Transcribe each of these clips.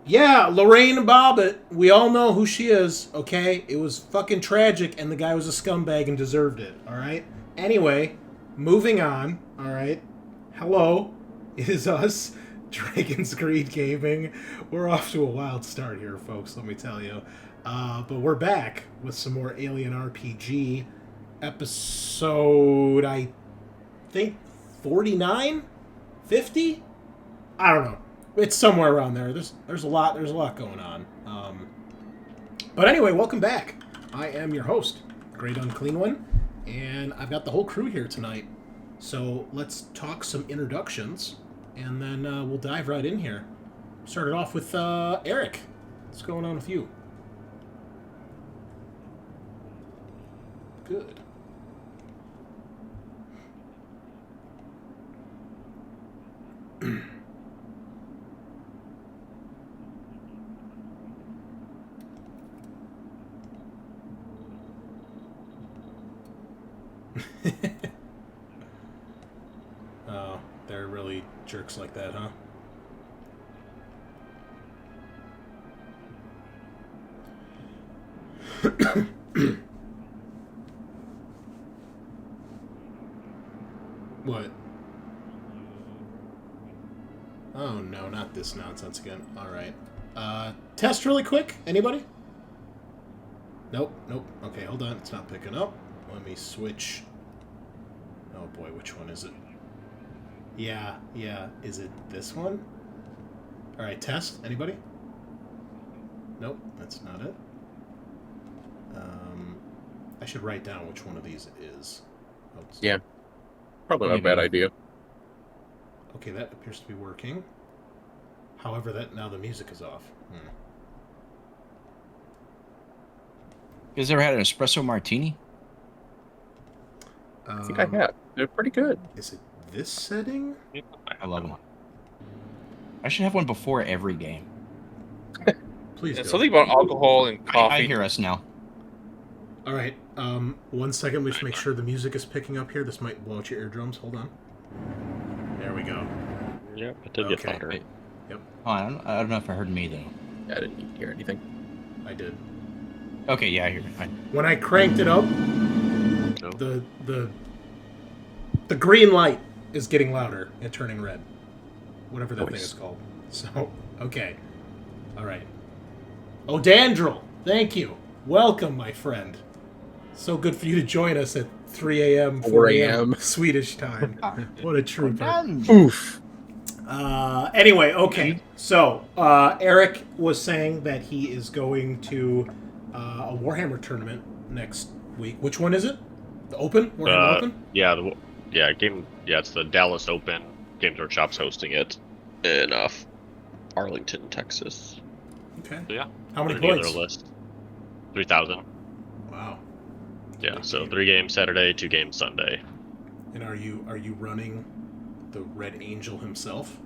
Yeah, Lorraine Bobbitt. We all know who she is, okay? It was fucking tragic, and the guy was a scumbag and deserved it, alright? Anyway, moving on, alright? Hello, it is us, Dragon's Greed Gaming. We're off to a wild start here, folks, let me tell you. But we're back with some more Alien RPG. Episode, I think, 49? 50? I don't know. It's somewhere around there. There's a lot going on. But anyway, welcome back. I am your host, Great Unclean One, and I've got the whole crew here tonight. So let's talk some introductions, and then we'll dive right in here. Started off with Eric. What's going on with you? Good. Oh, they're really jerks like that, huh? What? Oh no, not this nonsense again. Alright. Test really quick? Anybody? Nope. Okay, hold on. It's not picking up. Let me switch. Oh boy, which one is it? Yeah. Is it this one? Alright, test. Anybody? Nope, that's not it. I should write down which one of these it is. Yeah. Probably not a bad idea. Okay, that appears to be working. However, now the music is off. You guys ever had an espresso martini? I think I have. They're pretty good. Is it this setting? I love them. I should have one before every game. Please do. Something about alcohol and coffee. I hear us now. All right. 1 second. We should make sure the music is picking up here. This might blow out your eardrums. Hold on. There we go. Yep, it did get louder. Yep. Oh, I don't know if I heard me though. I didn't hear anything. I did. Okay, yeah, I hear it. Fine. When I cranked it up, No. the green light is getting louder and turning red. Whatever that thing is called. So, okay. All right. O'Dandrel, thank you. Welcome, my friend. So good for you to join us at 3 a.m., 4 a.m. Swedish time. What a trooper. Oof. Anyway, okay. So, Eric was saying that he is going to a Warhammer tournament next week. Which one is it? The Open? Warhammer Open? It's the Dallas Open. Games Workshop's hosting it in Arlington, Texas. Okay. So, yeah. How many They're points? near their list. 3,000. Wow. Yeah, so 3 games Saturday, 2 games Sunday. And are you running the Red Angel himself?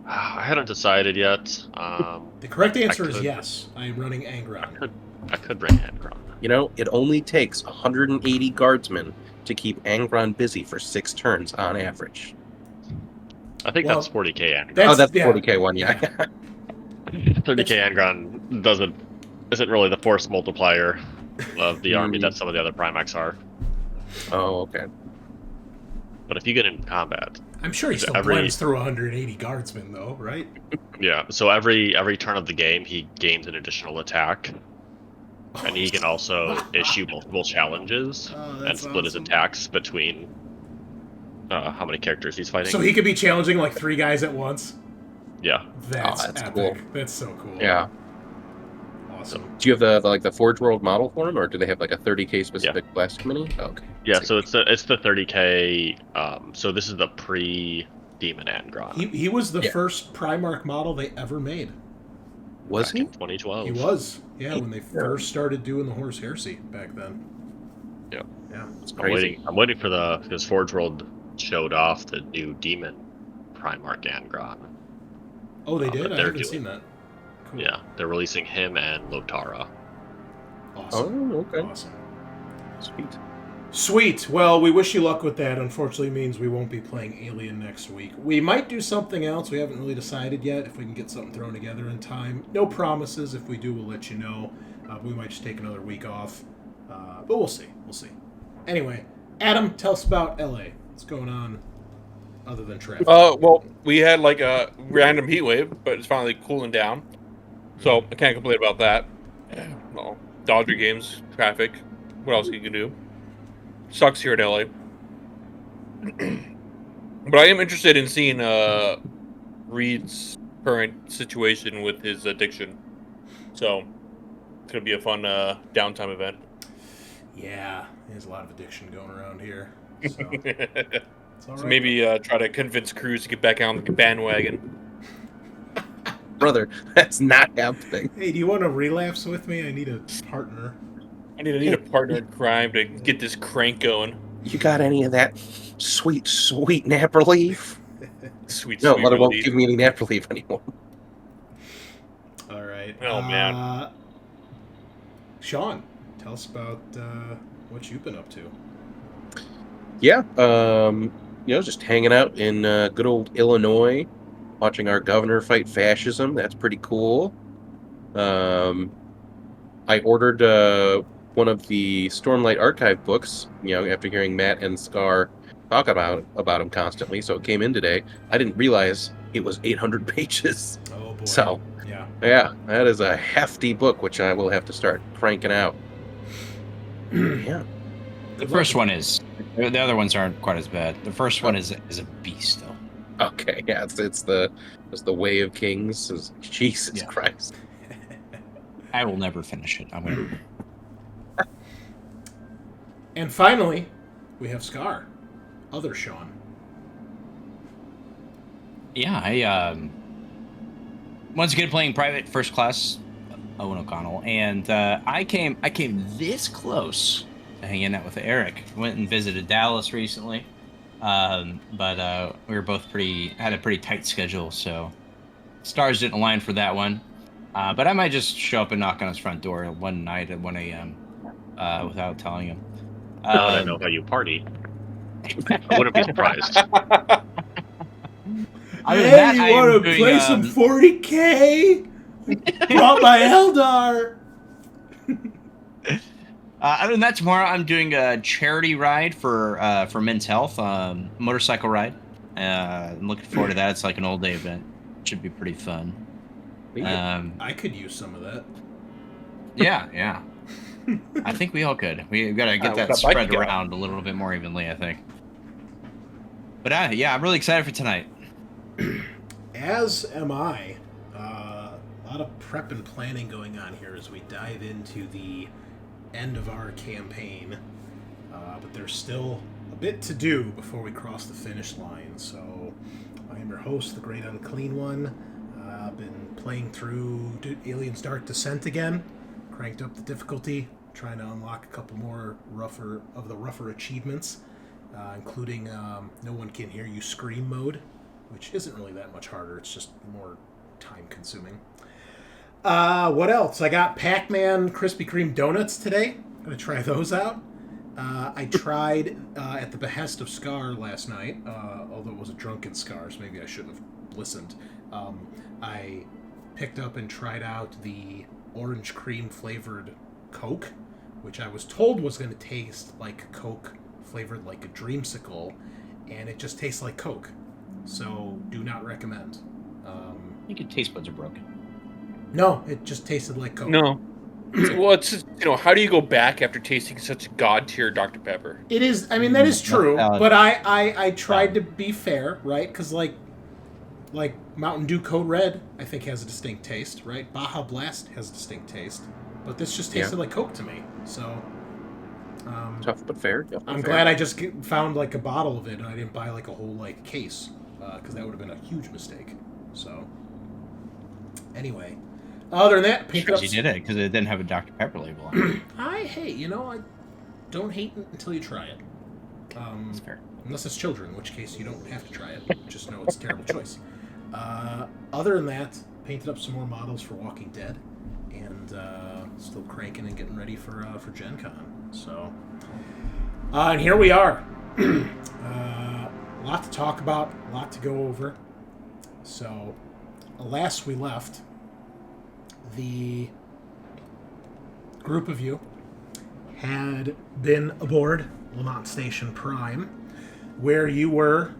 I hadn't decided yet. The correct answer is yes. I am running Angron. I could bring Angron. You know, it only takes 180 guardsmen to keep Angron busy for 6 turns on average. I think that's 40k Angron. That's the 40k one, yeah. 30k Angron isn't really the force multiplier of the army that some of the other Primax are. Oh, okay. But if you get in combat, I'm sure he still blends through 180 guardsmen, though, right? Yeah. So every turn of the game, he gains an additional attack, and he can also issue multiple challenges and split his attacks between how many characters he's fighting. So he could be challenging like 3 guys at once. Yeah. That's epic. Cool. That's so cool. Yeah. Awesome. Do you have the Forge World model for him, or do they have like a 30k specific blast mini? Oh, okay. Yeah, so it's the 30k. So this is the pre-Demon Angron. He was the first Primarch model they ever made. Was back he? in 2012. He was. Yeah, when they first started doing the Horse Heresy back then. Yeah. Yeah. It's crazy. I'm waiting for because Forge World showed off the new Demon Primarch Angron. Oh, they did? I haven't seen that. Cool. Yeah, they're releasing him and Lotara. Awesome. Oh, okay. Awesome. Sweet. Sweet. Well, we wish you luck with that. Unfortunately, it means we won't be playing Alien next week. We might do something else. We haven't really decided yet if we can get something thrown together in time. No promises. If we do, we'll let you know. We might just take another week off. But we'll see. We'll see. Anyway, Adam, tell us about LA. What's going on other than traffic? Well, we had like a random heat wave, but it's finally cooling down. So I can't complain about that. Well, Dodger games, traffic. What else can you do? Sucks here in LA. But I am interested in seeing Reed's current situation with his addiction. So it's gonna be a fun downtime event. Yeah, there's a lot of addiction going around here. So, it's all So right. maybe try to convince Cruz to get back on the bandwagon. Brother, that's not happening. Hey, do you want to relapse with me? I need a partner. I need a partner in crime to get this crank going. You got any of that sweet, sweet nap relief? Sweet, No, sweet mother won't relief. give me any nap relief anymore. All right. Oh, man. Sean, tell us about what you've been up to. Yeah, just hanging out in good old Illinois, watching our governor fight fascism. That's pretty cool. I ordered one of the Stormlight Archive books, after hearing Matt and Scaarr talk about them constantly, so it came in today. I didn't realize it was 800 pages. Oh boy. So, yeah, that is a hefty book, which I will have to start cranking out. Yeah. The first one is. The other ones aren't quite as bad. The first one is a beast, though. Okay, yeah, it's the Way of Kings. Jesus Yeah. Christ. I will never finish it. I'm gonna. And finally, we have Scaarr, other Sean. Yeah, I once again playing private first class Owen O'Connell, and I came this close to hanging out with Eric. Went and visited Dallas recently, but we were both had a pretty tight schedule, so stars didn't align for that one. But I might just show up and knock on his front door one night at 1 a.m. Without telling him. Now that I know how you party, I wouldn't be surprised. Other than that, I am want to doing, play some 40K? Brought my Eldar. Other than that, tomorrow I'm doing a charity ride for Men's Health, motorcycle ride. I'm looking forward to that. It's like an all-day event. Should be pretty fun. I could use some of that. Yeah. I think we all could. We've got to get that spread around a little bit more evenly, I think. But I'm really excited for tonight. As am I. A lot of prep and planning going on here as we dive into the end of our campaign. But there's still a bit to do before we cross the finish line. So I am your host, the Great Unclean One. I've been playing through Alien's Dark Descent again. Cranked up the difficulty, trying to unlock a couple more rougher achievements, including No One Can Hear You Scream mode, which isn't really that much harder. It's just more time-consuming. What else? I got Pac-Man Krispy Kreme donuts today. I'm going to try those out. I tried at the behest of Scaarr last night, although it was a drunken Scaarr, so maybe I shouldn't have listened. I picked up and tried out the orange cream flavored Coke, which I was told was going to taste like Coke flavored like a dreamsicle, and it just tastes like Coke. So, do not recommend. I think your taste buds are broken. No, it just tasted like Coke. No. Well, it's just, how do you go back after tasting such god tier Dr. Pepper? It is. I mean, that is true. Valid. But I tried to be fair, right? Because like Mountain Dew Code Red, I think has a distinct taste, right? Baja Blast has a distinct taste, but this just tasted like Coke to me. So. Tough but fair. I'm glad I just found like a bottle of it and I didn't buy like a whole like case, because that would have been a huge mistake. So. Anyway. Other than that, Because you did it, because it didn't have a Dr. Pepper label on it. I don't hate it until you try it. That's fair. Unless it's children, in which case you don't have to try it. Just know it's a terrible choice. Other than that, painted up some more models for Walking Dead, and still cranking and getting ready for Gen Con. So, And here we are. A lot to talk about, a lot to go over. So, last we left, the group of you had been aboard Lamont Station Prime, where you were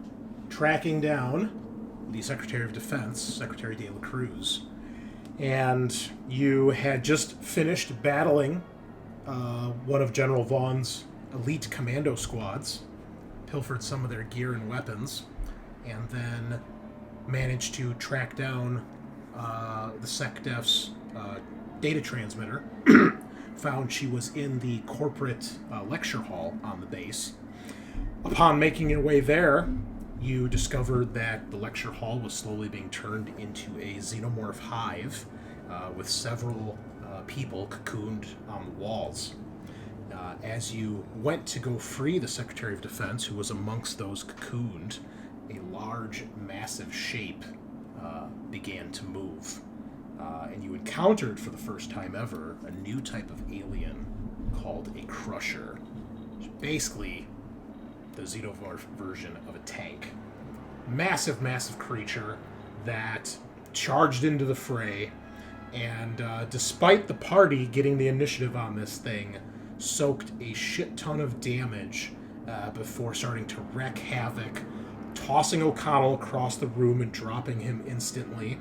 tracking down the Secretary of Defense, Secretary de la Cruz. And you had just finished battling one of General Vaughn's elite commando squads, pilfered some of their gear and weapons, and then managed to track down the SecDef's data transmitter. Found she was in the corporate lecture hall on the base. Upon making your way there, you discovered that the lecture hall was slowly being turned into a xenomorph hive with several people cocooned on the walls. As you went to go free the Secretary of Defense, who was amongst those cocooned, a large, massive shape began to move. And you encountered, for the first time ever, a new type of alien called a Crusher. Basically, the xenomorph version of a tank. Massive, massive creature that charged into the fray, and despite the party getting the initiative on this thing, soaked a shit ton of damage before starting to wreak havoc, tossing O'Connell across the room and dropping him instantly,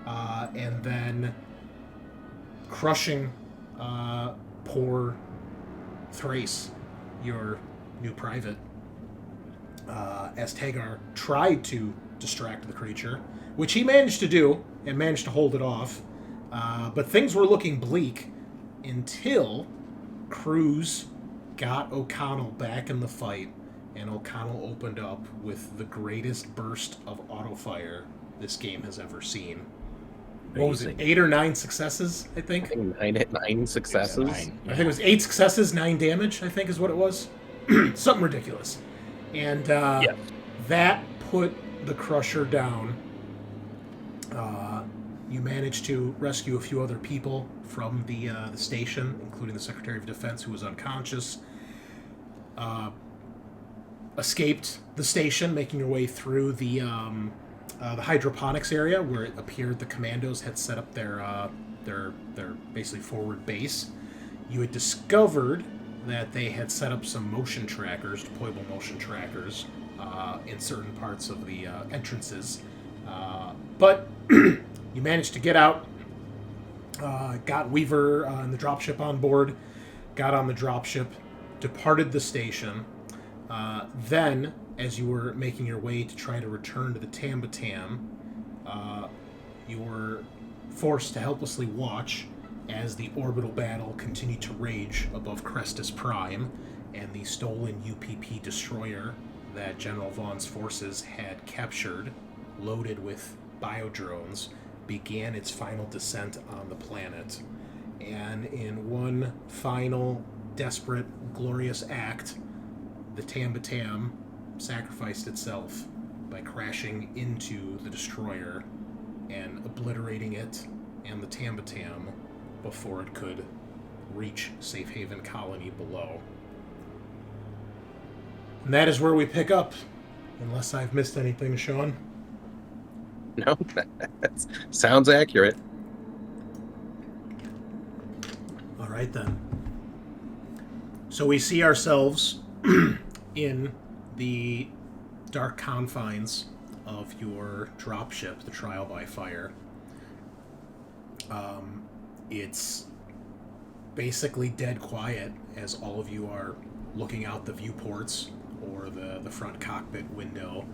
and then crushing poor Thrace, your new private, as Tagar tried to distract the creature, which he managed to do, and managed to hold it off. But things were looking bleak until Cruz got O'Connell back in the fight, and O'Connell opened up with the greatest burst of auto fire this game has ever seen. What was it, 8 or 9 successes, I think? I think nine successes. Nine, I think it was 8 successes, 9 damage, I think is what it was. Something ridiculous. And that put the Crusher down. You managed to rescue a few other people from the station, including the Secretary of Defense, who was unconscious. Escaped the station, making your way through the hydroponics area, where it appeared the commandos had set up their basically forward base. You had discovered that they had set up some motion trackers, deployable motion trackers, in certain parts of the entrances. But you managed to get out, got Weaver and the dropship on board, got on the dropship, departed the station. Then, as you were making your way to try to return to the Tamb'itam, you were forced to helplessly watch as the orbital battle continued to rage above Crestus Prime, and the stolen UPP destroyer that General Vaughn's forces had captured, loaded with biodrones, began its final descent on the planet. And in one final, desperate, glorious act, the Tamb'itam sacrificed itself by crashing into the destroyer and obliterating it and the Tamb'itam before it could reach Safe Haven Colony below. And that is where we pick up, unless I've missed anything, Sean. No, that sounds accurate. All right, then. So we see ourselves in the dark confines of your dropship, the Trial by Fire. It's basically dead quiet as all of you are looking out the viewports or the front cockpit window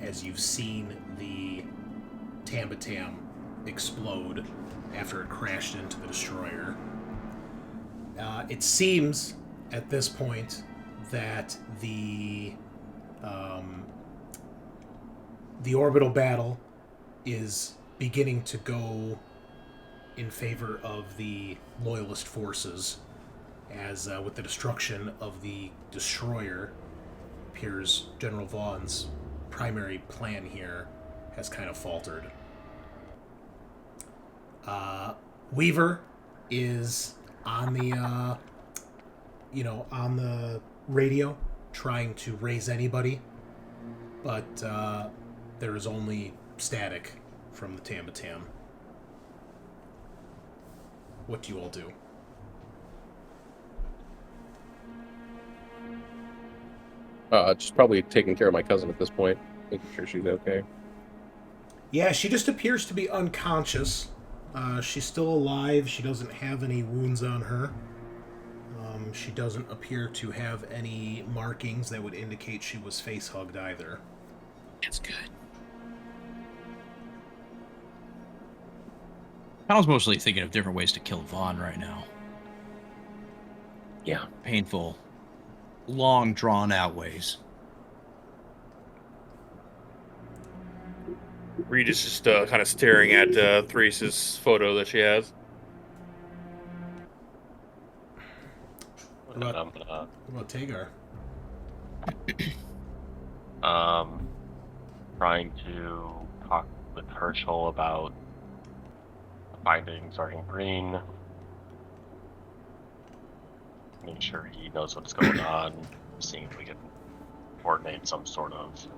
as you've seen the Tamb'itam explode after it crashed into the destroyer. It seems at this point that the orbital battle is beginning to go in favor of the Loyalist forces, as with the destruction of the destroyer, appears General Vaughn's primary plan here has kind of faltered. Weaver is on the on the radio trying to raise anybody, but there is only static from the Tamb'itam. What do you all do? Just probably taking care of my cousin at this point, making sure she's okay. Yeah, she just appears to be unconscious. She's still alive. She doesn't have any wounds on her. She doesn't appear to have any markings that would indicate she was face-hugged either. That's good. I was mostly thinking of different ways to kill Vaughn right now. Yeah. Painful, long, drawn-out ways. Regis just kind of staring at Theresa's photo that she has. What about Tagar? Trying to talk with Herschel about finding Sergeant Green. Making sure he knows what's going on. Seeing if we can coordinate some sort of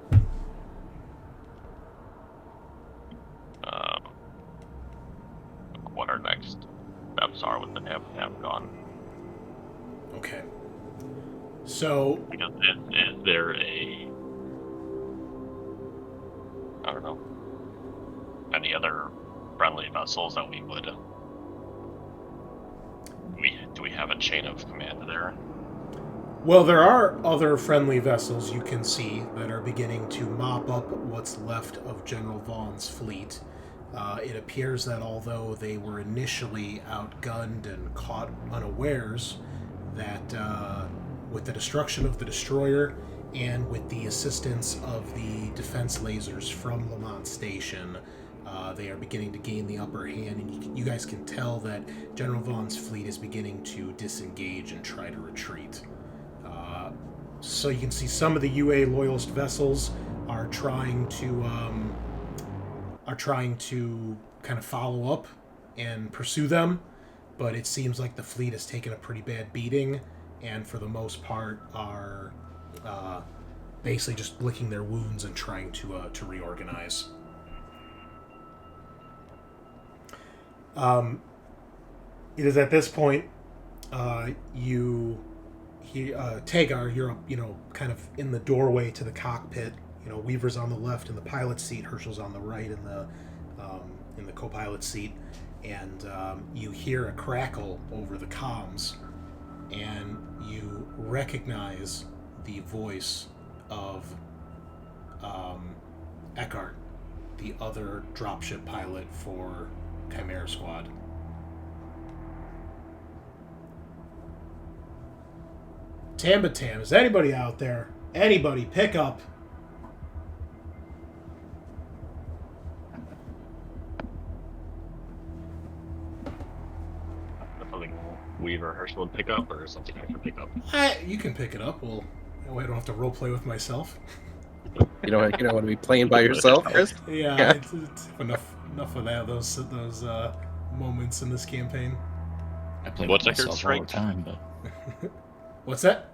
what our next steps are with the Tamb'itam gone. Okay. So... Because is there I don't know, any other friendly vessels that we would... Do we have a chain of command there? Well, there are other friendly vessels you can see that are beginning to mop up what's left of General Vaughn's fleet. It appears that although they were initially outgunned and caught unawares, that with the destruction of the destroyer and with the assistance of the defense lasers from Lamont Station, they are beginning to gain the upper hand, and you guys can tell that General Vaughn's fleet is beginning to disengage and try to retreat. So you can see some of the UA loyalist vessels are trying to kind of follow up and pursue them, but it seems like the fleet has taken a pretty bad beating, and for the most part are basically just licking their wounds and trying to reorganize. It is at this point Tagar, you're up, kind of in the doorway to the cockpit. Weaver's on the left in the pilot's seat, Herschel's on the right in the co-pilot seat, and you hear a crackle over the comms, and you recognize the voice of Eckhart, the other dropship pilot for Chimera Squad. Tamb'itam, is anybody out there? Anybody, pick up. Something Weaver Herschel would pick up, or something I can pick up? You can pick it up. Well, that way I don't have to roleplay with myself. You don't want to be playing by yourself, Chris? Yeah. It's enough of that. Those moments in this campaign. I play What's with Eckert's myself all rank? the time, but What's that?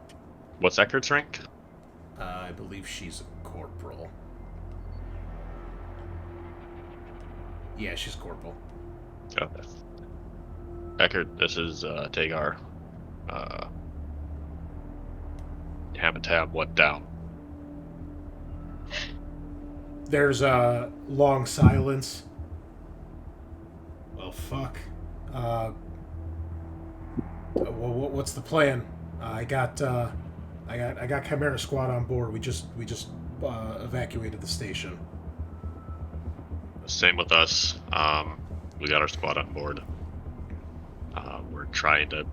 What's Eckert's rank? I believe she's a corporal. Yeah, she's corporal. Okay. Eckert, this is Tagar. Tamb'itam went down. There's a long silence. Well, fuck. What's the plan? I got Chimera Squad on board. We just evacuated the station. Same with us. We got our squad on board. We're trying to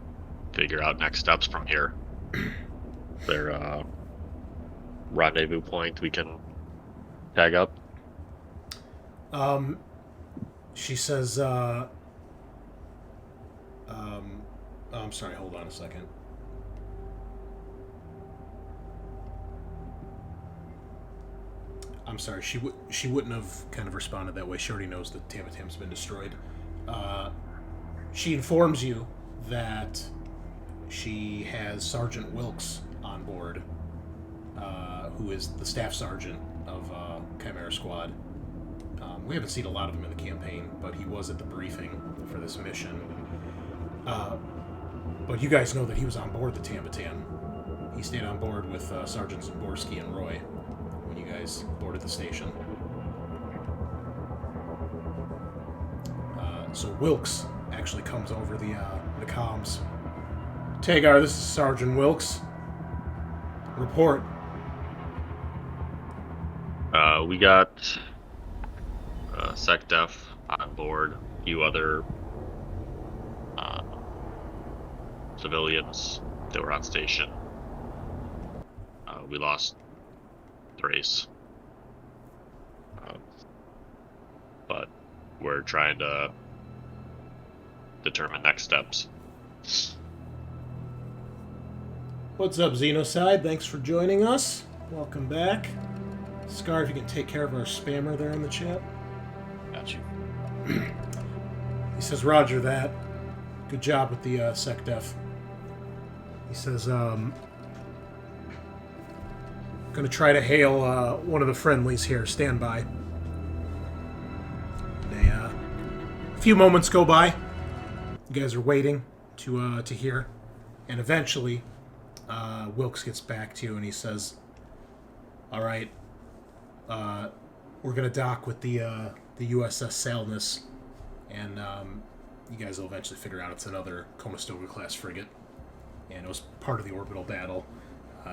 figure out next steps from here. Their rendezvous point we can tag up. She says, I'm sorry, hold on a second. I'm sorry, she wouldn't have kind of responded that way. She already knows that Tamb'itam's been destroyed. She informs you that she has Sergeant Wilkes on board, who is the staff sergeant of Chimera Squad. We haven't seen a lot of him in the campaign, but he was at the briefing for this mission. But you guys know that he was on board the Tamb'itam. He stayed on board with Sergeants Zaborski and Roy when you guys boarded the station. So Wilkes actually comes over the comms. Tagar, this is Sergeant Wilkes. Report. We got SecDef on board, a few other civilians that were on station. We lost Thrace. But we're trying to determine next steps. What's up, Xenocide? Thanks for joining us. Welcome back. Scaarr, if you can take care of our spammer there in the chat. Got you. He says, Roger that. Good job with the SecDef. He says, gonna try to hail one of the friendlies here. Stand by. A few moments go by. You guys are waiting to hear. And eventually, Wilkes gets back to you and he says, all right, we're gonna dock with the USS Sallnas, and you guys will eventually figure out it's another Conestoga class frigate, and it was part of the orbital battle.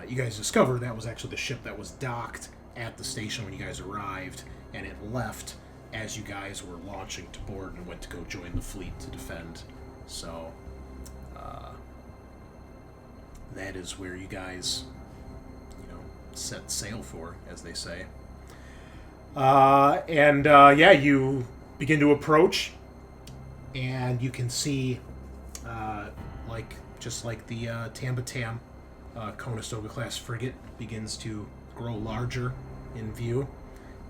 You guys discover that was actually the ship that was docked at the station when you guys arrived, and it left as you guys were launching to board and went to go join the fleet to defend. So that is where you guys, set sail for, as they say. You begin to approach, and you can see, just like the Tamb'itam, Conestoga class frigate begins to grow larger in view,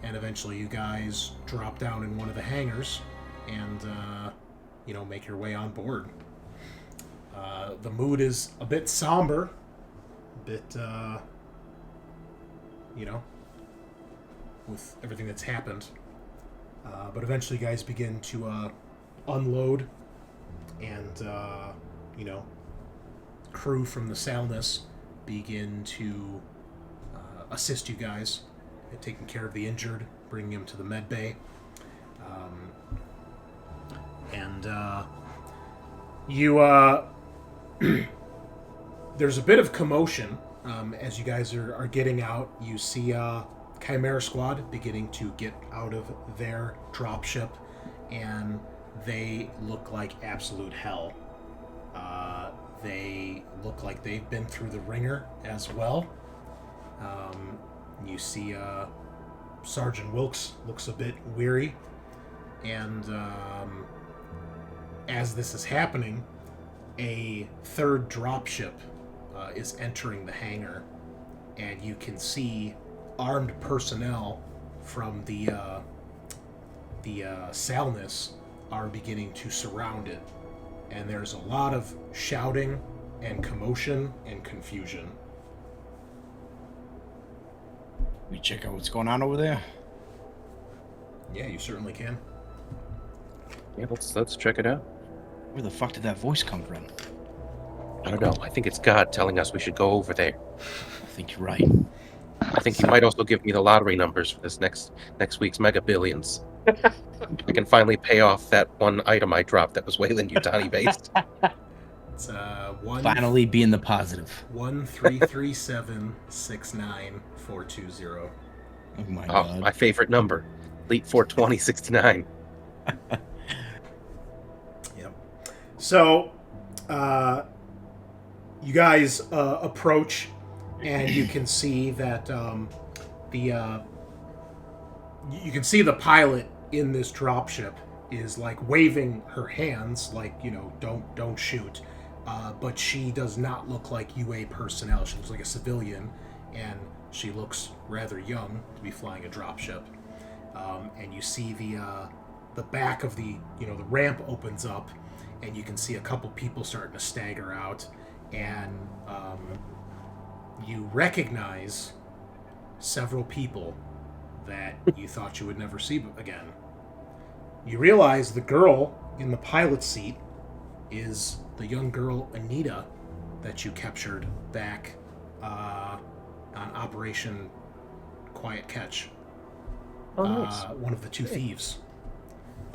and eventually you guys drop down in one of the hangars and make your way on board. The mood is a bit somber, a bit with everything that's happened, but eventually you guys begin to unload, and crew from the Sallnas begin to assist you guys at taking care of the injured, bringing them to the med bay. There's a bit of commotion as you guys are getting out. You see Chimera Squad beginning to get out of their dropship, and they look like absolute hell. They look like they've been through the ringer as well. You see Sergeant Wilkes looks a bit weary, and as this is happening, a third dropship is entering the hangar, and you can see armed personnel from the Sallnas are beginning to surround it, and there's a lot of shouting and commotion and confusion. We check out what's going on over there. Yeah, you certainly can. Yeah, let's check it out. Where the fuck did that voice come from? I don't know. I think it's God telling us we should go over there. I think you're right. I think he might also give me the lottery numbers for this next week's Mega Billions. I can finally pay off that one item I dropped that was Wayland Yutani based. It's finally be in the positive. 133769420. Oh my god. Oh, my favorite number. Elite 42069. Yep. So, you guys approach, and you can see that you can see the pilot in this dropship is like waving her hands, like don't shoot. But she does not look like UA personnel. She looks like a civilian, and she looks rather young to be flying a dropship. And you see the back of the ramp opens up, and you can see a couple people starting to stagger out, and you recognize several people that you thought you would never see again. You realize the girl in the pilot seat is the young girl Anita that you captured back on Operation Quiet Catch. Oh, nice. One of the two thieves.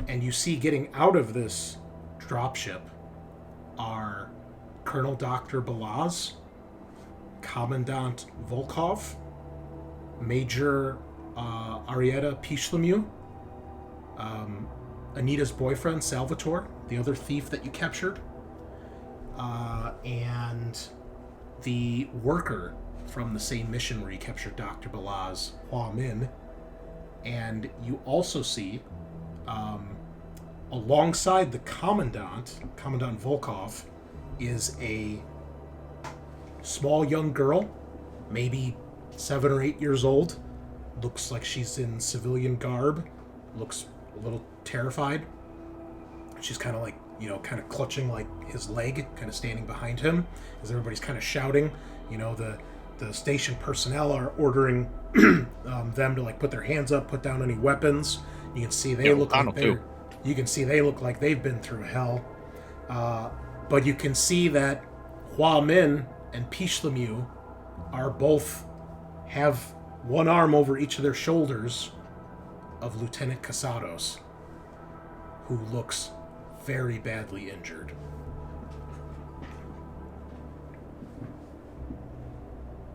And you see getting out of this dropship are Colonel Dr. Balaz, Commandant Volkov, Major Arietta Pishlemu, Anita's boyfriend Salvatore, the other thief that you captured, and the worker from the same mission where you captured Dr. Balaz, Hua Min. And you also see, alongside the Commandant Volkov, is a small young girl, maybe 7 or 8 years old. Looks like she's in civilian garb. Looks a little terrified. She's kind of like, kind of clutching like his leg, kind of standing behind him as everybody's kind of shouting. The station personnel are ordering them to like put their hands up, put down any weapons. You can see they look like they've been through hell. But you can see that Hua Min and Pishlemu are both have one arm over each of their shoulders of Lieutenant Casados, who looks very badly injured.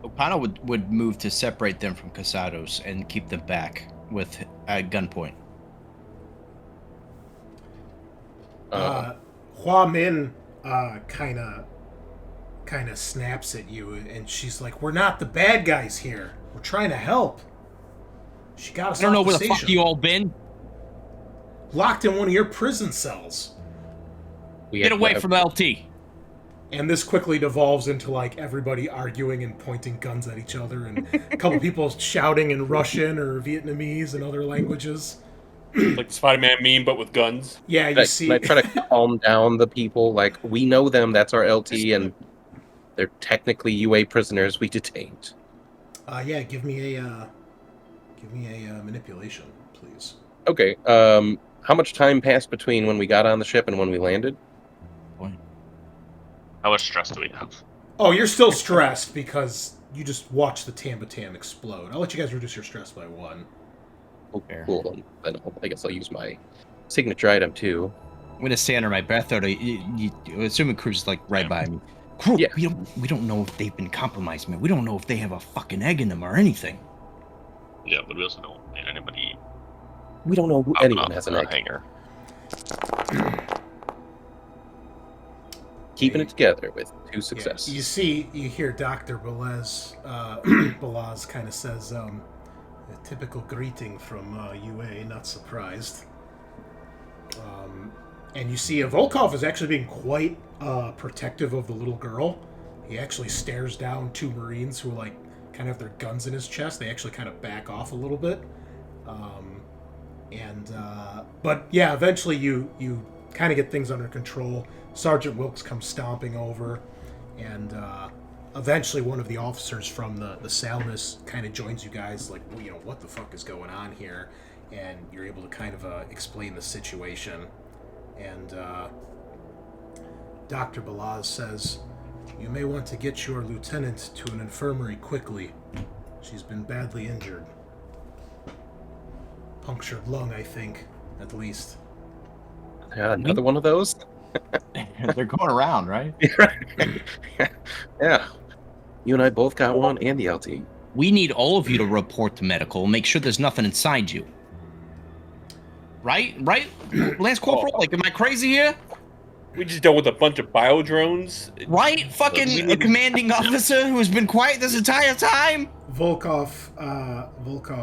O'Connell would move to separate them from Casados and keep them back with gunpoint. Hua Min kind of snaps at you, and she's like, "We're not the bad guys here. We're trying to help." She got us. I don't know off where the the fuck you all been. Locked in one of your prison cells. Get away from LT. And this quickly devolves into like everybody arguing and pointing guns at each other, and a couple people shouting in Russian or Vietnamese and other languages. Like the Spider-Man meme, but with guns. Yeah, you see. I try to calm down the people. Like, we know them. That's our LT, and they're technically UA prisoners we detained. Yeah, give me a manipulation, please. Okay. How much time passed between when we got on the ship and when we landed? How much stress do we have? Oh, you're still stressed because you just watched the Tamb'itam explode. I'll let you guys reduce your stress by 1. Okay, cool. Then I guess I'll use my signature item too. I'm gonna stay under my breath though. Assuming Cruz is like right by me. Cruz, yeah. We don't know if they've been compromised, man. We don't know if they have a fucking egg in them or anything. Yeah, but we also don't need anybody. We don't know who anyone has an egg. Hanger. Keeping it together with 2 successes. Yeah, you hear Dr. Balaz kind of says, a typical greeting from UA, not surprised. And you see Volkov is actually being quite protective of the little girl. He actually stares down 2 Marines who like kind of have their guns in his chest. They actually kind of back off a little bit. But yeah, eventually you kind of get things under control. Sergeant Wilkes comes stomping over, and eventually one of the officers from the Sallnas kind of joins you guys, like, well, what the fuck is going on here? And you're able to kind of explain the situation. And Dr. Balaz says, "You may want to get your lieutenant to an infirmary quickly. She's been badly injured. Punctured lung, I think, at least." Another one of those? They're going around, right? Yeah. You and I both got one, and the LT. We need all of you to report to medical. Make sure there's nothing inside you. Right, Lance Corporal? Like, am I crazy here? We just dealt with a bunch of biodrones. Right? Fucking a commanding officer who's been quiet this entire time? Volkov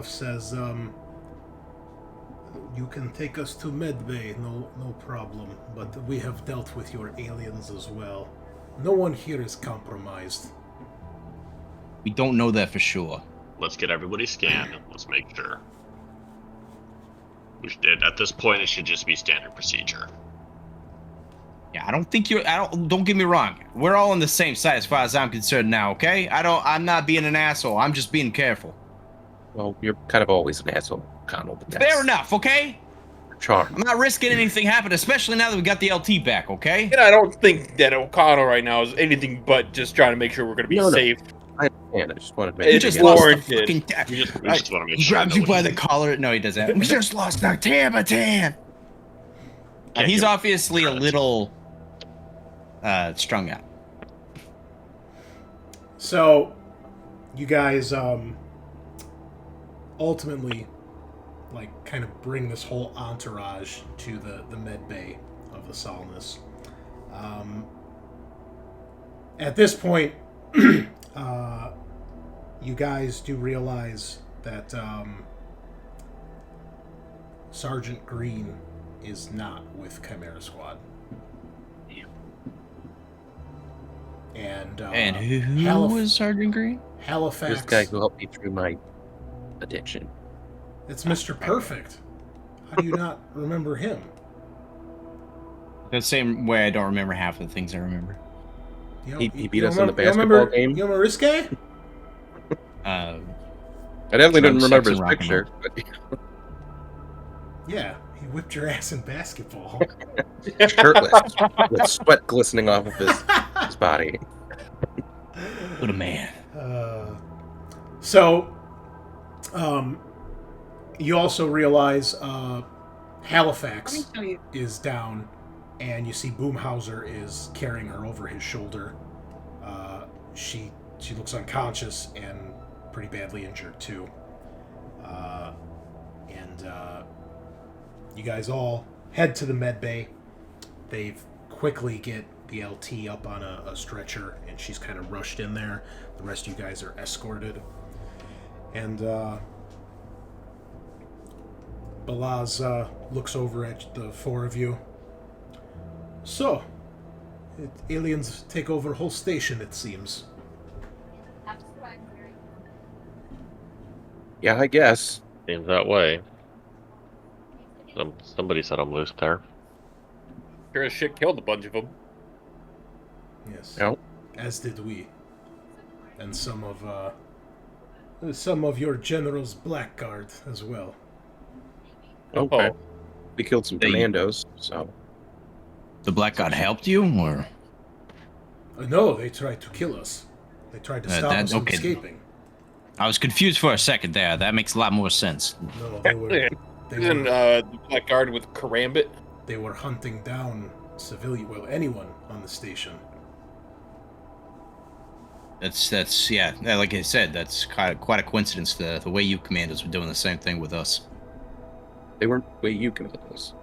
says, "You can take us to Medbay, no problem, but we have dealt with your aliens as well. No one here is compromised." We don't know that for sure. Let's get everybody scanned. Let's make sure. At this point, it should just be standard procedure. Yeah, I don't think you're. Don't get me wrong. We're all on the same side as far as I'm concerned now. Okay. I'm not being an asshole. I'm just being careful. Well, you're kind of always an asshole, Connell. But that's Fair enough. Okay. charm. I'm not risking anything happening, especially now that we got the LT back. Okay. And I don't think that O'Connell right now is anything but just trying to make sure we're going to be safe. I understand. I just wanted to make It We sure just you get lost the warranted. fucking. We just want to make He sure. grabs that you by when- the collar. No, he doesn't. We just lost the Tamb'itam. Can't He's give obviously a credit. little strung out. So, you guys ultimately, like, kind of bring this whole entourage to the med bay of the Sallnas. At this point, you guys do realize that Sergeant Green is not with Chimera Squad. And Who was Sergeant Green? Halifax. this guy who helped me through my addiction. It's Mr. Perfect. How do you not remember him? The same way I don't remember half of the things I remember. You He you beat don't us in the remember- you don't basketball remember- game. You remember this guy? Uh, I definitely didn't Sex remember and his rock and picture, but Yeah, he whipped your ass in basketball. shirtless, with sweat glistening off of his body. what a man. So, you also realize Halifax is down, and you see Boomhauser is carrying her over his shoulder. She looks unconscious and pretty badly injured too. You guys all head to the med bay. They quickly get the LT up on a stretcher, and she's kind of rushed in there. The rest of you guys are escorted. And Balaz looks over at the four of you. So, aliens take over a whole station, it seems. Yeah, I guess. Seems that way. Somebody said I'm loose there. Sure as shit killed a bunch of them. Yes. No. As did we. And some of your general's blackguard as well. Okay. Oh. We killed some They- commandos, so The Black God helped you, or No, they tried to kill us. They tried to stop us from okay. escaping. I was confused for a second there. That makes a lot more sense. No, they were Isn't the Blackguard with Karambit? they were hunting down anyone on the station. That's yeah. Like I said, that's quite a coincidence. The way you commandos were doing the same thing with us. they weren't the way you committed this,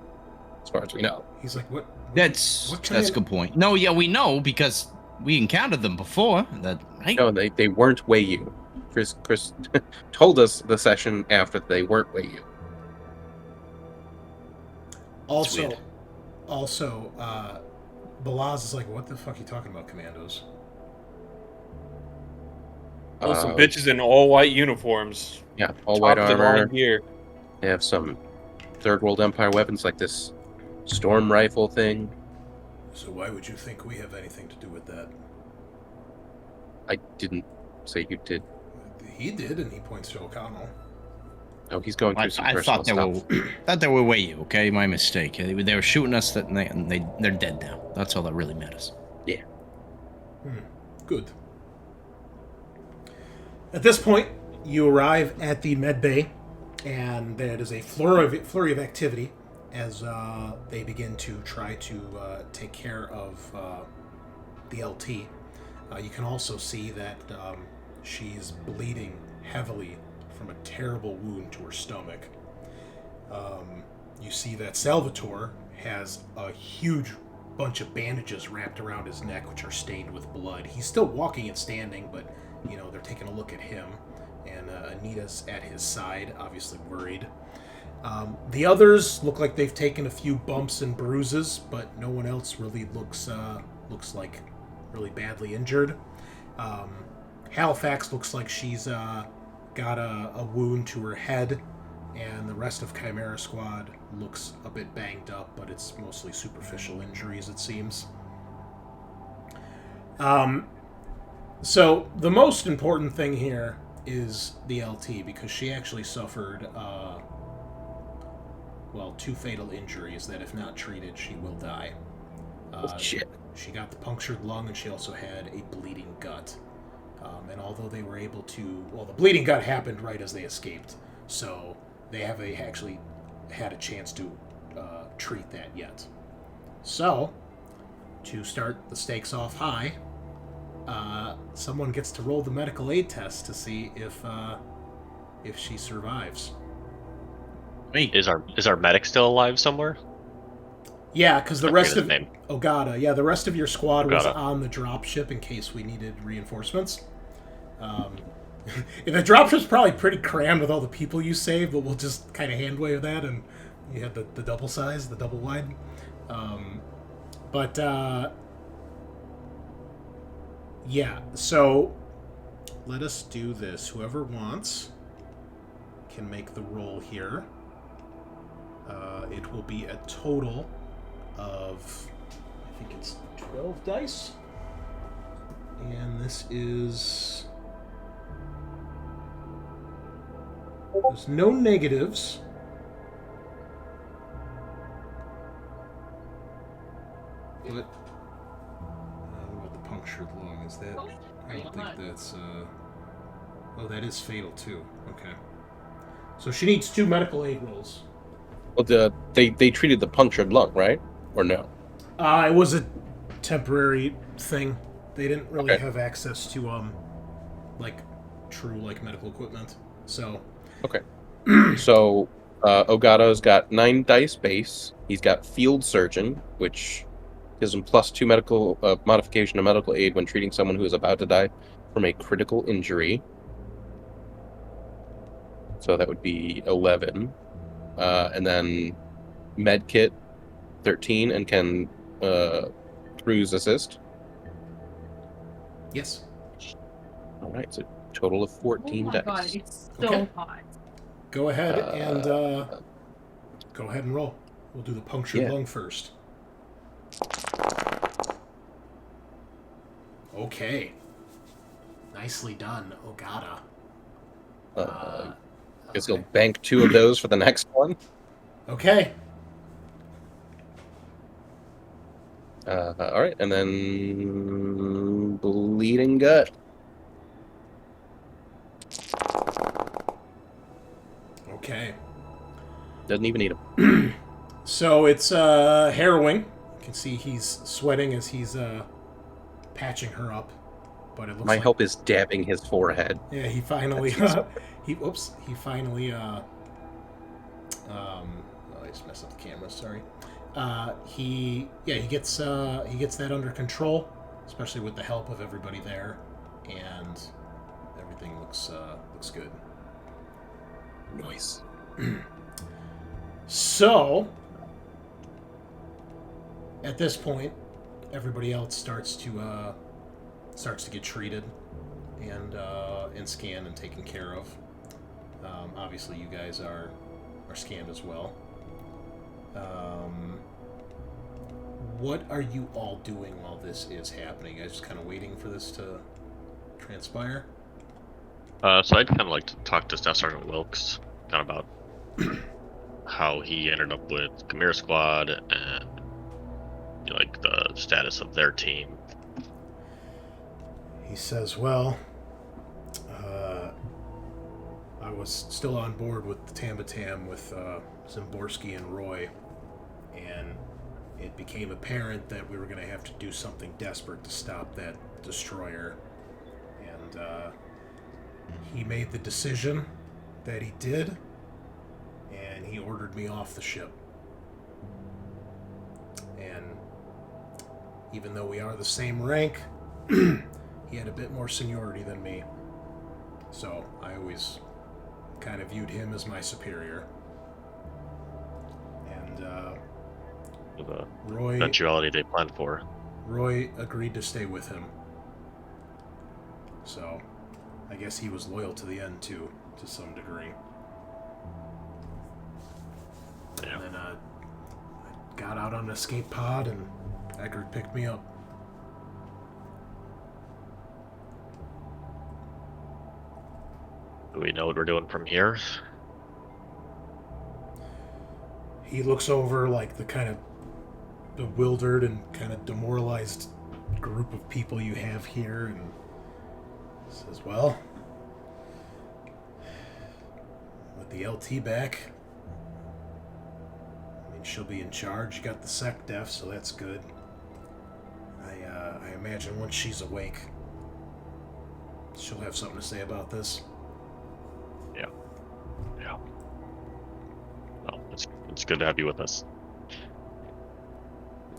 as far as we know. He's like, what? That's What a good point. No, yeah, we know because we encountered them before. That right? No, they weren't way you. Chris told us the session after they weren't way you. Also, weird. Balaz is like, what the fuck are you talking about, commandos? Oh, some bitches in all white uniforms. Yeah, all white Top of the armor. line gear. They have some Third World Empire weapons like this storm rifle thing. So why would you think we have anything to do with that? I didn't say you did. He did, and he points to O'Connell. No, he's going through some I personal thought they were way you. Okay, my mistake. They were shooting us. They're dead now. That's all that really matters. Good. At this point, you arrive at the med bay, and there is a flurry of activity as they begin to try to take care of the LT. You can also see that she's bleeding heavily from a terrible wound to her stomach. You see that Salvatore has a huge bunch of bandages wrapped around his neck, which are stained with blood. He's still walking and standing, but they're taking a look at him, and Anita's at his side, obviously worried. The others look like they've taken a few bumps and bruises, but no one else really looks like really badly injured. Halifax looks like she's got a wound to her head, and the rest of Chimera Squad looks a bit banged up, but it's mostly superficial injuries, it seems. So the most important thing here is the LT, because she actually suffered, 2 fatal injuries that, if not treated, she will die. Shit. She got the punctured lung, and she also had a bleeding gut. And although they were able to... Well, the bleeding gut happened right as they escaped, so they haven't actually had a chance to treat that yet. So, to start the stakes off high, someone gets to roll the medical aid test to see if she survives. Me. Is our medic still alive somewhere? Yeah, because the I rest forget of his name. Ogata, yeah, the rest of your squad was Ogata. on the dropship in case we needed reinforcements. The dropship's probably pretty crammed with all the people you saved, but we'll just kind of hand wave that, and you had the double size, the double wide. Yeah, so let us do this. Whoever wants can make the roll here. It will be a total of, I think it's 12 dice. And this is... There's no negatives. But... what about the punctured lung? Is that... I don't think that's... Oh, that is fatal too. Okay. So she needs 2 medical aid rolls. Well, they treated the punctured lung, right? Or no? It was a temporary thing. They didn't really Okay. have access to true medical equipment. So Okay. So Ogato's got 9 dice base. He's got field surgeon, which gives him +2 medical modification to medical aid when treating someone who is about to die from a critical injury. So that would be 11. And then medkit 13, and can Cruz assist? yes. All right, so total of 14 Oh my dice. god, it's so Okay. hot. Go ahead and roll. We'll do the punctured Yeah. lung first. Okay. Nicely done, Ogata. Guess he'll bank 2 of those for the next one. Okay. All right, and then bleeding gut. Okay. Doesn't even need him. So it's harrowing. You can see he's sweating as he's patching her up. But it looks My like... help is dabbing his forehead. Yeah, he finally he finally I just messed up the camera, sorry. He gets that under control, especially with the help of everybody there, and everything looks good. Nice. So at this point, everybody else starts to get treated and scanned and taken care of. Obviously, you guys are scanned as well. What are you all doing while this is happening? You guys just kind of waiting for this to transpire? So I'd kind of like to talk to Staff Sergeant Wilkes, kind of about how he ended up with Chimera Squad and the status of their team. He says, well, I was still on board with the Tamb'itam with Zimborski and Roy, and it became apparent that we were going to have to do something desperate to stop that destroyer. And he made the decision that he did, and he ordered me off the ship. And even though we are the same rank, he had a bit more seniority than me. So I always kind of viewed him as my superior. And The Roy eventuality they planned for. agreed to stay with him. So I guess he was loyal to the end too, to some degree. got out on an escape pod, and Eggert picked me up. Do we know what we're doing from here? He looks over like the kind of bewildered and kind of demoralized group of people you have here and says, well, with the LT back, I mean, she'll be in charge. You got the sec def, so that's good. I imagine once she's awake, she'll have something to say about this. Yeah. Well, it's good to have you with us.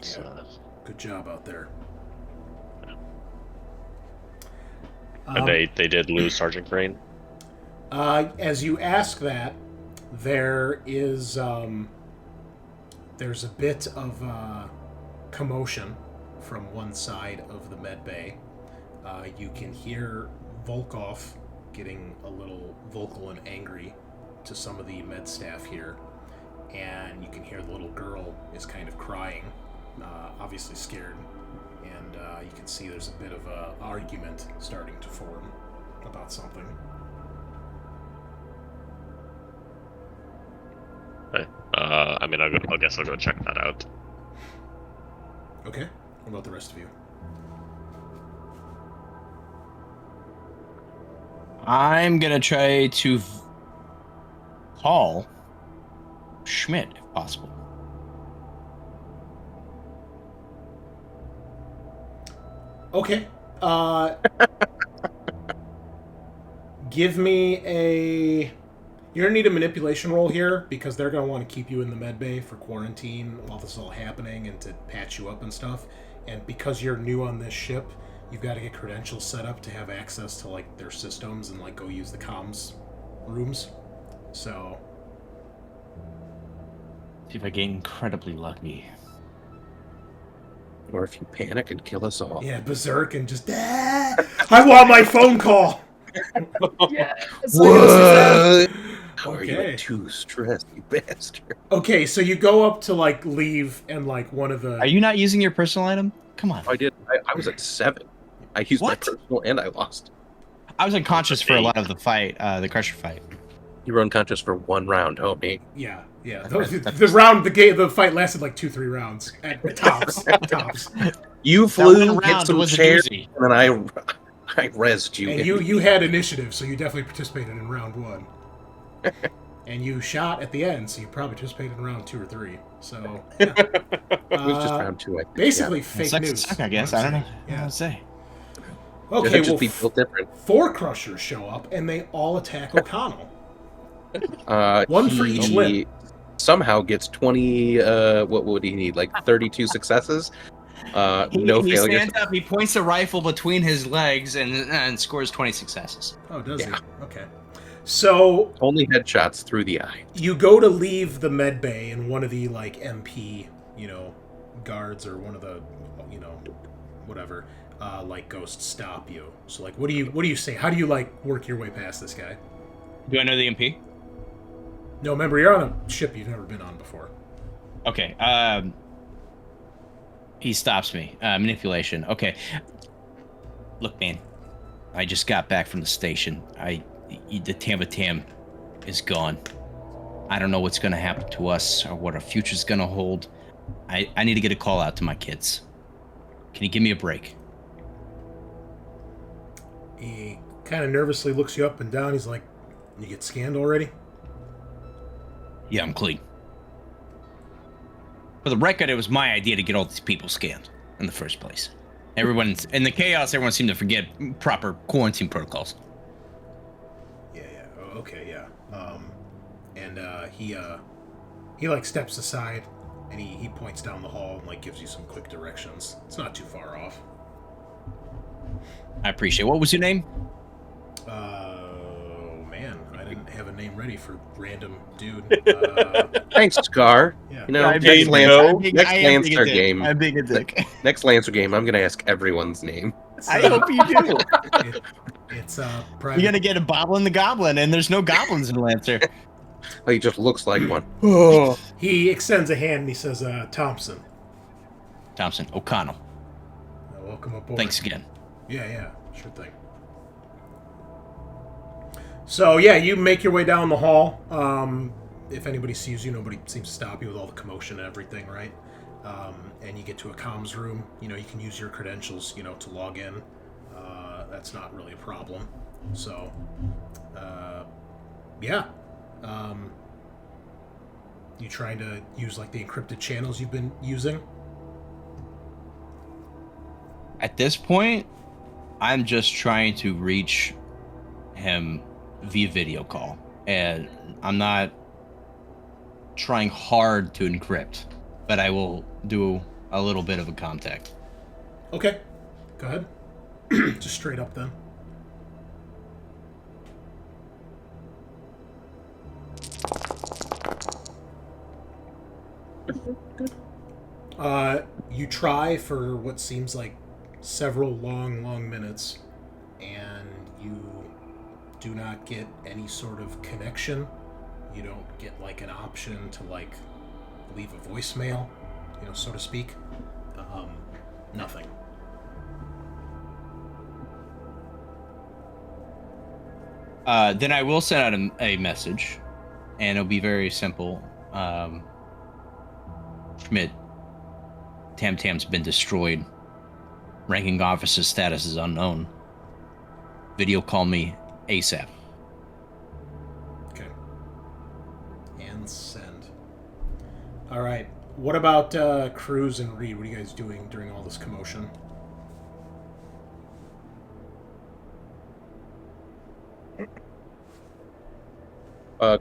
Yeah. Good job out there. And they did lose Sergeant Crane? As you ask that, there is there's a bit of commotion from one side of the med bay. You can hear Volkov getting a little vocal and angry to some of the med staff here, and you can hear the little girl is kind of crying, obviously scared, and you can see there's a bit of a argument starting to form about something. Okay. I mean, I guess I'll go check that out. Okay. What about the rest of you? I'm gonna try to call Schmidt if possible. Okay. Give me a... You're going to need a manipulation roll here, because they're going to want to keep you in the med bay for quarantine while this is all happening and to patch you up and stuff. And because you're new on this ship, you've got to get credentials set up to have access to, like, their systems and, like, go use the comms rooms. So... See if I get incredibly lucky. Or if you panic and kill us all. Yeah, berserk and just... Ah, I want my phone call! Yes. What? How are Okay. you too stressed, you bastard? Okay, so you go up to, like, leave, and, like, one of the... Are you not using your personal item? Come on. I did. I was at 7. I used my What? personal and I lost. I was unconscious for a lot of the fight, the Crusher fight. You were unconscious for 1 round, homie. Yeah. The fight lasted like 2-3 rounds at tops. Tops. You That flew, one hit round some was a chairs, doozy. and then I rezzed you. And you had initiative, so you definitely participated in round 1. And you shot at the end, so you probably participated in round 2 or 3. So yeah. It was just round 2, I think. Basically, It fake sucks to news. suck, I guess. what I I'm don't know. saying. What Yeah. to say. Okay, Just well, be built different. 4 Crushers show up, and they all attack O'Connell. One for each He limb. Somehow gets 20. What would he need? Like 32 successes. No He failures. stands up, he points the rifle between his legs, and scores 20 successes. Oh, does Yeah. he? Okay. So Only headshots through the eye. you go to leave the med bay, and one of the, like, MP, guards, or one of the, whatever, like, goes to stop you. So, like, what do you say? How do you, like, work your way past this guy? Do I know the MP? No, remember, you're on a ship you've never been on before. Okay. He stops me. Manipulation. Okay. Look, man. I just got back from the station. The Tamb'itam is gone. I don't know what's going to happen to us or what our future's going to hold. I need to get a call out to my kids. Can you give me a break? He kind of nervously looks you up and down. He's like, you get scanned already? Yeah, I'm clean. For the record, it was my idea to get all these people scanned in the first place. Everyone's in the chaos. Everyone seemed to forget proper quarantine protocols. Yeah. Oh, okay, yeah. And he like steps aside, and he points down the hall and like gives you some quick directions. It's not too far off. I appreciate it. What was your name? Oh man, I didn't have a name ready for random dude. Thanks, Scaarr. Yeah. You know, I'm next being- Lancer I am being a dick. game. I'm being a dick. Next Lancer game, I'm gonna ask everyone's name. I hope you do. It's You're private. gonna get a Boblin the Goblin, and there's no goblins in Lancer. He just looks like one. Oh, He extends a hand and he says, Thompson. Thompson, O'Connell. Welcome aboard. Thanks again. Yeah, sure thing. So, yeah, you make your way down the hall. If anybody sees you, nobody seems to stop you with all the commotion and everything, right? And you get to a comms room. You can use your credentials, to log in. That's not really a problem. So, yeah. You trying to use, like, the encrypted channels you've been using? At this point, I'm just trying to reach him via video call. And I'm not trying hard to encrypt, but I will do a little bit of a contact. Okay. Go ahead. Just straight up then. You try for what seems like several long minutes, and you do not get any sort of connection. You don't get, like, an option to, like, leave a voicemail, so to speak. Nothing. Then I will send out a message, and it'll be very simple. Schmidt, Tamtam's been destroyed. Ranking officer status is unknown. Video call me ASAP. Okay. And send. All right. What about Cruz and Reed? What are you guys doing during all this commotion?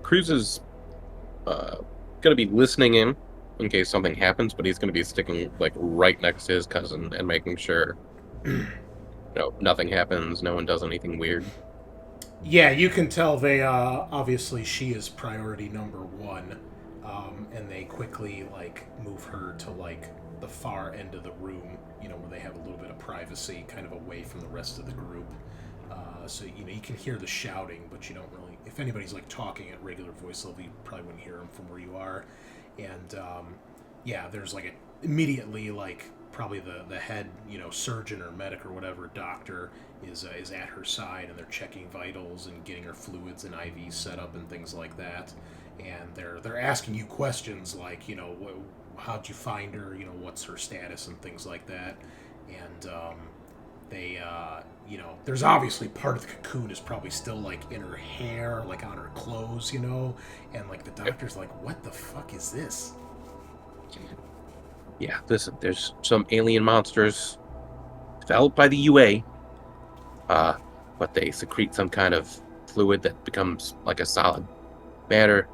Cruz is going to be listening in case something happens, but he's going to be sticking, like, right next to his cousin and making sure nothing happens, no one does anything weird. Yeah, you can tell they obviously she is priority number one, and they quickly, like, move her to, like, the far end of the room, where they have a little bit of privacy, kind of away from the rest of the group. So you can hear the shouting, but you don't really. If anybody's, like, talking at regular voice level, you probably wouldn't hear them from where you are. And yeah, there's, like, immediately, like, probably the head, surgeon or medic or whatever doctor is at her side, and they're checking vitals and getting her fluids and IVs set up and things like that. And they're asking you questions like, how'd you find her? What's her status and things like that. And they, there's obviously part of the cocoon is probably still, like, in her hair, like, on her clothes, and, like, the doctor's like, what the fuck is this? Yeah, there's some alien monsters developed by the UA, but they secrete some kind of fluid that becomes like a solid matter,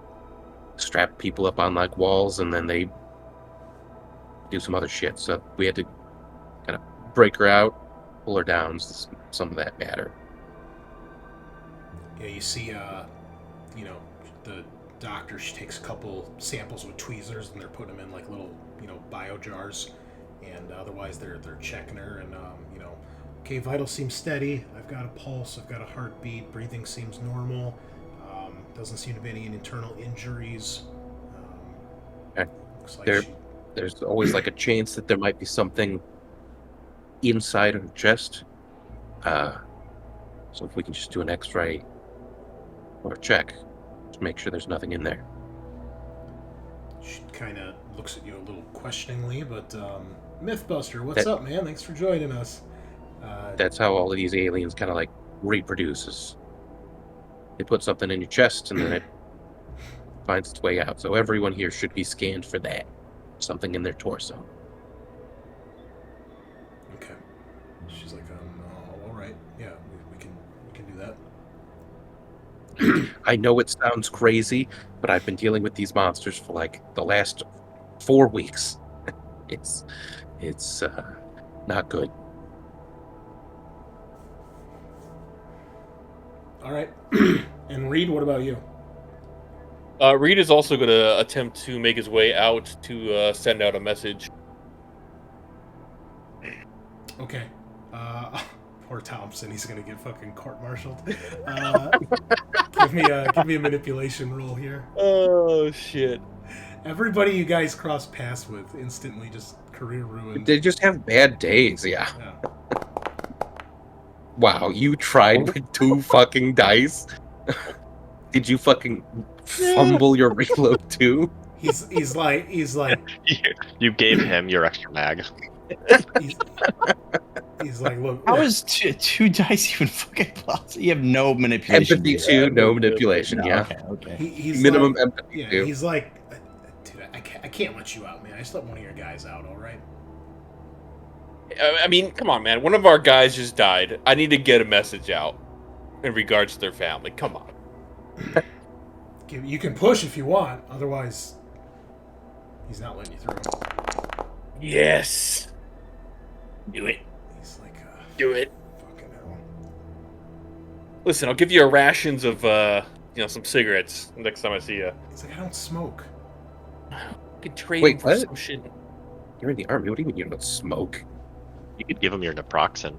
strap people up on, like, walls, and then they do some other shit. So we had to kind of break her out, pull her down, some of that matter. Yeah, you see, the doctor, she takes a couple samples with tweezers, and they're putting them in, like, little, bio jars, and otherwise they're checking her, and, okay, vital seems steady, I've got a pulse, I've got a heartbeat, breathing seems normal, doesn't seem to be any internal injuries. Looks like There's always, like, a chance that there might be something inside her chest. So if we can just do an x-ray or a check, just make sure there's nothing in there. She kind of looks at you a little questioningly, but, Mythbuster, what's up, man? Thanks for joining us. That's how all of these aliens kind of, like, reproduces. They put something in your chest, and then it finds its way out. So everyone here should be scanned for that. Something in their torso. Okay. She's like, all right. Yeah, we can do that. I know it sounds crazy, but I've been dealing with these monsters for, like, the last 4 weeks. It's not good. All right. And Reed, what about you? Reed is also going to attempt to make his way out to send out a message. Okay. Poor Thompson, he's gonna get fucking court-martialed. Give me a manipulation roll here. Oh shit! Everybody you guys cross paths with instantly just career ruined. They just have bad days, yeah. Wow, you tried with 2 fucking dice? Did you fucking fumble your reload too? He's like You gave him your extra mag. he's like, look. How is two dice even fucking possible? You have no manipulation. Empathy 2, no manipulation, No, yeah. Okay. He's Minimum like, empathy yeah, 2. he's like, dude, I can't let you out, man. I just let one of your guys out, all right? I mean, come on, man. One of our guys just died. I need to get a message out in regards to their family. Come on. You can push if you want, otherwise, he's not letting you through. Yes. Do it. He's like, Do it. fucking hell. Listen, I'll give you a rations of, some cigarettes next time I see you. He's like, I don't smoke. I could trade Wait, him for what? some shit. You're in the army. What do you mean you don't smoke? You could give him your naproxen.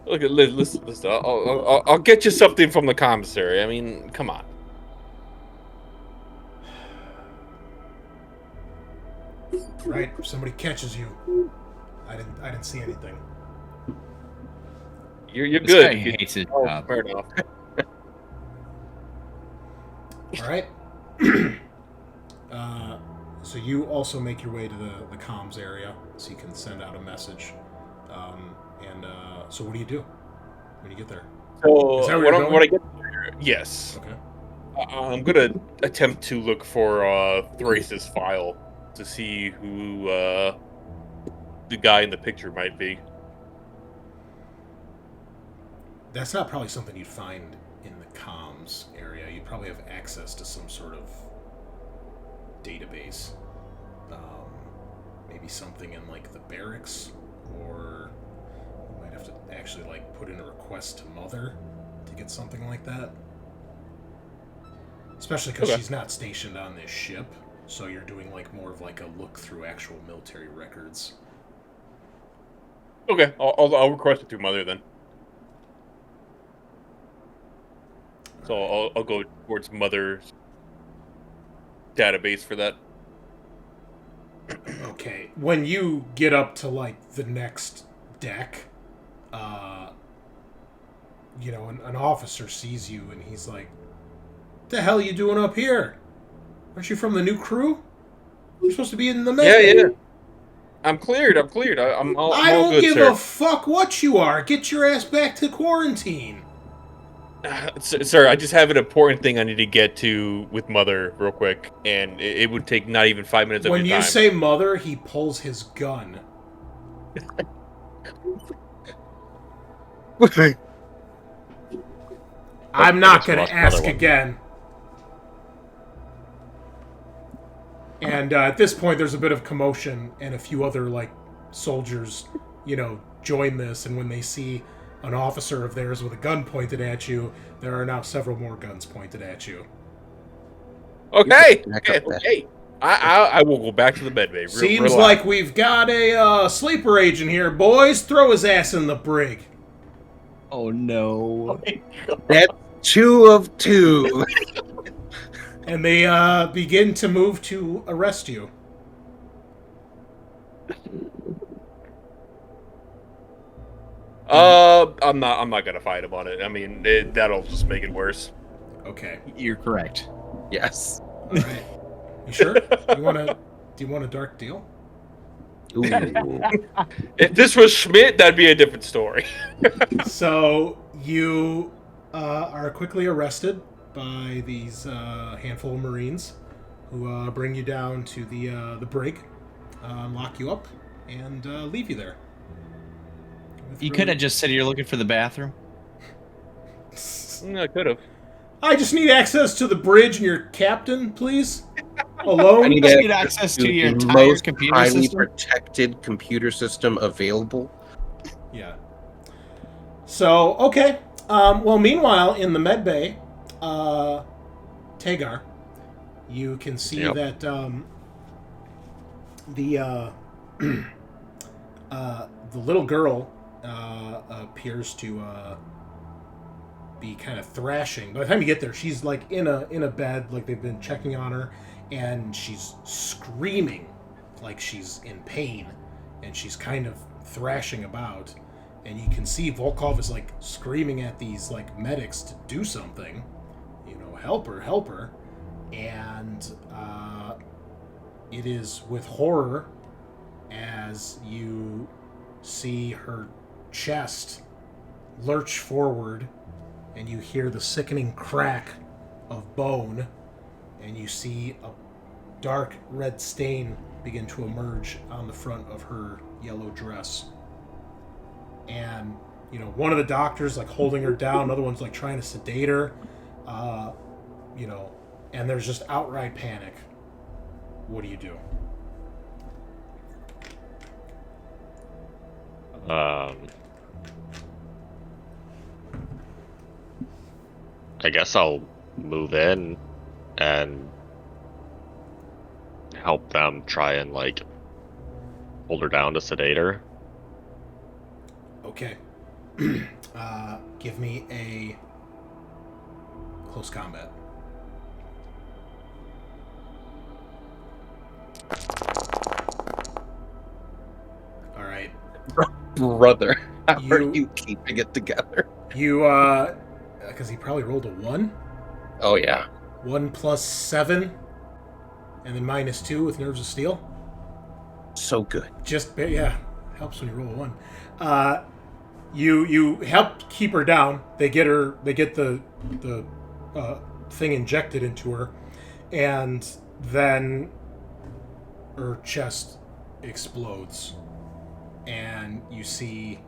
Look at listen. I'll get you something from the commissary. I mean, come on. Right? If somebody catches you, I didn't see anything. You're This good. guy hates his Oh, job. fair enough. All right. So you also make your way to the comms area, so you can send out a message. So what do you do when you get there? So Is that where you're when I going? get there, yes, Okay. I'm gonna attempt to look for Thrace's file to see who the guy in the picture might be. That's not probably something you'd find in the comms area. You'd probably have access to some sort of database. Maybe something in like the barracks, or you might have to actually like put in a request to Mother to get something like that. Especially because Okay. she's not stationed on this ship, so you're doing like more of like a look through actual military records. Okay, I'll request it through Mother then. So I'll go towards Mother's database for that. Okay, when you get up to like the next deck, an officer sees you and he's like, "The hell are you doing up here? Aren't you from the new crew? You're supposed to be in the med." Yeah. I'm cleared. I'm all I don't good, give sir. a fuck what you are. Get your ass back to quarantine. Sir, I just have an important thing I need to get to with Mother real quick, and it would take not even 5 minutes of When your you time. say Mother, he pulls his gun. I'm not going to ask again. And at this point, there's a bit of commotion, and a few other like soldiers, join this. And when they see an officer of theirs with a gun pointed at you, there are now several more guns pointed at you. Okay. Back up there. Okay. I will go back to the med bay. Seems relax. like we've got a sleeper agent here, boys. Throw his ass in the brig. Oh no. That's 2 of 2. And they begin to move to arrest you. I'm not gonna fight him on it. I mean, that'll just make it worse. Okay. You're correct. Yes. All right. You sure? Do you want a dark deal? Ooh. If this was Schmidt, that'd be a different story. So you are quickly arrested by these handful of Marines who bring you down to the brig, lock you up, and leave you there. You could have just said you're looking for the bathroom. I could have. I just need access to the bridge and your captain, please. Alone. I need You need access to your the entire most computer highly system? protected computer system available. Yeah. So, okay. Well, meanwhile, in the med bay, Tagar, you can see Yep. that the little girl appears to be kind of thrashing. By the time you get there, she's like in a bed, like they've been checking on her, and she's screaming like she's in pain, and she's kind of thrashing about. And you can see Volkov is like screaming at these like medics to do something, help her. And it is with horror as you see her chest lurch forward, and you hear the sickening crack of bone, and you see a dark red stain begin to emerge on the front of her yellow dress. And one of the doctors like holding her down, another one's like trying to sedate her, and there's just outright panic. What do you do? I guess I'll move in and help them try and like hold her down to sedate her. Okay. Give me a close combat. All right. Brother, how You- are you keeping it together? You, because he probably rolled a 1. Oh, yeah. 1 plus 7, and then minus 2 with Nerves of Steel. So good. Helps when you roll a 1. You help keep her down. They get the thing injected into her, and then her chest explodes, and you see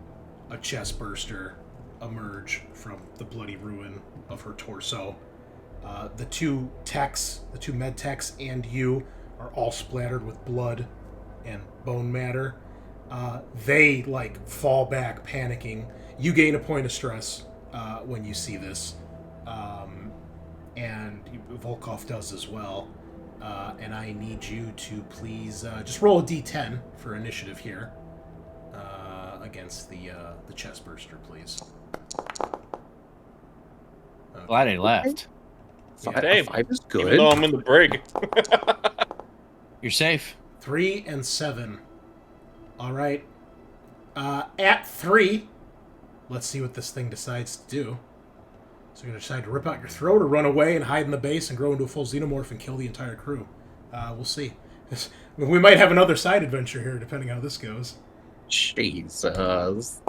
a chest burster emerge from the bloody ruin of her torso. The two med techs, and you are all splattered with blood and bone matter. They fall back, panicking. You gain a point of stress when you see this, and Volkov does as well. And I need you to please just roll a d10 for initiative here against the chest burster, please. Okay. Glad he left. Dave, 5 is even good. though I'm in the brig. You're safe. 3 and 7. All right. At 3, let's see what this thing decides to do. So you're going to decide to rip out your throat or run away and hide in the base and grow into a full xenomorph and kill the entire crew. We'll see. We might have another side adventure here, depending on how this goes. Jesus.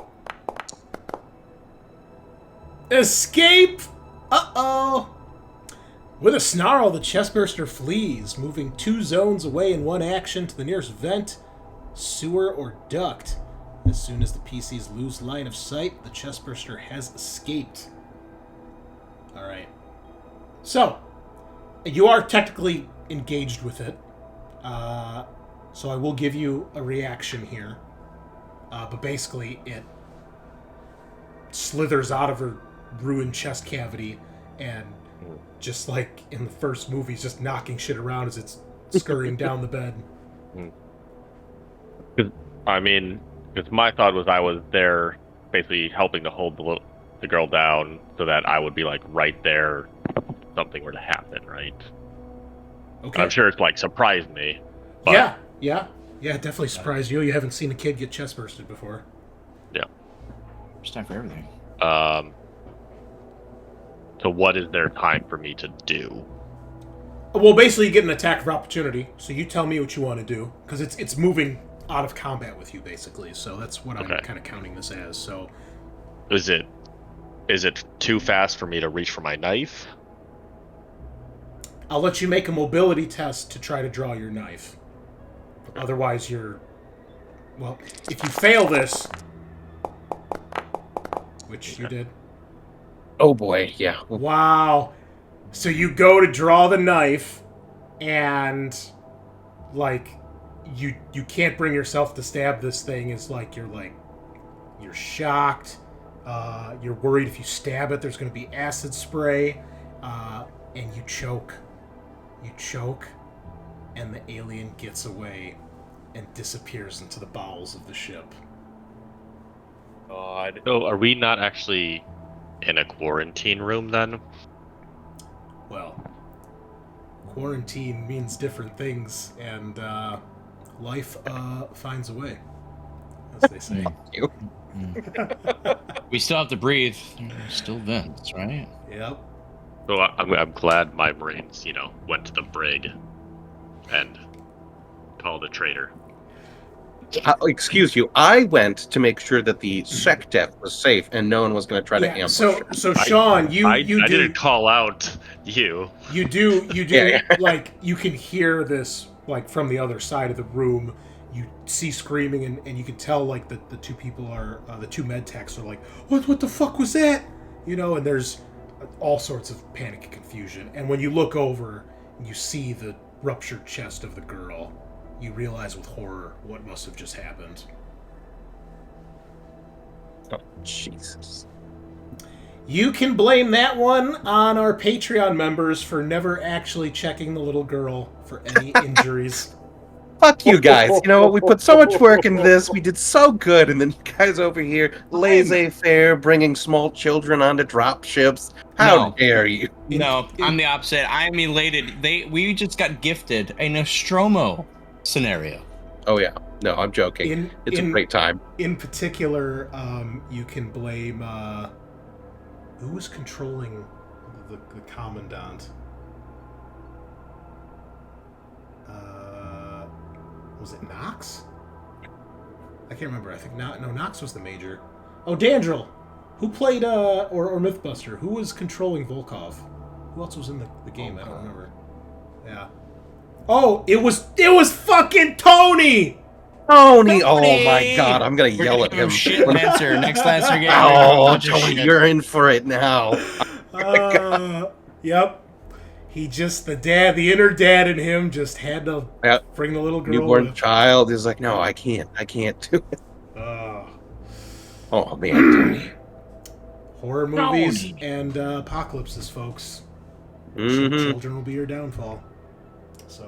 Escape! Uh-oh! With a snarl, the chestburster flees, moving 2 zones away in one action to the nearest vent, sewer, or duct. As soon as the PCs lose line of sight, the chestburster has escaped. Alright. So, you are technically engaged with it. So I will give you a reaction here. But basically, it slithers out of her ruined chest cavity and just like in the first movie, just knocking shit around as it's scurrying down the bed. Because my thought was I was there basically helping to hold the girl down so that I would be like right there if something were to happen, right? Okay. I'm sure it's like surprised me. But Yeah, it definitely surprised you. You haven't seen a kid get chest bursted before. Yeah. There's time for everything. So what is there time for me to do? Well, basically, you get an attack of opportunity. So you tell me what you want to do, because it's moving out of combat with you, basically. So that's what I'm kind of counting this as. So, is it too fast for me to reach for my knife? I'll let you make a mobility test to try to draw your knife. Otherwise, well, if you fail this, which you did. Oh boy, yeah. Wow. So you go to draw the knife, and you can't bring yourself to stab this thing. It's you're shocked. You're worried if you stab it, there's going to be acid spray, and you choke. You choke, and the alien gets away and disappears into the bowels of the ship. God. So are we not actually in a quarantine room then? Well, quarantine means different things, and life finds a way, as they say. You. We still have to breathe. Still vents, right? Yep. So I'm glad my Marines, went to the brig and called a traitor. Excuse you. I went to make sure that the SecDef was safe and no one was going to try to ambush So her. Sean, I you didn't call out you. You do Yeah. like you can hear this like from the other side of the room. You see screaming and you can tell like the two people are the two med techs are like, what the fuck was that? And there's all sorts of panic and confusion. And when you look over and you see the ruptured chest of the girl, you realize with horror what must have just happened. Oh, Jesus. You can blame that one on our Patreon members for never actually checking the little girl for any injuries. Fuck you guys. You know what? We put so much work into this. We did so good. And then you guys over here, laissez-faire, bringing small children onto drop ships. How No. dare you? No, I'm the opposite. I'm elated. We just got gifted a Nostromo scenario. Oh, yeah. No, I'm joking. It's a great time. In particular, you can blame... who was controlling the commandant? Was it Knox? I can't remember. I think Knox was the major. Oh, Dandrel! Who played, or Mythbuster? Who was controlling Volkov? Who else was in the game? I don't remember. Yeah. Oh, it was fucking Tony! Tony! Oh my god, I'm gonna yell at him. Shit, Lancer. Next Lancer game. Oh, Tony, you're in for it now. Yep. He just, the inner dad in him just had to bring the little girl. Newborn child is like, no, I can't do it. Oh man, Tony. Horror movies and apocalypses, folks. Mm-hmm. Children will be your downfall. So.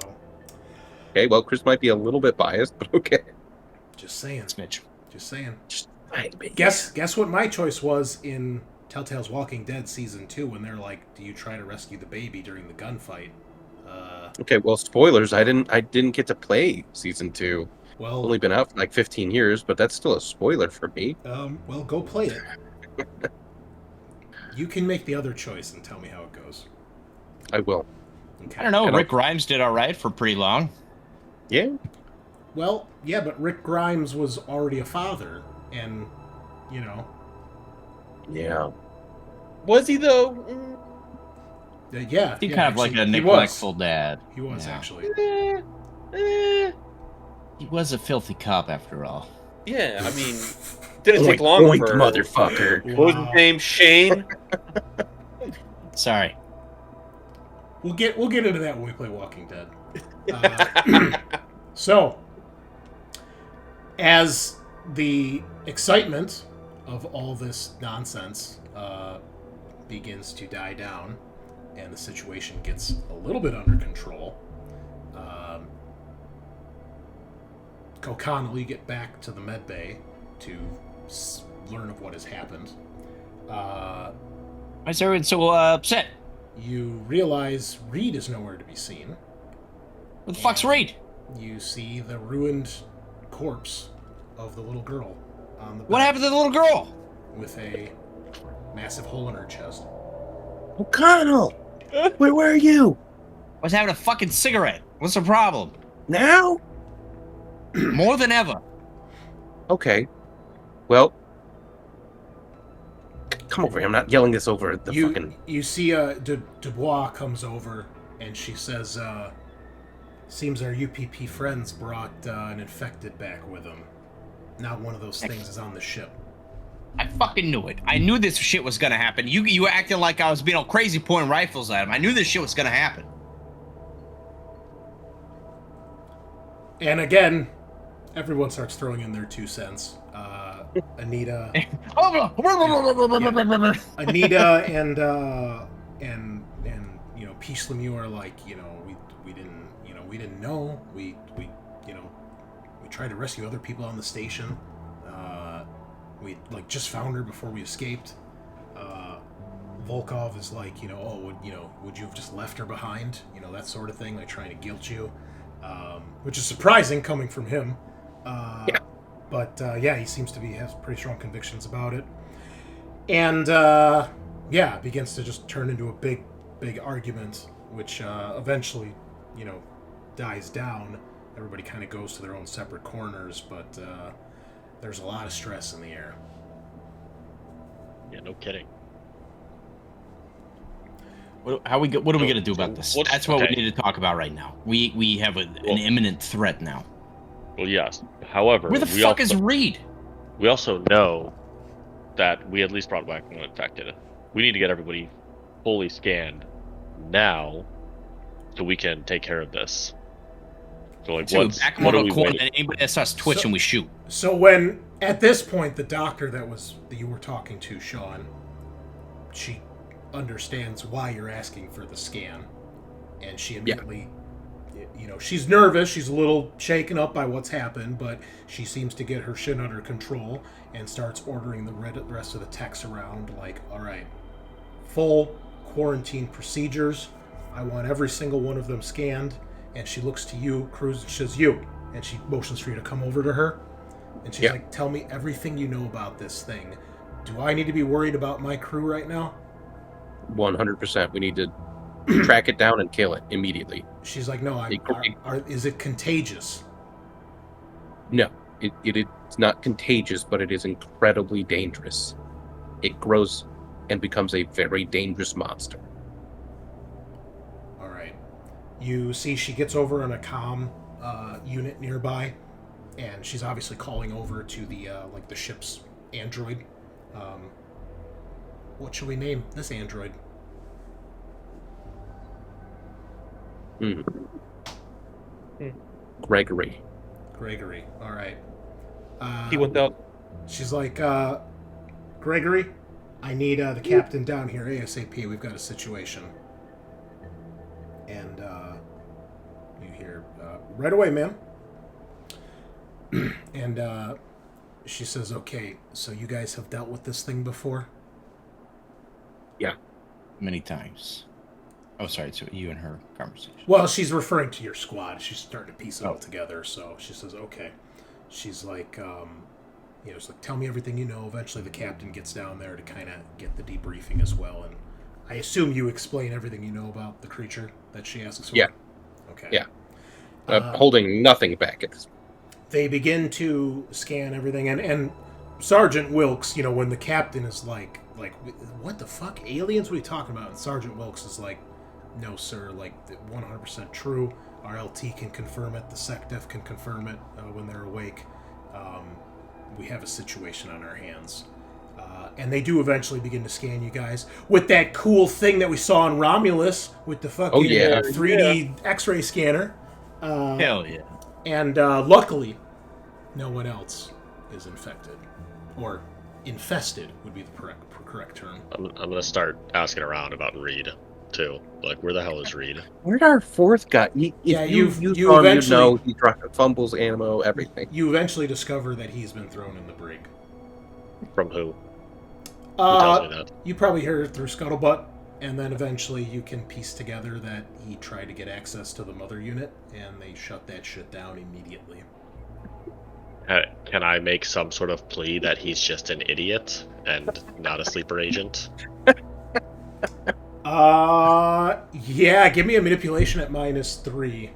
Okay, well, Chris might be a little bit biased, but okay. Just saying. Smidge. Just saying. Maybe. Guess what my choice was in Telltale's Walking Dead Season 2 when they're like, do you try to rescue the baby during the gunfight? Okay, well, spoilers. I didn't get to play Season 2. Well, Only been out for like 15 years, but that's still a spoiler for me. well, go play it. You can make the other choice and tell me how it goes. I will. Okay. I don't know. Rick Grimes did all right for pretty long. Yeah. Well, yeah, but Rick Grimes was already a father, and, Yeah. Was he though? yeah. He yeah, kind of like actually, a he neglectful dad. He was, Yeah. actually. He was a filthy cop after all. Yeah, I mean, didn't take long Oink, for motherfucker. What was his name? Shane. Sorry. We'll get into that when we play Walking Dead. So, as the excitement of all this nonsense begins to die down, and the situation gets a little bit under control, O'Connell, you get back to the med bay to learn of what has happened. Why is everyone so upset? You realize Reed is nowhere to be seen. Where the fuck's Reed? You see the ruined corpse of the little girl on the bed What happened to the little girl? with a massive hole in her chest. O'Connell! Where were you? I was having a fucking cigarette. What's the problem? Now? More than ever. Okay. Well, come over here. I'm not yelling this over the fucking... You see Dubois comes over, and she says, seems our UPP friends brought an infected back with them. Not one of those things is on the ship. I fucking knew it. I knew this shit was gonna happen. You were acting like I was being all crazy pointing rifles at him. I knew this shit was gonna happen. And again, everyone starts throwing in their 2 cents. Anita... Anita and Peace Lemieux are like, we didn't know. We tried to rescue other people on the station. We just found her before we escaped. Volkov is like, would you have just left her behind? That sort of thing, like trying to guilt you, which is surprising coming from him. Yeah. But he seems to has pretty strong convictions about it, and it begins to just turn into a big argument, which eventually, dies down. Everybody kind of goes to their own separate corners, but there's a lot of stress in the air. Yeah, no kidding. What are we going to do about this? That's what we need to talk about right now. We have an imminent threat now. Well, yes. However, where the fuck is Reed? We also know that we at least brought back one infected. We need to get everybody fully scanned now, so we can take care of this. So, what are we waiting? Anybody that starts twitching, we shoot. So when at this point, the doctor that you were talking to, Sean, she understands why you're asking for the scan, and she immediately, she's nervous, she's a little shaken up by what's happened, but she seems to get her shit under control and starts ordering the rest of the techs around, like, all right, full quarantine procedures, I want every single one of them scanned. And she looks to you, Cruz, and she says, you, and she motions for you to come over to her, and she's like, tell me everything you know about this thing. Do I need to be worried about my crew right now? 100%. We need to track it down and kill it immediately. She's like, no, is it contagious? No, it is not contagious, but it is incredibly dangerous. It grows and becomes a very dangerous monster. All right. You see she gets over on a comm unit nearby, and she's obviously calling over to the the ship's android. What should we name this android? Gregory. All right. He went out. She's like, Gregory, I need the captain down here ASAP. We've got a situation. And you hear, right away, ma'am. And she says, okay, so you guys have dealt with this thing before? Yeah. Many times. Oh, sorry, it's you and her conversation. Well, she's referring to your squad. She's starting to piece it all together, so she says, okay. She's like, it's like, tell me everything you know. Eventually the captain gets down there to kind of get the debriefing as well, and I assume you explain everything you know about the creature that she asks for? Yeah. Okay. Yeah. Holding nothing back. They begin to scan everything, and Sergeant Wilkes, when the captain is like, what the fuck? Aliens? What are you talking about? And Sergeant Wilkes is like, no, sir, 100% true. Our LT can confirm it. The SecDef can confirm it when they're awake. We have a situation on our hands. And they do eventually begin to scan you guys with that cool thing that we saw on Romulus with the fucking 3D X-ray scanner. Hell yeah. And luckily, no one else is infected. Or infested would be the correct term. I'm going to start asking around about Reed, too. Like, where the hell is Reed? Where'd our fourth guy? You eventually know he fumbles ammo, everything. You eventually discover that he's been thrown in the brig. From who? Who tells me that? You probably heard it through Scuttlebutt, and then eventually you can piece together that he tried to get access to the mother unit, and they shut that shit down immediately. Can I make some sort of plea that he's just an idiot and not a sleeper agent? Yeah, give me a manipulation at -3.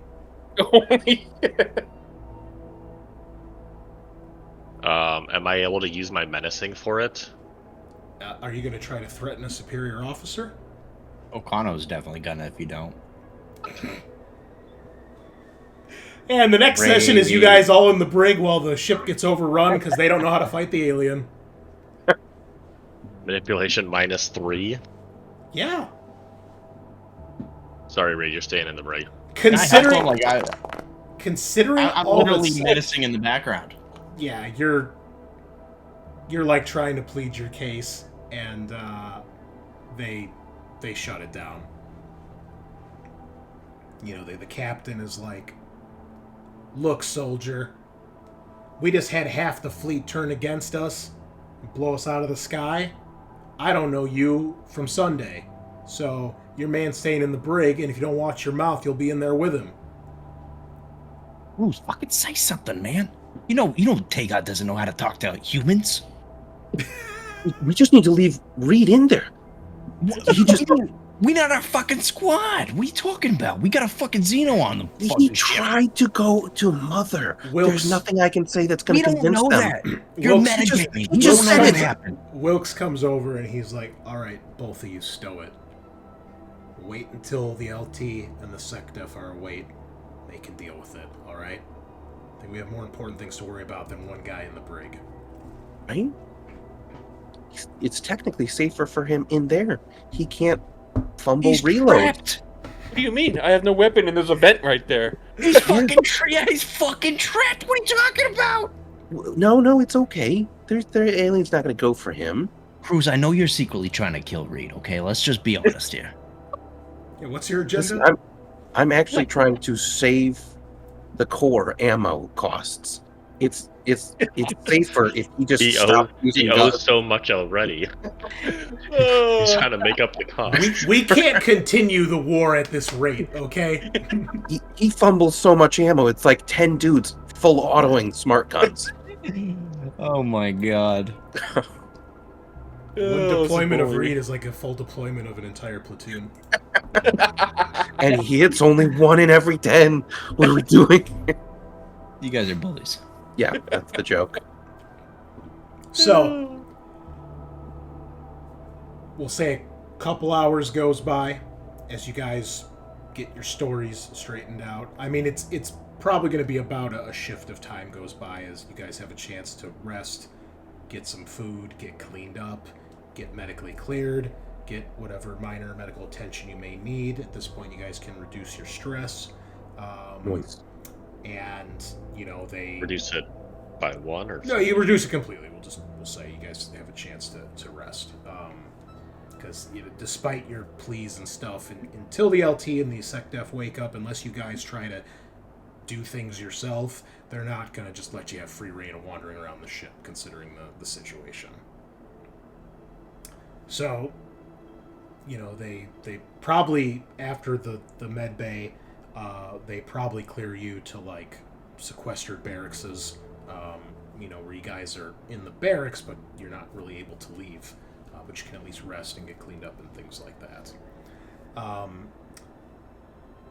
Am I able to use my menacing for it? Are you going to try to threaten a superior officer? O'Connor's definitely gonna if you don't. And the next session is you guys all in the brig while the ship gets overrun because they don't know how to fight the alien. Manipulation -3? Yeah. Sorry, Reed, you're staying in the brig. Considering I'm all literally this, menacing in the background. yeah, you're like trying to plead your case, and they shut it down. The captain is like, look, soldier, we just had half the fleet turn against us, and blow us out of the sky. I don't know you from Sunday. So, your man's staying in the brig, and if you don't watch your mouth, you'll be in there with him. Cruz, fucking say something, man. You know Tagar doesn't know how to talk to humans. We just need to leave Reed in there. We not our fucking squad. What are you talking about? We got a fucking Xeno on them. He tried to go to Mother. Wilkes, There's nothing I can say that's going We to don't convince know them. that. You're Wilkes, metagaming. he You just don't know said what it. happened. Wilkes comes over and he's like, all right, both of you stow it. Wait until the LT and the SecDef are awake. They can deal with it, all right? I think we have more important things to worry about than one guy in the brig. Right? It's technically safer for him in there. He can't fumble reload. Trapped. What do you mean? I have no weapon and there's a vent right there. He's fucking he's fucking trapped. What are you talking about? No, it's okay. The alien's not going to go for him. Cruz, I know you're secretly trying to kill Reed, okay? Let's just be honest here. Yeah, what's your agenda? Listen, I'm actually trying to save the core ammo costs. It's safer if he just stops using he guns. owes so much already. He's trying to make up the cost. We can't continue the war at this rate, okay? He fumbles so much ammo. It's like 10 dudes full autoing smart guns. Oh my god. One deployment of Reed is like a full deployment of an entire platoon. And he hits only 1 in every 10. What are we doing? You guys are bullies. Yeah, that's the joke. So, we'll say a couple hours goes by as you guys get your stories straightened out. I mean, it's probably going to be about a shift of time goes by as you guys have a chance to rest, get some food, get cleaned up, get medically cleared, get whatever minor medical attention you may need. At this point, you guys can reduce your stress. Nice. And, you know, they... Reduce it by 1 or... No, you reduce it completely. We'll say you guys have a chance to rest. Because despite your pleas and stuff, until the LT and the SecDef wake up, unless you guys try to do things yourself, they're not going to just let you have free reign of wandering around the ship, considering the situation. So, you know, they probably, after the med bay, they probably clear you to, like, sequestered barracks, where you guys are in the barracks, but you're not really able to leave. But you can at least rest and get cleaned up and things like that.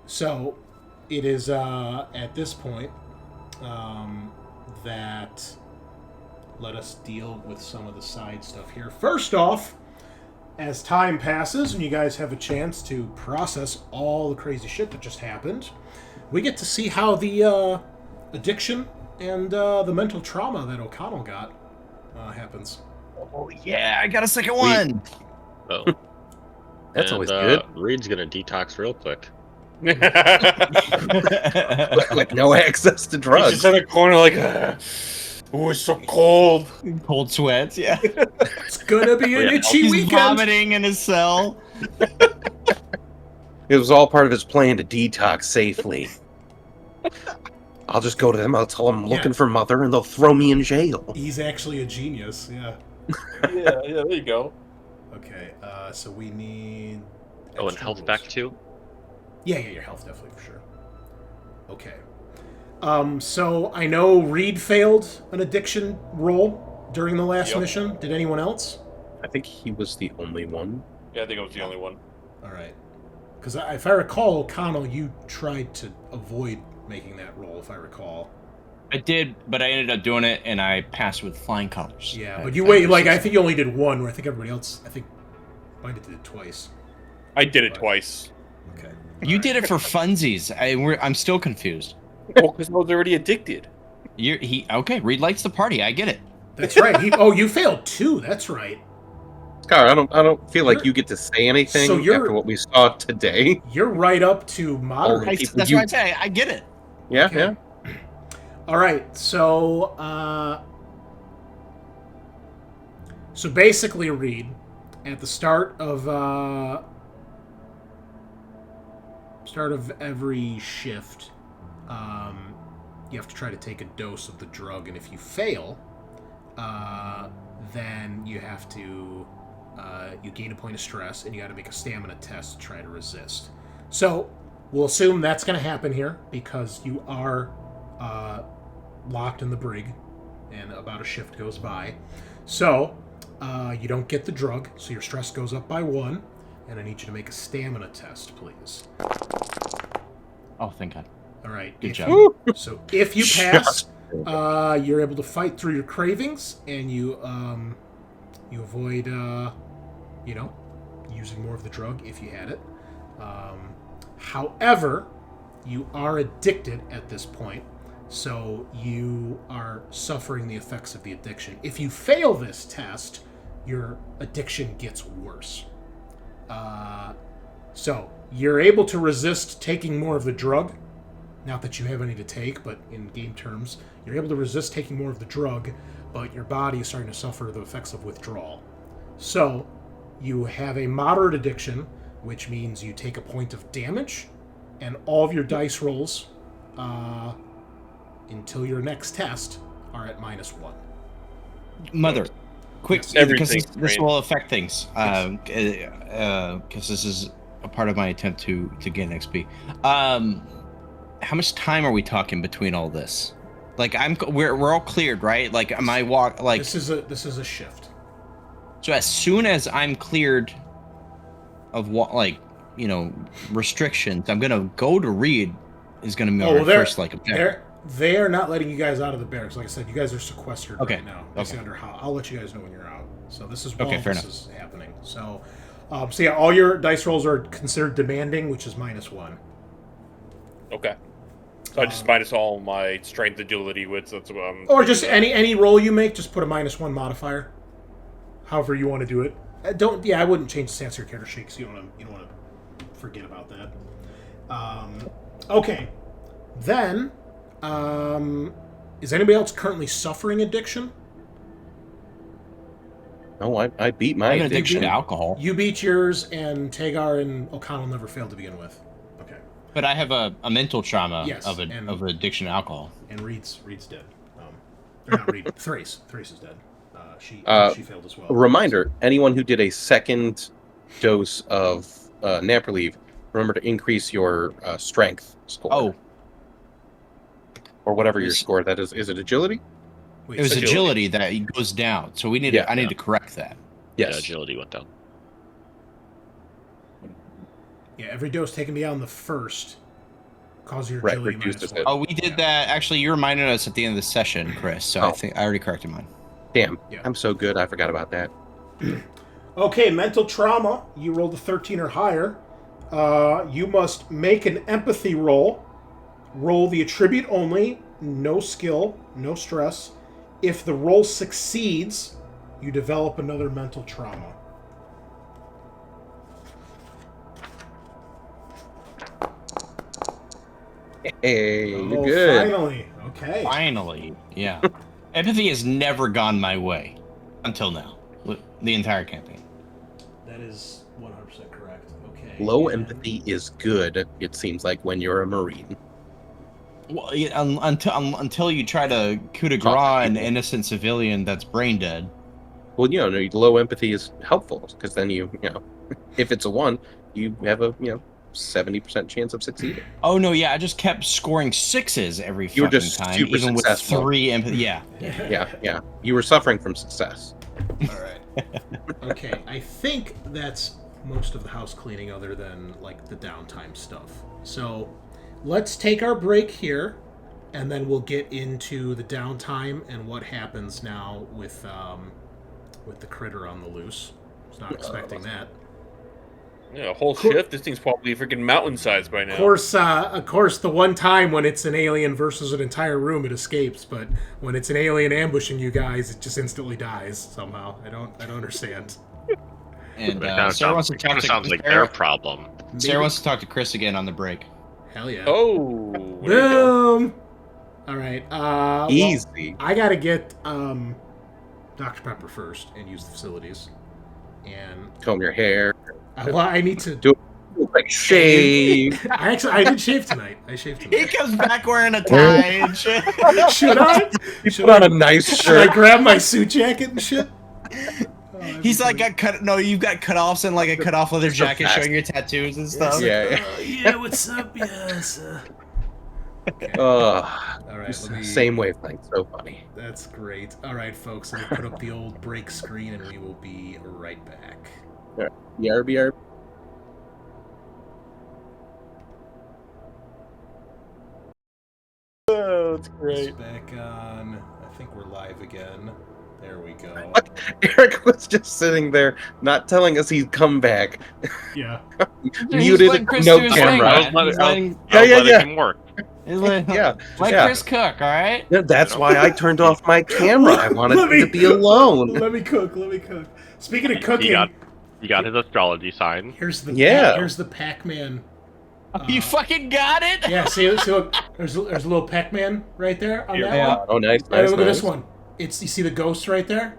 So, it is at this point that let us deal with some of the side stuff here. First off, as time passes and you guys have a chance to process all the crazy shit that just happened, we get to see how the addiction and the mental trauma that O'Connell got happens. Oh yeah, I got a second one. Oh. That's always good. Reed's gonna detox real quick. With no access to He's drugs. just in a corner like, oh, it's so cold. Cold sweats, yeah. It's gonna be an itchy He's weekend. vomiting in his cell. It was all part of his plan to detox safely. I'll just go to them. I'll tell them I'm looking for Mother, and they'll throw me in jail. He's actually a genius, yeah. Yeah, there you go. Okay, so we need... Oh, and extra health rules. back too? Yeah, your health definitely for sure. Okay. So I know Reed failed an addiction roll during the last mission. Did anyone else? I think he was the only one. Yeah, I think I was the only one. All right. Because if I recall, O'Connell, you tried to avoid making that roll, if I recall. I did, but I ended up doing it, and I passed with flying colors. Yeah, but you wait, like, I think you only did one, where I think everybody else, might have did it twice. I did it twice. Okay. You did it for funsies. I'm still confused. Well, because I was already addicted. Okay, Reed likes the party. I get it. That's right. You failed too. That's right. Scaarr, I don't feel like you get to say anything So you're- after what we saw today. You're right up to moderate. people That's you- what I say. I get it. Yeah, Okay. yeah. All right, so basically, Reed, at the start of every shift, you have to try to take a dose of the drug, and if you fail, then you have to you gain a point of stress, and you got to make a stamina test to try to resist. So we'll assume that's going to happen here because you are locked in the brig, and about a shift goes by. So you don't get the drug, so your stress goes up by 1, and I need you to make a stamina test, please. Oh, thank God. All right. Good job. So if you pass, you're able to fight through your cravings, and you avoid, using more of the drug if you had it. However, you are addicted at this point, so you are suffering the effects of the addiction. If you fail this test, your addiction gets worse. So you're able to resist taking more of the drug. Not that you have any to take, but in game terms, you're able to resist taking more of the drug, but your body is starting to suffer the effects of withdrawal. So you have a moderate addiction, which means you take a point of damage, and all of your dice rolls until your next test are at -1. Mother, quick, Yes. because this Everything, will affect things. Because this is a part of my attempt to gain XP. How much time are we talking between all this? Like, we're all cleared, right? Like, am I This is a shift. So as soon as I'm cleared of restrictions, I'm gonna go to read. Is gonna be our first They are not letting you guys out of the barracks. Like I said, you guys are sequestered right now. Okay. Under how I'll let you guys know when you're out. So this is Okay, while fair this enough. is happening. So, yeah, all your dice rolls are considered demanding, which is -1. Okay. So I just minus all my strength, agility, wits. That's what I'm. Or just any roll you make, just put a -1 modifier. However you want to do it. I wouldn't change the stance of your character sheet because you don't want to forget about that. Okay. Then, is anybody else currently suffering addiction? No, I beat my I have an addiction. addiction to alcohol, You beat yours, and Tagar and O'Connell never failed to begin with. Okay. but I have a mental trauma Yes, of addiction to alcohol. And Reed's dead. Or not Reed. Thrace is dead. She failed as well. A reminder: anyone who did a second dose of nap relief, remember to increase your strength score. Oh, or whatever your score that is. Is it agility? Wait, it was so- agility that goes down, so we need. Yeah, I need to correct that. Yes. Yeah, agility went down. Yeah, every dose taken beyond the first causes your Right, agility reduced -1. it. Oh, we did that. Actually, you reminded us at the end of the session, Chris. So I Oh. think I already corrected mine. Damn. Yeah. I'm so good. I forgot about that. Okay, mental trauma. You rolled a 13 or higher. You must make an empathy roll. Roll the attribute only. No skill. No stress. If the roll succeeds, you develop another mental trauma. Hey, you're good. Finally. Okay. Finally, yeah. Empathy has never gone my way until now. The entire campaign. That is 100% correct. Okay. Low and- empathy is good. It seems like when you're a Marine. Well, yeah, until you try to coup de Talk to grace an people. innocent civilian that's brain dead. Well, low empathy is helpful because then if it's a 1, you have a 70% chance of succeeding. Oh no, yeah, I just kept scoring 6s every You were fucking just time, super even successful. with 3 empathy. Yeah. Yeah. You were suffering from success. All right. Okay, I think that's most of the house cleaning other than like the downtime stuff. So let's take our break here, and then we'll get into the downtime and what happens now with the critter on the loose. I was not expecting that. Yeah, a whole shift. This thing's probably freaking mountain size by now. Of course, the one time when it's an alien versus an entire room, it escapes. But when it's an alien ambushing you guys, it just instantly dies somehow. I don't understand. And It kind Sarah wants to of talk to sounds like Sarah, their problem. Sarah wants to talk to Chris again on the break. Hell yeah. Oh, there you go. Boom. All right. Well, Easy. I gotta get Dr. Pepper first and use the facilities. And Comb your hair. I need to Do like shave. I did shave tonight. I shaved He tonight. comes back wearing a tie and shit. Should I? You put on a nice Should I shirt. grab my suit jacket and shit? He's like got cut. No, you've got cutoffs and like a cutoff leather jacket showing your tattoos and stuff. Yeah, what's up? Yes. Okay. All right. Same wavelength. So funny. That's great. All right, folks. Let me put up the old break screen, and we will be right back. BRB. Oh, that's great. It's back on. I think we're live again. There we go. Eric was just sitting there, not telling us he'd come back. Yeah. Muted, no camera. I was letting him work. Let Chris cook, all right? Yeah, that's why I turned off my camera. I wanted him to be alone. Let me cook. Speaking of cooking, you got his astrology sign. Here's the Pac-Man. You fucking got it? Yeah. See, look. There's a little Pac-Man right there on that one. Oh, nice. Look at this one. You see the ghost right there,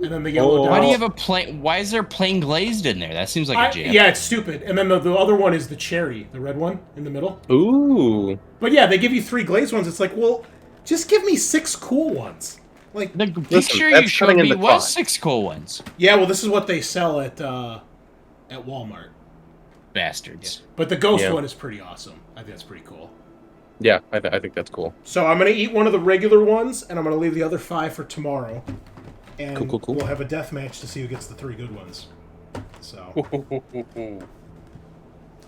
and then the yellow. Why do you have a plain? Why is there plain glazed in there? That seems like a jam. Yeah, it's stupid. And then the other one is the cherry, the red one in the middle. Ooh. But yeah, they give you 3 glazed ones. It's like, well, just give me 6 cool ones. Like the picture you showed me was 6 cool ones. Yeah, well, this is what they sell at Walmart. Bastards. Yeah. But the ghost one is pretty awesome. I think that's pretty cool. Yeah, I think that's cool. So I'm going to eat one of the regular ones, and I'm going to leave the other 5 for tomorrow. And cool. We'll have a death match to see who gets the 3 good ones. So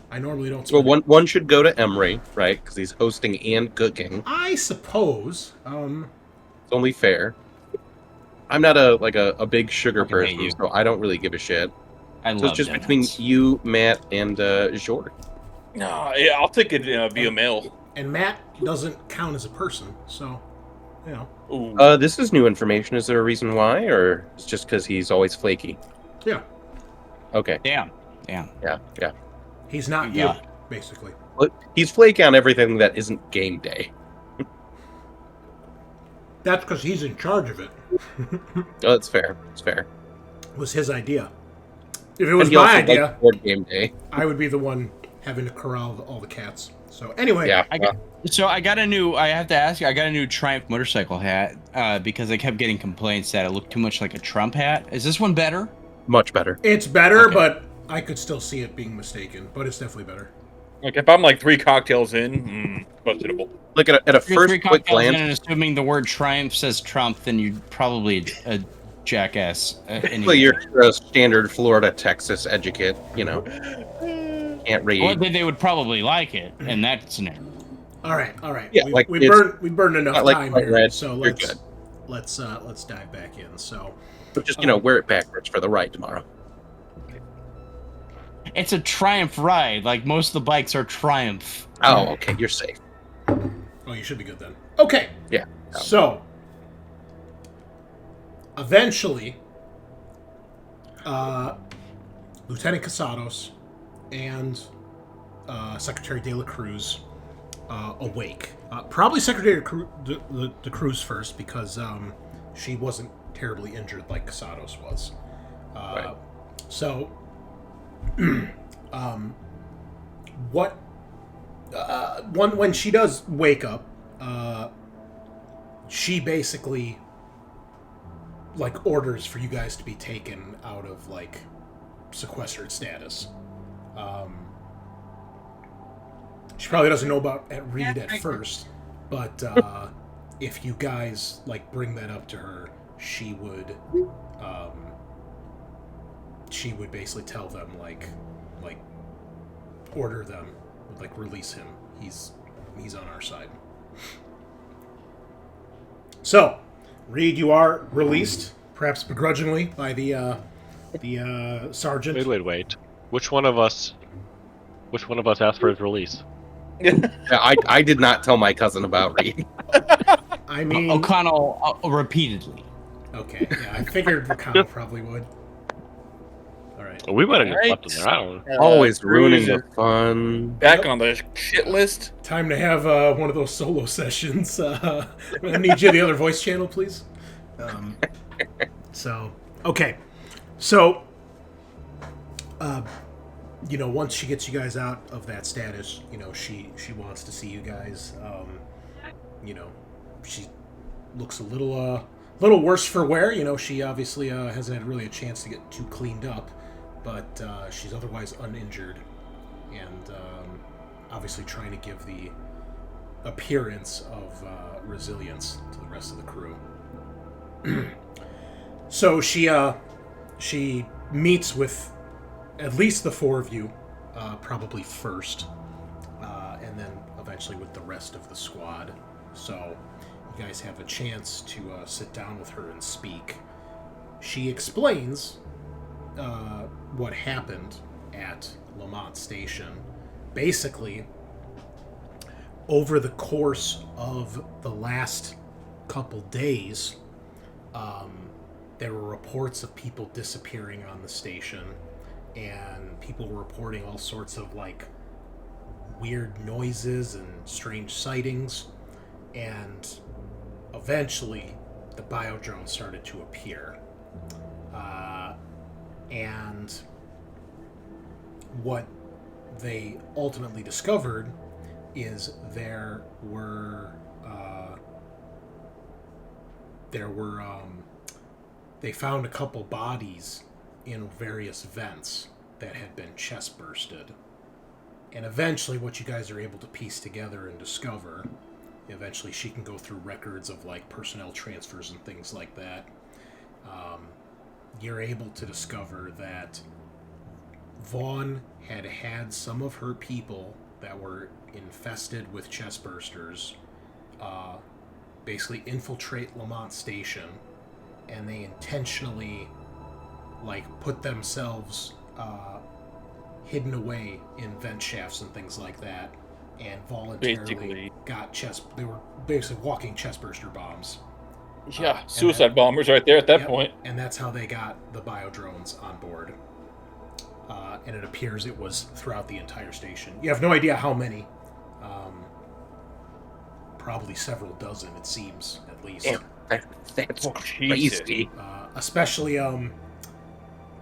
I normally don't. Well, one should go to Emery, right? Because he's hosting and cooking. I suppose. It's only fair. I'm not a big sugar person, so I don't really give a shit. I love it's just donuts. between you, Matt, and Jor. No, yeah, I'll take it via mail. And Matt doesn't count as a person, so you know. Ooh. This is new information. Is there a reason why, or it's just because he's always flaky? Yeah. Okay. Damn. Yeah. He's not you, basically. Well, he's flaky on everything that isn't game day. That's because he's in charge of it. Oh, it's fair. It's fair. It was his idea. If it was my idea, board game day. I would be the one having to corral all the cats. So anyway, I got a new. I have to ask you. I got a new Triumph motorcycle hat because I kept getting complaints that it looked too much like a Trump hat. Is this one better? Much better. It's better, but I could still see it being mistaken. But it's definitely better. Like if I'm like 3 cocktails in, questionable. Look at a first quick glance. And assuming the word Triumph says Trump, then you're probably a jackass. Well, you're a standard Florida, Texas educate. You know, can't read. Or they would probably like it in that scenario. All right. Yeah, we burned enough time here, red, so let's dive back in. So, but just wear it backwards for the ride tomorrow. It's a Triumph ride. Like most of the bikes are Triumph. Oh, okay, you're safe. Oh, you should be good then. Okay. Yeah. So, eventually, Lieutenant Casados and Secretary De La Cruz awake. Probably Secretary De Cruz first because she wasn't terribly injured like Casados was. Right. So, when she does wake up, she basically orders for you guys to be taken out of sequestered status. She probably doesn't know about Reed at first, but if you guys bring that up to her, she would basically tell them order them, release him. He's on our side. So, Reed, you are released, perhaps begrudgingly, by the sergeant. Wait. Which one of us asked for his release? I did not tell my cousin about Reed. I mean, O'Connell repeatedly. Okay, yeah, I figured O'Connell probably would. All right. We might have just left him there. I don't know. Always ruining the fun. Back on the shit list. Time to have one of those solo sessions. I need you the other voice channel, please. Okay. So, once she gets you guys out of that status, she wants to see you guys. She looks a little little worse for wear. You know, she obviously hasn't had really a chance to get too cleaned up, but she's otherwise uninjured, and obviously trying to give the appearance of resilience to the rest of the crew. So she meets with at least the four of you, probably first, and then eventually with the rest of the squad. So you guys have a chance to sit down with her and speak. She explains what happened at Lamont Station. Basically, over the course of the last couple days, there were reports of people disappearing on the station, and people were reporting all sorts of like weird noises and strange sightings, and eventually the biodrone started to appear. And what they ultimately discovered is they found a couple bodies in various vents that had been chest bursted. And eventually what you guys are able to piece together and discover, eventually she can go through records of like personnel transfers and things like that. You're able to discover that Vaughn had some of her people that were infested with chest bursters basically infiltrate Lamont Station, and they intentionally like put themselves hidden away in vent shafts and things like that, and voluntarily they were basically walking chestburster bombs. Yeah, suicide bombers right there at that point. And that's how they got the biodrones on board. And it appears it was throughout the entire station. You have no idea how many. Probably several dozen, it seems, at least. That's crazy. Especially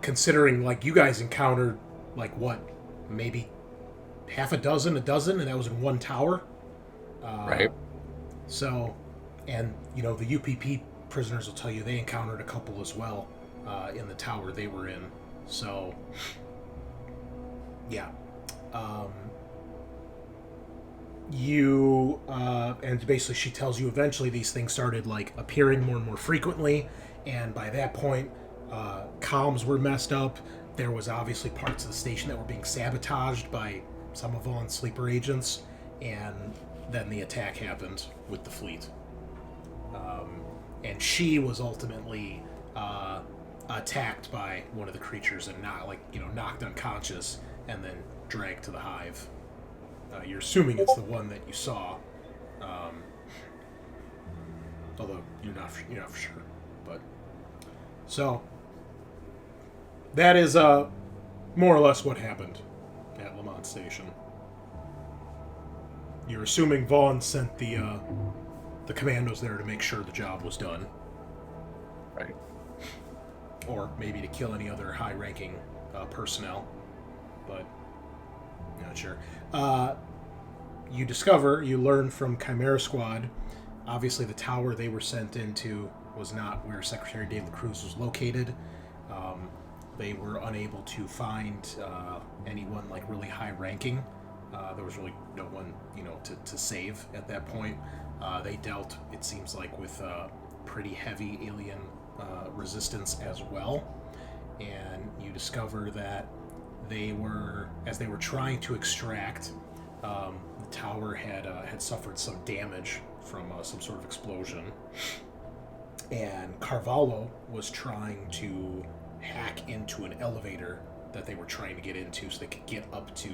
considering, like, you guys encountered, like, what, maybe half a dozen, and that was in one tower? Right. So, and, you know, the UPP prisoners will tell you they encountered a couple as well in the tower they were in. So, yeah. And basically she tells you eventually these things started, like, appearing more and more frequently, and by that point, comms were messed up. There was obviously parts of the station that were being sabotaged by some of Vaughn's sleeper agents, and then the attack happened with the fleet. And she was ultimately attacked by one of the creatures and knocked unconscious and then dragged to the hive. You're assuming it's the one that you saw, although you're not for sure. But so that is more or less what happened at Lamont Station. You're assuming Vaughn sent the commandos there to make sure the job was done. Right. Or maybe to kill any other high-ranking personnel, but not sure. You learn from Chimera Squad, obviously the tower they were sent into was not where Secretary David Cruz was located. They were unable to find anyone like really high-ranking. There was really no one, to save at that point. They dealt, it seems like, with pretty heavy alien resistance as well. And you discover that as they were trying to extract, the tower had suffered some damage from some sort of explosion. And Carvalho was trying to hack into an elevator that they were trying to get into so they could get up to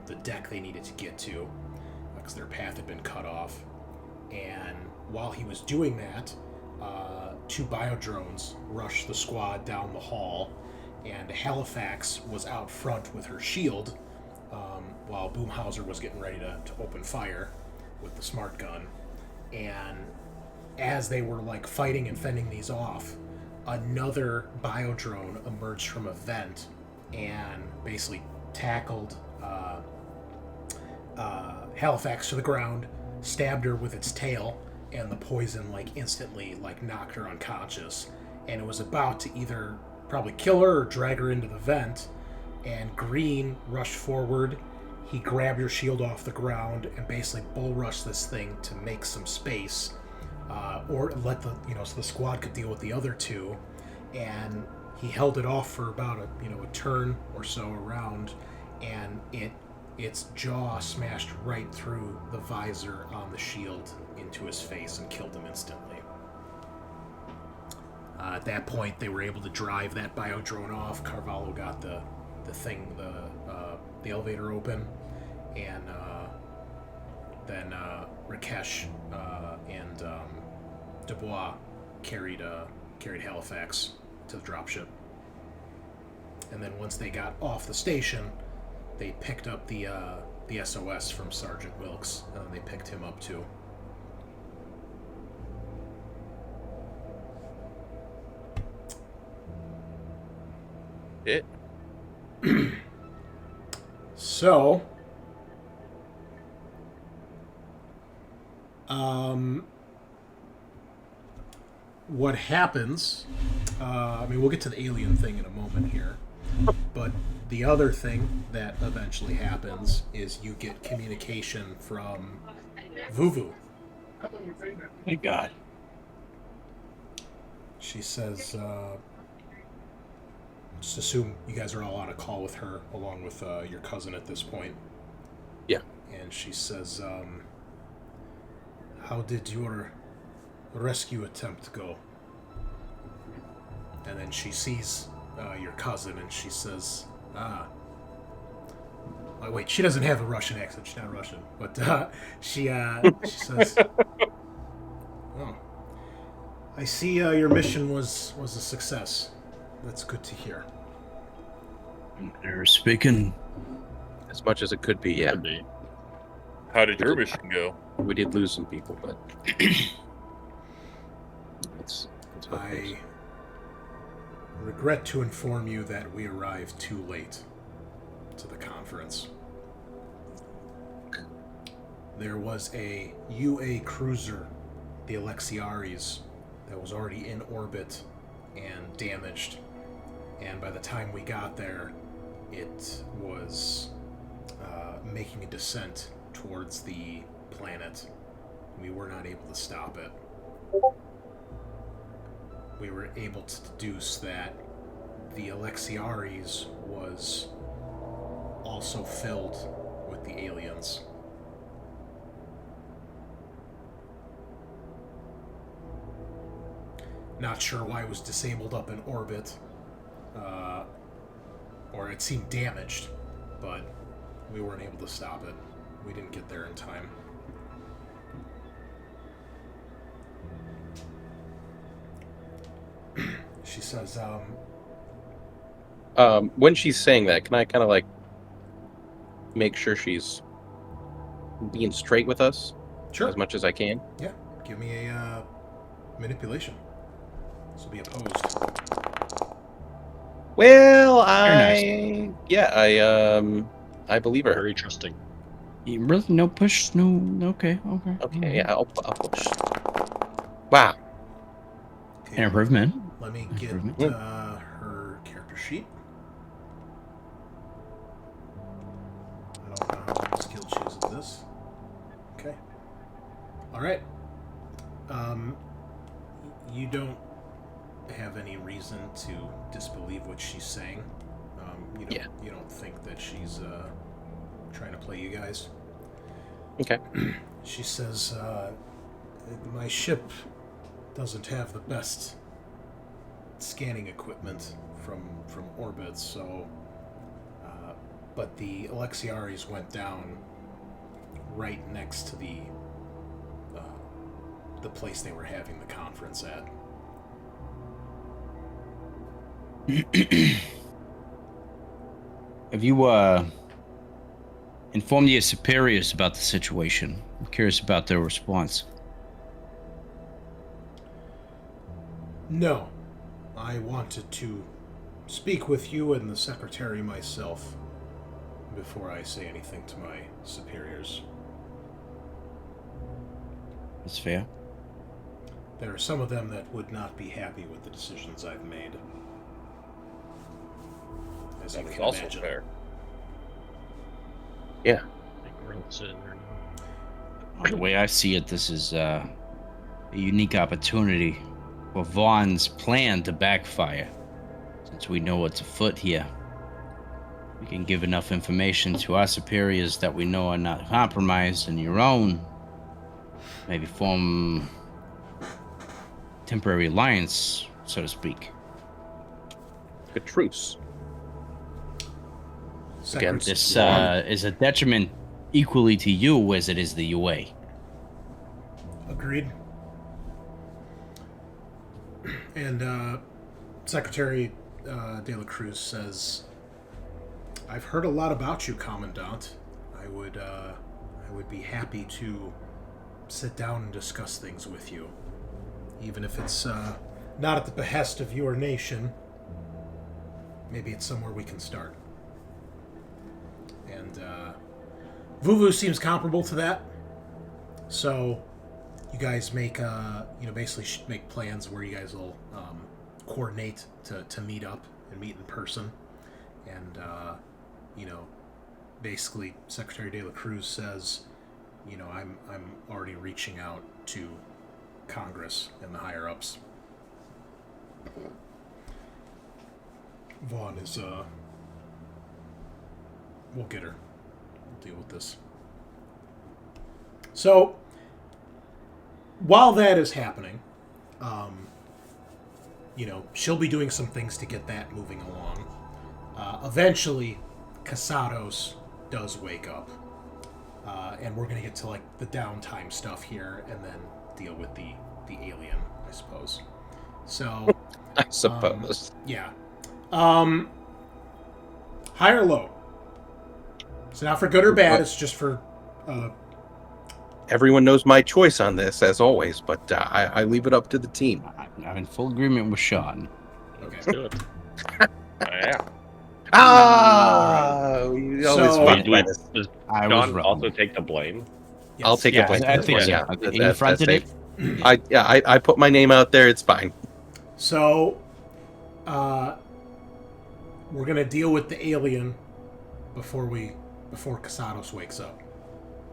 the deck they needed to get to, because their path had been cut off. And while he was doing that, two biodrones rushed the squad down the hall, and Halifax was out front with her shield, while Boomhauser was getting ready to open fire with the smart gun. And as they were like fighting and fending these off, another biodrone emerged from a vent and basically tackled Halifax to the ground, stabbed her with its tail, and the poison like instantly like knocked her unconscious, and it was about to either probably kill her or drag her into the vent. And Green rushed forward. He grabbed your shield off the ground and basically bull rushed this thing to make some space, or let the so the squad could deal with the other two. And he held it off for about a turn or so around, and its jaw smashed right through the visor on the shield into his face and killed him instantly. At that point, they were able to drive that biodrone off. Carvalho got the elevator open, and then Rakesh and Dubois carried Halifax to the dropship. And then once they got off the station, they picked up the SOS from Sergeant Wilkes, and then they picked him up too. It. So, what happens? We'll get to the alien thing in a moment here, but the other thing that eventually happens is you get communication from Vuvu. Thank God. She says, just assume you guys are all on a call with her, along with your cousin at this point. Yeah. And she says, how did your rescue attempt go? And then she sees your cousin, and she says, wait, she doesn't have a Russian accent. She's not Russian. But she says, oh, I see your mission was a success. That's good to hear. They're speaking. As much as it could be, yeah. Could be. How did your mission go? We did lose some people, but it's what it is. I regret to inform you that we arrived too late to the conference. There was a UA cruiser, the Alexiaris, that was already in orbit and damaged. And by the time we got there, it was making a descent towards the planet. We were not able to stop it. We were able to deduce that the Alexiaris was also filled with the aliens. Not sure why it was disabled up in orbit, or it seemed damaged, but we weren't able to stop it. We didn't get there in time. She says, when she's saying that, can I kind of like make sure she's being straight with us sure. as much as I can? Yeah, give me a manipulation. This will be opposed. Well, Very I believe her. Very trusting. You really no push, no. Okay. Okay, yeah, I'll push. Wow. Okay, An improvement. let me get Improvement. her character sheet. I don't know how skilled she is at this. Okay. All right. You don't have any reason to disbelieve what she's saying. You don't think that she's trying to play you guys. Okay. She says, my ship doesn't have the best scanning equipment from orbit, so but the Alexiaris went down right next to the place they were having the conference at. Have you informed your superiors about the situation? I'm curious about their response. No. I wanted to speak with you and the secretary myself before I say anything to my superiors. That's fair. there are some of them that would not be happy with the decisions I've made. As you That's can also imagine. fair. Yeah. I think we're all sitting there now. The way I see it, this is a unique opportunity for Vaughn's plan to backfire. Since we know what's afoot here, we can give enough information to our superiors that we know are not compromised, and your own maybe form temporary alliance, so to speak. A truce. Secrets- This is a detriment equally to you as it is the UA. Agreed. And Secretary De La Cruz says, "I've heard a lot about you, Commandant. I would be happy to sit down and discuss things with you, even if it's not at the behest of your nation. Maybe it's somewhere we can start." And Vuvu seems comparable to that. So you guys make, basically make plans where you guys will coordinate to meet up and meet in person. And, basically Secretary De La Cruz says, I'm already reaching out to Congress and the higher-ups. Vaughn is, we'll get her. We'll deal with this. So, while that is happening, she'll be doing some things to get that moving along. Eventually, Casados does wake up. And we're going to get to, the downtime stuff here and then deal with the alien, I suppose. So... I suppose. Yeah. High or low? So not for good or bad, it's just for... Everyone knows my choice on this, as always, but I leave it up to the team. I'm in full agreement with Sean. Let's do it. Yeah. We always So- fight by this. Does I was John wrong. also take the blame? Yes. I'll take Yeah, a blame. I think so. Yeah, I think that's you fronted safe. it. I put my name out there. It's fine. So, we're gonna deal with the alien before Casados wakes up.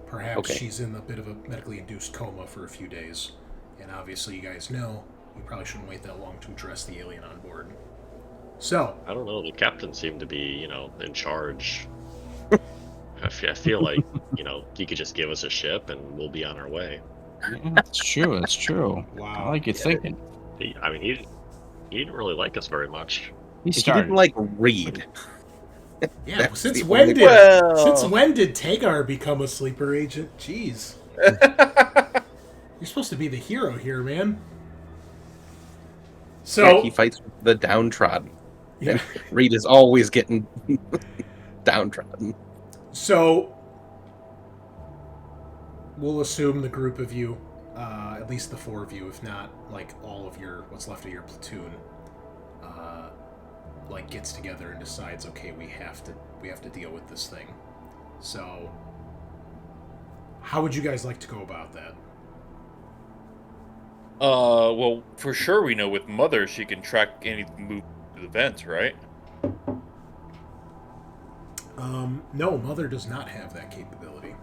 Perhaps Okay. she's in a bit of a medically induced coma for a few days, and obviously you guys know you probably shouldn't wait that long to address the alien on board. So, I don't know. The captain seemed to be, in charge. I feel like, he could just give us a ship and we'll be on our way. Yeah, that's true. That's true. Wow. I like your thinking. He didn't really like us very much. He He started. didn't read. yeah, That's since the when only did way. since when did Tagar become a sleeper agent? Jeez, you're supposed to be the hero here, man. So, He fights the downtrodden. yeah. Reed is always getting downtrodden. So, we'll assume the group of you, at least the four of you, if not all of what's left of your platoon, gets together and decides, okay, we have to deal with this thing. So, how would you guys like to go about that? Well, for sure we know with Mother she can track any move to the vents, right? No, Mother does not have that capability.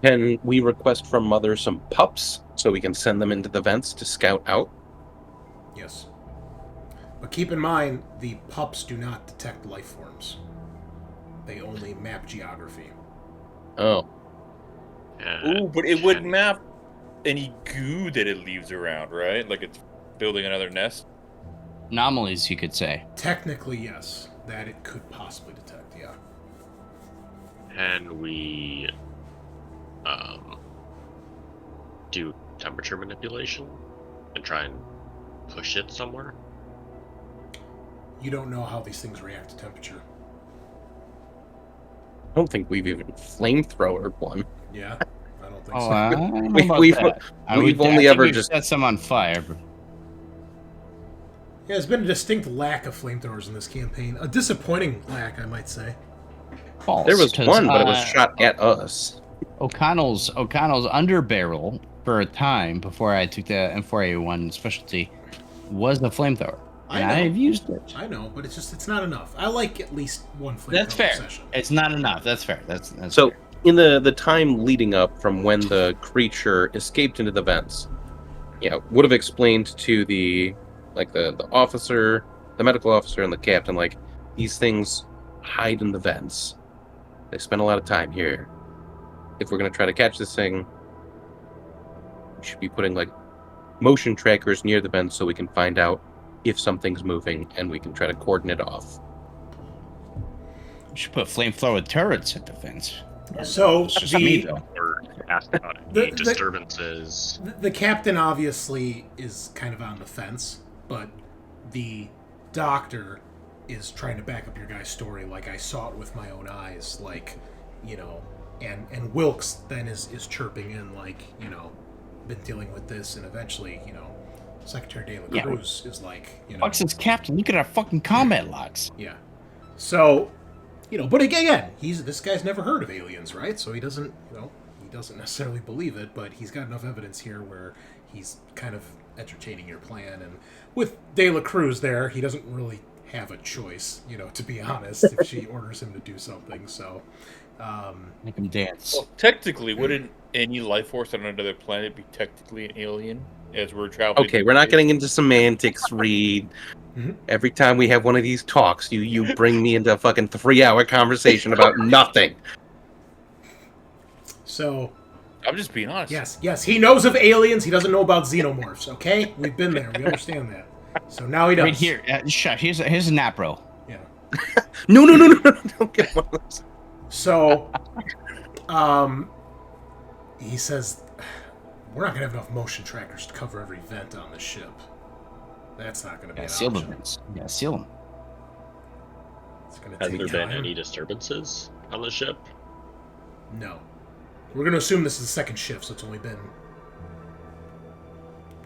Can we request from Mother some pups so we can send them into the vents to scout out? Yes. But keep in mind, the pups do not detect life forms. They only map geography. Oh, Ooh, but it would map any goo that it leaves around, right? Like it's building another nest. Anomalies, you could say. Technically, yes. That it could possibly detect, yeah. Can we do temperature manipulation and try and push it somewhere? You don't know how these things react to temperature. I don't think we've even flamethrowered one. Yeah? I don't think Oh, so. I don't know We- about we've- that. we've only think ever we've just- set some on fire. But Yeah, there's been a distinct lack of flamethrowers in this campaign. A disappointing lack, I might say. false, There was 'cause, one, but it was shot at us. O'Connell's underbarrel for a time before I took the M4A1 specialty was the flamethrower. And I've used it. I know, but it's not enough. I like at least one flamethrower That's fair. session. It's not enough. That's fair. That's So fair. in the time leading up from when the creature escaped into the vents, would have explained to the officer, the medical officer, and the captain, like, these things hide in the vents. They spend a lot of time here. If we're gonna try to catch this thing, we should be putting like motion trackers near the vents so we can find out if something's moving and we can try to cordon it off. We should put flamethrower turrets at the fence. So That's just me, the though. Or ask about any disturbances. the captain obviously is kind of on the fence, but the doctor is trying to back up your guy's story. Like, I saw it with my own eyes. Like, and Wilkes then is chirping in, like, been dealing with this, and eventually, Secretary De La Cruz is like, Fuck says, Captain, look at our fucking combat logs. Yeah. So, but again, this guy's never heard of aliens, right? So he doesn't, he doesn't necessarily believe it, but he's got enough evidence here where he's kind of entertaining your plan. And with De La Cruz there, he doesn't really have a choice, to be honest, if she orders him to do something. So, Make him dance. Well, technically, wouldn't any life force on another planet be technically an alien as we're traveling? Okay, we're not getting into semantics, Reed. Mhm. Every time we have one of these talks, you bring me into a fucking 3-hour conversation about nothing. So, I'm just being honest. yes, he knows of aliens. He doesn't know about xenomorphs. Okay, we've been there. We understand that. So now he does. Right here. Shut. Here's a nap, bro. Yeah. No, don't get one of those. So, he says, we're not going to have enough motion trackers to cover every vent on the ship. That's not going to be an Seal the option. vents. Yeah, seal them. It's going to Has take there time. been any disturbances on the ship? No. We're going to assume this is the second shift, so it's only been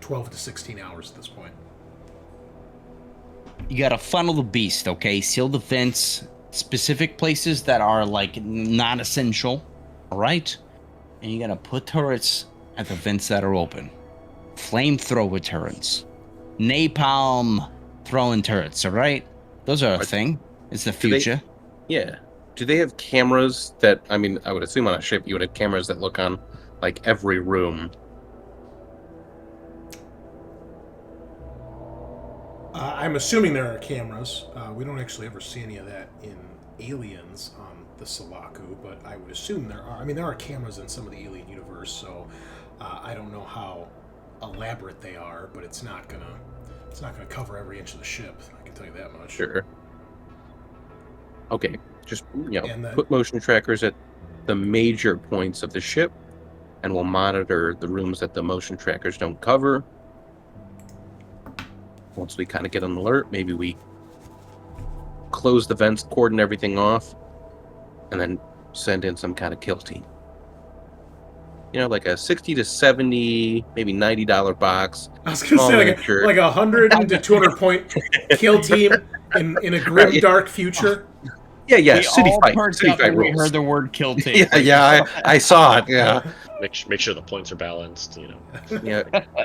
12 to 16 hours at this point. You gotta funnel the beast, okay? Seal the vents, specific places that are like non-essential, all right? And you gotta put turrets at the vents that are open. Flamethrower turrets, napalm throwing turrets, all right? Those are a thing. It's the future. Yeah. Do they have cameras that, I would assume on a ship you would have cameras that look on, like, every room. I'm assuming there are cameras. We don't actually ever see any of that in Aliens on the Sulaku, but I would assume there are. There are cameras in some of the Alien universe, so I don't know how elaborate they are, but it's not gonna cover every inch of the ship. I can tell you that much. Sure. Okay, just, And then- put motion trackers at the major points of the ship, and we'll monitor the rooms that the motion trackers don't cover. Once we kind of get an alert, maybe we close the vents, cordon everything off, and then send in some kind of kill team. Like a $60 to $70, maybe $90 box. I was gonna say miniature. like 100 to 200 point kill team in a grim dark future. Yeah, We city all fight. perked City up fight when we rules. heard the word kill tape. I saw it. Yeah, Make sure the points are balanced. yeah.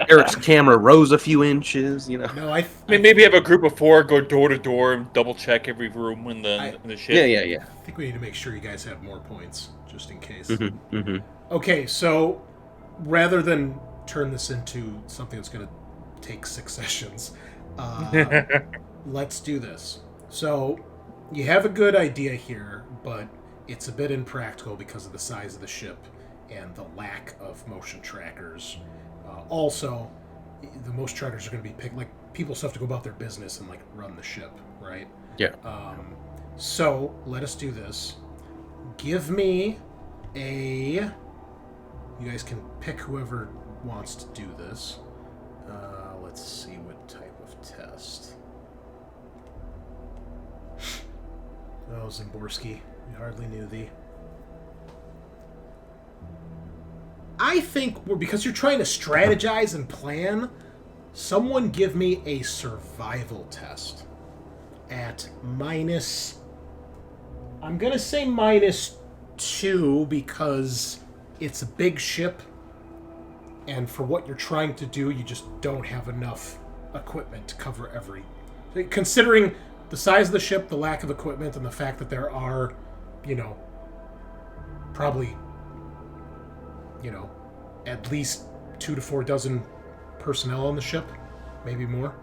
Eric's camera rose a few inches. No, I Maybe have a group of 4 go door to door and double check every room in the ship. Yeah. think we need to make sure you guys have more points just in case. Mm-hmm. Okay, so rather than turn this into something that's going to take 6 sessions, let's do this. So you have a good idea here, but it's a bit impractical because of the size of the ship and the lack of motion trackers. Also, the motion trackers are going to be picked, like, people still have to go about their business and, like, run the ship, right? Yeah. So let us do this. Give me a... You guys can pick whoever wants to do this. Let's see what type of test. Oh, Zimborski, we hardly knew thee. I think, because you're trying to strategize and plan, someone give me a survival test at minus... I'm going to say -2 because it's a big ship and for what you're trying to do, you just don't have enough equipment to cover every... Considering the size of the ship, the lack of equipment, and the fact that there are, probably, at least 2 to 4 dozen personnel on the ship, maybe more.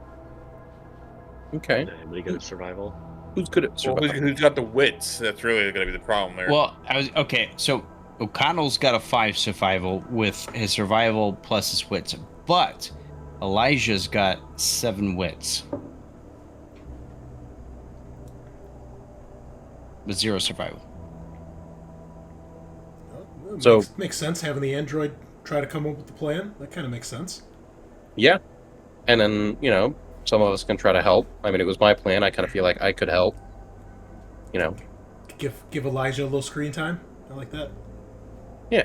Okay. Anybody good at survival? Who's good at survival? Who's got the wits? That's really going to be the problem there. Well, so O'Connell's got a 5 survival with his survival plus his wits, but Elijah's got 7 wits with 0 survival. So makes sense having the android try to come up with the plan. That kind of makes sense. yeah, and then some of us can try to help. I mean, it was my plan. I kind of feel like I could help. Give Elijah a little screen time. I like that. Yeah.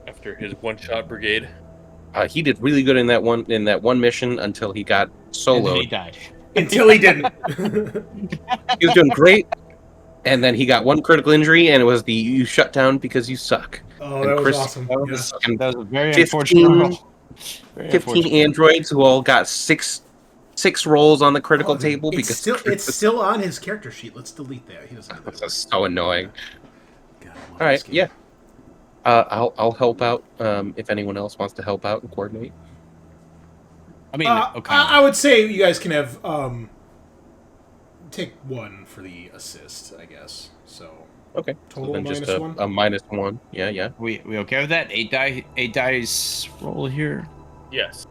After his one-shot brigade. He did really good in that one mission until he got soloed. And then he died. Until he didn't. He was doing great, and then he got one critical injury, and it was you shut down because you suck. Oh, and that was Chris, awesome. that was fucking That was a very 15 unfortunate. 15 androids who all got six rolls on the critical table because it's still on his character sheet. Let's delete that. He doesn't. That's so annoying. God, I love All this right, game. yeah. I'll help out if anyone else wants to help out and coordinate. I mean, I would say you guys can have take 1 for the assist, I guess. So Okay. total so then just -1. a -1. Yeah. we okay with that? 8 dice roll here. Yes.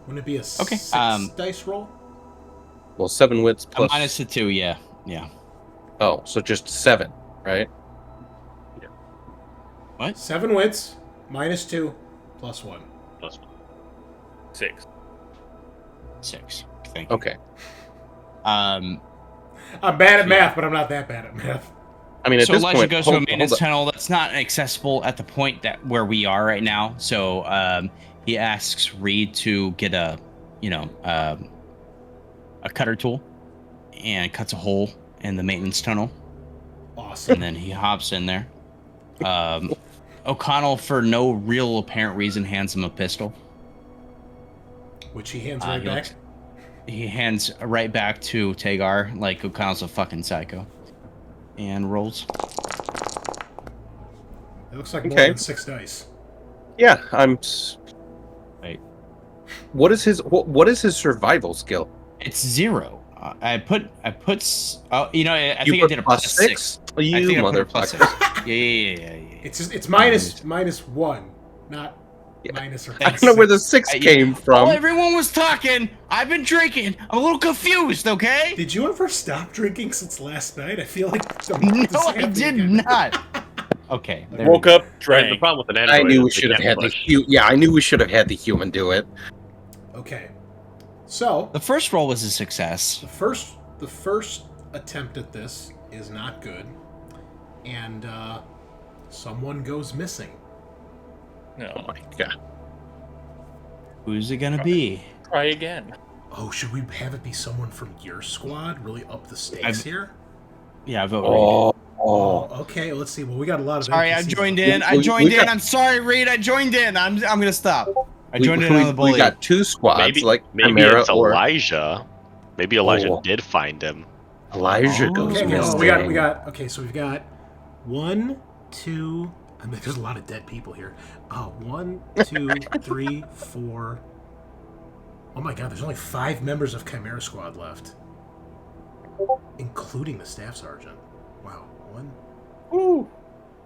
Wouldn't it be a Okay, 6 dice roll? Well, 7 wits A plus. minus the 2, yeah. Oh, so just 7, right? 7 wits, -2, +1. Plus one. 6. 6. Thank you. Okay. I'm bad at math, but I'm not that bad at math. I mean, at So this Elijah point, goes to a hold maintenance up. tunnel that's not accessible at the point where we are right now. So he asks Reed to get a cutter tool and cuts a hole in the maintenance tunnel, Awesome. and then he hops in there. O'Connell, for no real apparent reason, hands him a pistol. Which he hands right back. He hands right back to Tagar, like O'Connell's a fucking psycho, and rolls. It looks like more Okay. than 6 dice. Yeah, Wait. What is his survival skill? It's 0. I put. I You think I put did a plus 6. You I think I put a plus motherfucker. 6. Yeah. It's -1, not minus or I plus don't know where the 6. 6 came from. While everyone was talking, I've been drinking. I'm a little confused, okay? Did you ever stop drinking since last night? I feel like No, I did not. Okay. there Woke we up, The drank. problem with an android I knew is we they should have can't had the push. I knew we should have had the human do it. Okay. So go. The first roll was a success. the first attempt at this is not good, and someone goes missing. Oh No. my god. Who's it gonna be? Try again. Oh, should we have it be someone from your squad? Really up the stakes here? Yeah, I vote Reed. Oh. Okay. Let's see. Well, we got a lot of. Sorry, I NPCs. joined in. I'm sorry, Reed. I joined in. I'm gonna stop. I joined in on the bully. We got 2 squads, Maybe Chimera it's or Elijah. Maybe Elijah Oh. did find him. Elijah Oh. goes Okay. missing. So we got. Okay. So we've got 1, 2. I mean, there's a lot of dead people here. 1, 2, 3, 4. Oh my god, there's only 5 members of Chimera Squad left. Including the staff sergeant. Wow. 1, Woo.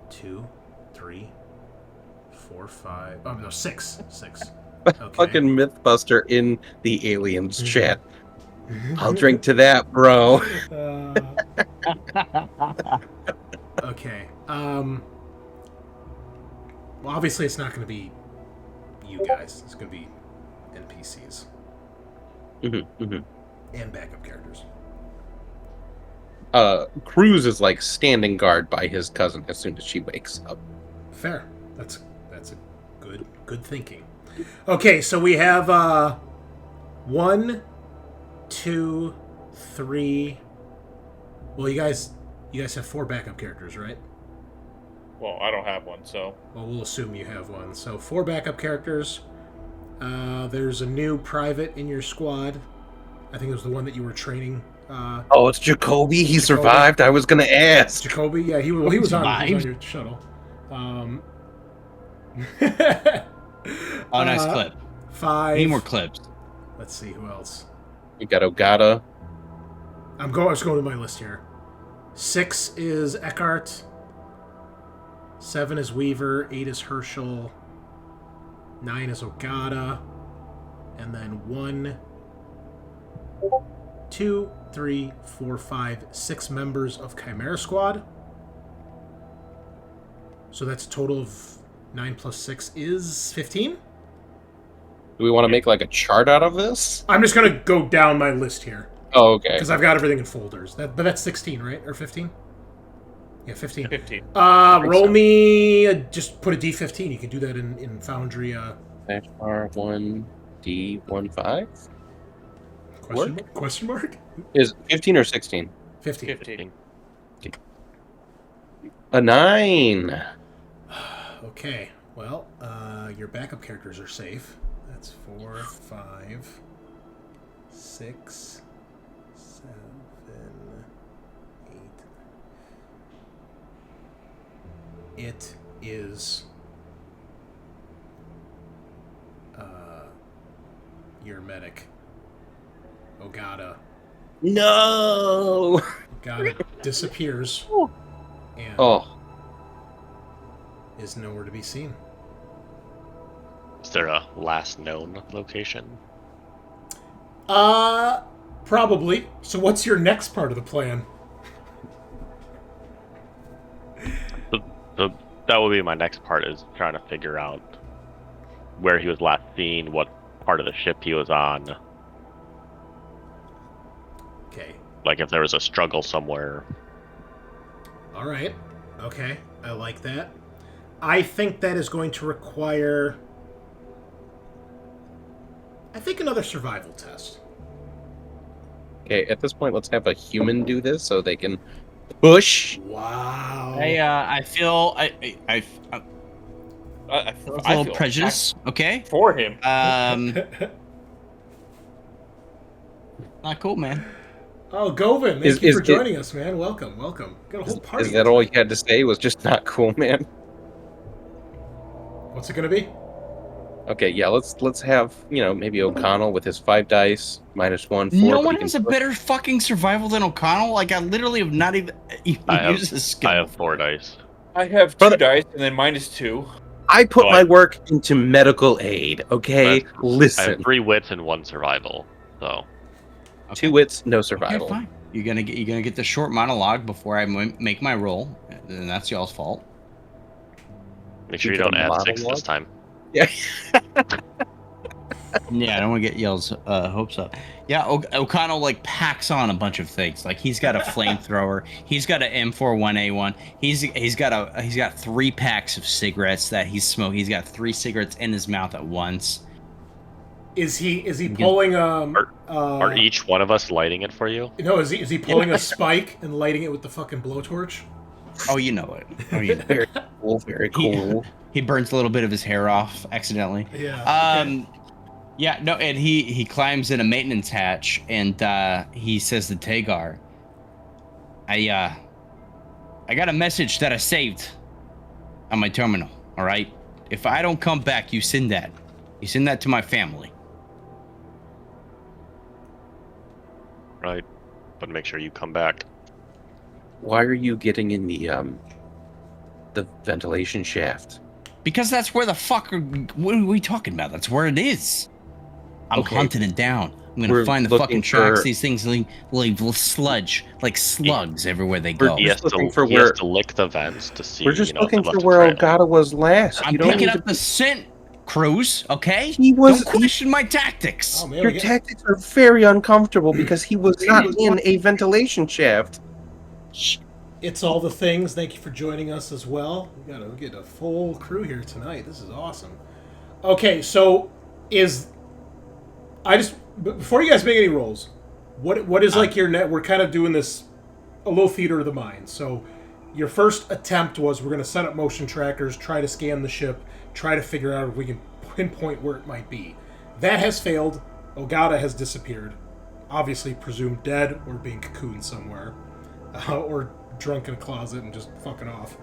2, 3, 4, 5. Oh, no, 6. 6. Okay. Fucking Mythbuster in the aliens chat. I'll drink to that, bro. Okay. Well, obviously it's not going to be you guys. It's going to be NPCs and backup characters. Cruz is like standing guard by his cousin as soon as she wakes up. Fair. That's a good thinking. Okay, so we have 1, 2, 3. Well, you guys have 4 backup characters, right? Well, I don't have one, so. Well, we'll assume you have one. So 4 backup characters. There's a new private in your squad. I think it was the one that you were training. Oh, it's Jacoby. He survived. I was gonna ask. Jacoby, yeah, he was on your shuttle. Oh, nice clip. 5. Need more clips. Let's see who else. You got Ogata. I was going to my list here. 6 is Eckhart. 7 is Weaver. 8 is Herschel. 9 is Ogata. And then 1, 2, 3, 4, 5, 6 members of Chimera Squad. So that's a total of 9 plus 6 is 15. Do we want to make like a chart out of this? I'm just going to go down my list here. Oh, okay. Because I've got everything in folders. But that's 16, right? Or 15? Yeah, 15. 15. Roll so. me... just put a D15. You can do that in Foundry. R1D15? Question mark? Is 15 or 16? 15. 15. A 9. Okay. Well, your backup characters are safe. That's 4, 5, 6, 7, 8. It is your medic, Ogata. No. Ogata disappears and is nowhere to be seen. Is there a last known location? Probably. So what's your next part of the plan? That would be my next part, is trying to figure out where he was last seen, what part of the ship he was on. Okay. Like if there was a struggle somewhere. All right. Okay. I like that. I think that is going to require... I think another survival test. Okay, at this point, let's have a human do this so they can push. Wow. I feel I I a little feel prejudice. Okay. for him. Not cool, man. Oh, Govin, thank you for joining us, man. Welcome. Got a whole party. Is that all you had to say? Was just not cool, man? What's it going to be? Okay, yeah, let's have, maybe O'Connell with his 5 dice, -1, 4. No one has a better fucking survival than O'Connell. Like, I literally have not even used this skill. I have 4 dice. I have 2 dice and then -2. I put my work into medical aid, okay? I Listen. have 3 wits and 1 survival. So 2 wits, no survival. Okay, fine. You're gonna get the short monologue before I make my roll, and that's y'all's fault. make sure you don't add 6 this time. Yeah. Yeah, I don't want to get y'all's hopes up. Yeah, O'Connell like packs on a bunch of things. Like he's got a flamethrower. He's got an M41A1. He's got 3 packs of cigarettes that he's smoking. He's got 3 cigarettes in his mouth at once. Is he pulling Are each one of us lighting it for you? No, is he pulling a spike and lighting it with the fucking blowtorch? Oh, you know it. Oh, you know. Very cool, very cool. He burns a little bit of his hair off accidentally. Yeah. Okay. Yeah, no, and he climbs in a maintenance hatch and he says to Tagar, I got a message that I saved on my terminal, all right? If I don't come back, you send that. You send that to my family. Right. But make sure you come back. Why are you getting in the ventilation shaft? Because that's where the fuck what are we talking about? That's where it is. I'm hunting it down. I'm gonna find the fucking tracks. These things leave sludge, like slugs everywhere they go. He has to lick the vents to see. We're just looking for where Ogata was last. I'm picking up the scent, Cruz. Okay, don't question my tactics. Oh, man, Your tactics are very uncomfortable because he was not in a ventilation shaft. It's all the things. Thank you for joining us as well. We gotta get a full crew here tonight. This is awesome. Okay, so before you guys make any rolls, what is like your net? We're kind of doing this a little theater of the mind. So your first attempt was we're going to set up motion trackers, try to scan the ship, try to figure out if we can pinpoint where it might be. That has failed. Ogata has disappeared. Obviously presumed dead or being cocooned somewhere. Or drunk in a closet and just fucking off.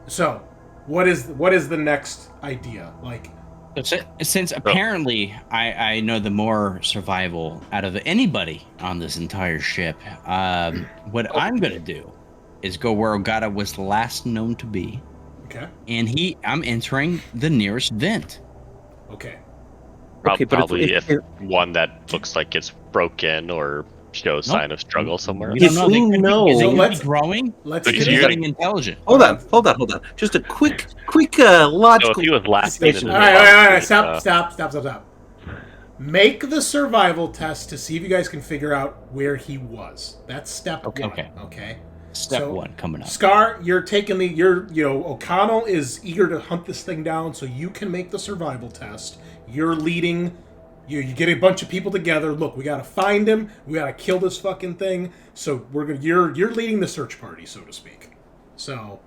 So, what is the next idea? Like, since apparently I know the more survival out of anybody on this entire ship, what I'm gonna do is go where Ogata was last known to be. Okay. And I'm entering the nearest vent. Okay. Okay, but Probably if one that looks like it's broken or shows sign of struggle somewhere. We don't know. They could know. be, So they could be let's- growing. Let's So get you're into gonna- Intelligent. Hold on. Just a quick So logical. if he was last minute, Station. All right. Stop. Make the survival test to see if you guys can figure out where he was. That's step one. Okay. Step So, one coming up. Scaarr, you're taking O'Connell is eager to hunt this thing down, so you can make the survival test. You're leading. You get a bunch of people together. Look, we gotta find him. We gotta kill this fucking thing. So you're leading the search party, so to speak. So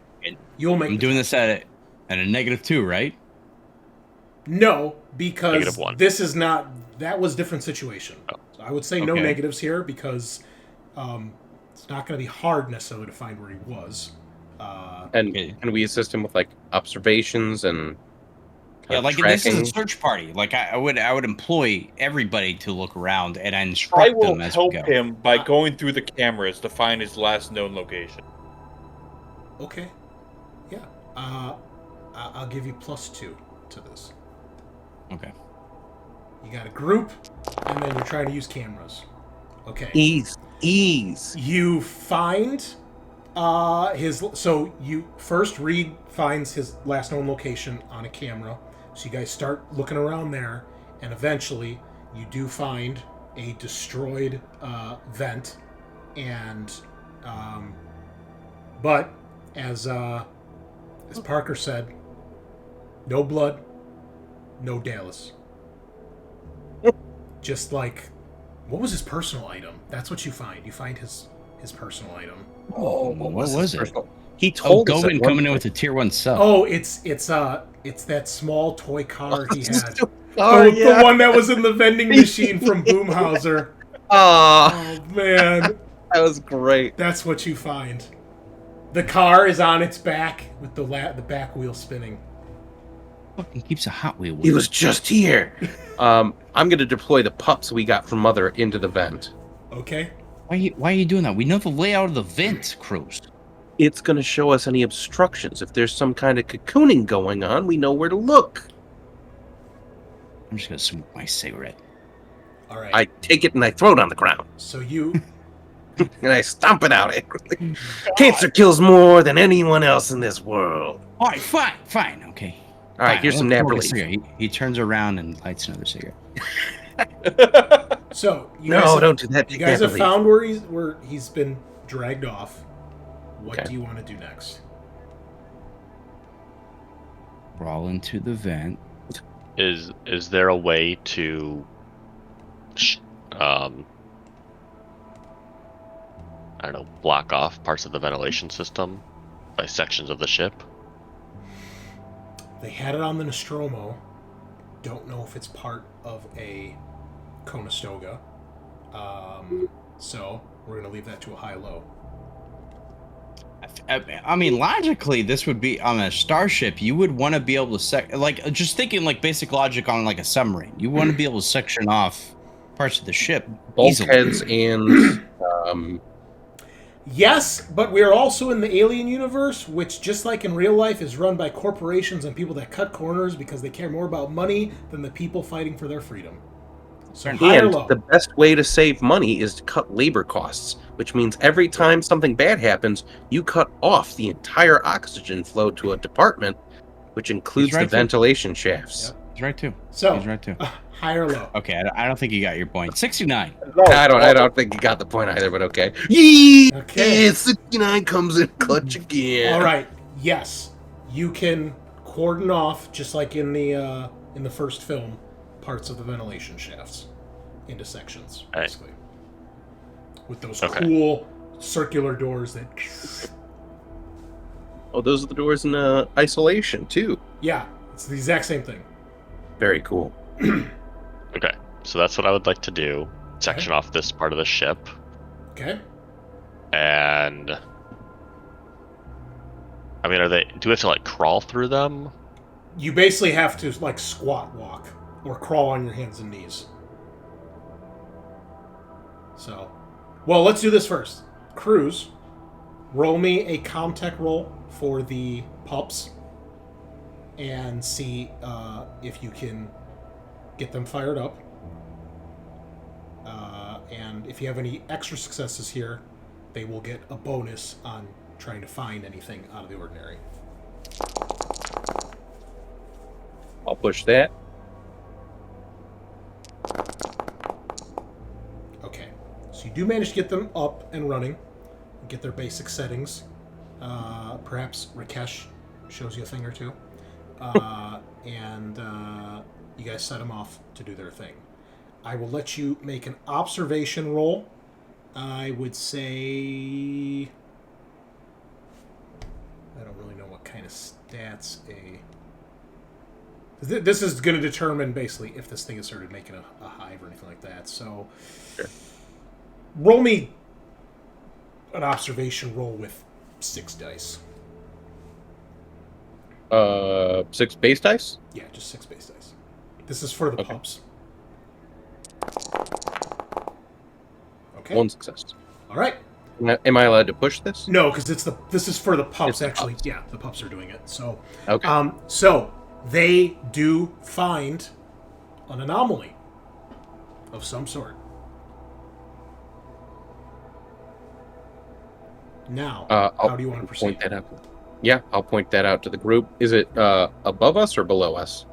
you'll make. I'm doing this at a -2, right? No, because -1. this is not. That was a different situation. Oh. So I would say no Okay. negatives here because it's not going to be hard necessarily to find where he was. And Okay. can we assist him with like observations and Yeah, like tracking? this is a search party. Like I would employ everybody to look around and I instruct will them as we help go. him by going through the cameras to find his last known location. Okay. Yeah. I'll give you +2 to this. Okay. You got a group, and then you're trying to use cameras. Okay. Ease. You find his. So you first Reed finds his last known location on a camera. So you guys start looking around there, and eventually you do find a destroyed vent, and but as Parker said, no blood, no Dallas. Just like, what was his personal item? That's what you find. You find his personal item. Oh, what was it? He told us. Gobin coming in with a tier 1 sub. Oh, it's that small toy car he had. Oh, The one that was in the vending machine from Boomhauser. Oh, Oh man, that was great. that's what you find. The car is on its back with the back wheel spinning. Fucking keeps a Hot Wheel. He was just here. I'm gonna deploy the pups we got from Mother into the vent. Okay. Why are you doing that? We know the layout of the vent, Cruz. It's gonna show us any obstructions. If there's some kind of cocooning going on, we know where to look. I'm just gonna smoke my cigarette. All right. I take it and I throw it on the ground. So you. And I stomp it out angrily. Cancer kills more than anyone else in this world. All right, fine, okay. All right, Fine, here's I some won't nap smoke a relief. cigarette. He turns around and lights another cigarette. So you No, guys have, don't do that. You guys Nap have relief. found where he's been dragged off. What Okay. do you want to do next? Crawl into the vent. Is there a way to, I don't know, block off parts of the ventilation system by sections of the ship? They had it on the Nostromo. Don't know if it's part of a Conestoga. So we're gonna leave that to a high-low. I mean, logically, this would be on a starship. You would want to be able to just thinking like basic logic on like a submarine. You want to be able to section off parts of the ship Bulkheads and Yes, but we are also in the alien universe, which, just like in real life, is run by corporations and people that cut corners because they care more about money than the people fighting for their freedom. So high or and low? the best way to save money is to cut labor costs, which means every time something bad happens, you cut off the entire oxygen flow to a department, which includes He's right, the too. ventilation shafts. Yep. He's right too. So He's right too. high or low? Okay, I don't think you got your point. 69. I don't think you got the point either, but okay. Yeah, Okay. 69 comes in clutch again. All right. Yes, you can cordon off, just like in the first film, parts of the ventilation shafts into sections, Right. basically. With those Okay. cool circular doors that... Oh, those are the doors in isolation, too. Yeah, it's the exact same thing. Very cool. Okay, so that's what I would like to do. Section off this part of the ship. Okay. And... I mean, do we have to, like, crawl through them? You basically have to, like, squat walk. Or crawl on your hands and knees. So... Well, let's do this first. Cruz, roll me a Comtech roll for the pups. And see if you can get them fired up. And if you have any extra successes here, they will get a bonus on trying to find anything out of the ordinary. I'll push that. Okay, so you do manage to get them up and running, get their basic settings. Perhaps Rakesh shows you a thing or two. And you guys set them off to do their thing. I will let you make an observation roll. I would say... I don't really know what kind of stats a... This is going to determine, basically, if this thing is started making a hive or anything like that. So, sure. Roll me an observation roll with 6 dice. 6 base dice? Yeah, just 6 base dice. This is for the Okay. pups. Okay. 1 success. All right. Am I allowed to push this? No, because this is for the pups. It's the Actually, pups. yeah, the pups are doing it. So, Okay. So they do find an anomaly of some sort. Now, how do you want to proceed? Point that out. Yeah, I'll point that out to the group. Is it above us or below us?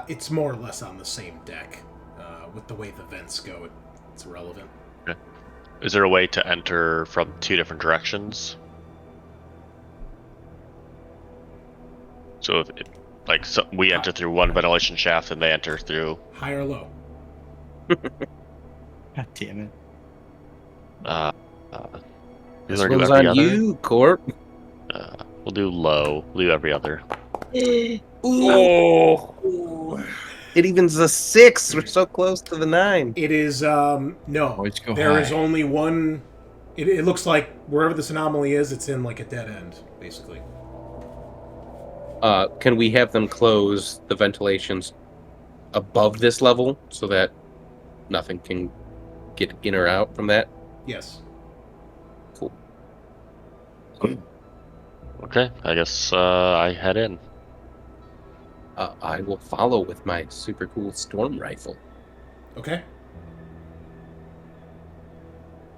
It's more or less on the same deck. With the way the vents go, it's irrelevant. Okay. Is there a way to enter from 2 different directions? So if we enter through one ventilation shaft and they enter through... High or low? God damn it. This one's on you, Corp. We'll do low. We'll do every other. Oh. It even's a 6. We're so close to the 9. It is, no. Always go There high. is only one... It looks like wherever this anomaly is, it's in like a dead end, basically. Can we have them close the ventilations above this level so that nothing can get in or out from that? Yes. Cool. Okay, I guess I head in. I will follow with my super cool storm rifle. Okay.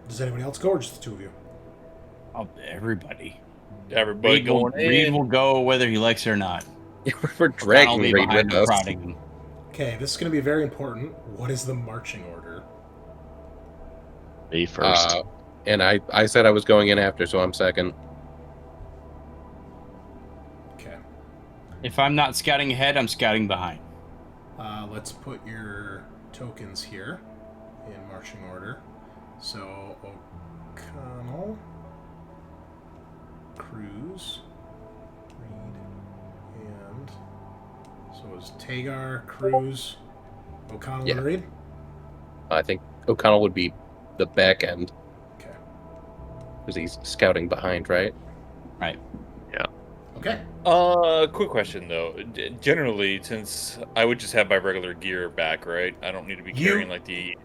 Does anybody else go, or just the 2 of you? Oh, everybody. Everybody going in. Reed will go whether he likes it or not. We're I'll dragging be Reed behind with him, us. prodding him. Okay, this is going to be very important. What is the marching order? Me first. And I said I was going in after, so I'm second. Okay. If I'm not scouting ahead, I'm scouting behind. Let's put your tokens here in marching order. So, O'Connell, Cruz, Reed, and... So it was Tagar, Cruz, O'Connell, and Reed? Uh, I think O'Connell would be the back end. Okay. Because he's scouting behind, right? Right. Okay. Quick question though. Generally, since I would just have my regular gear back, right? I don't need to be carrying like the...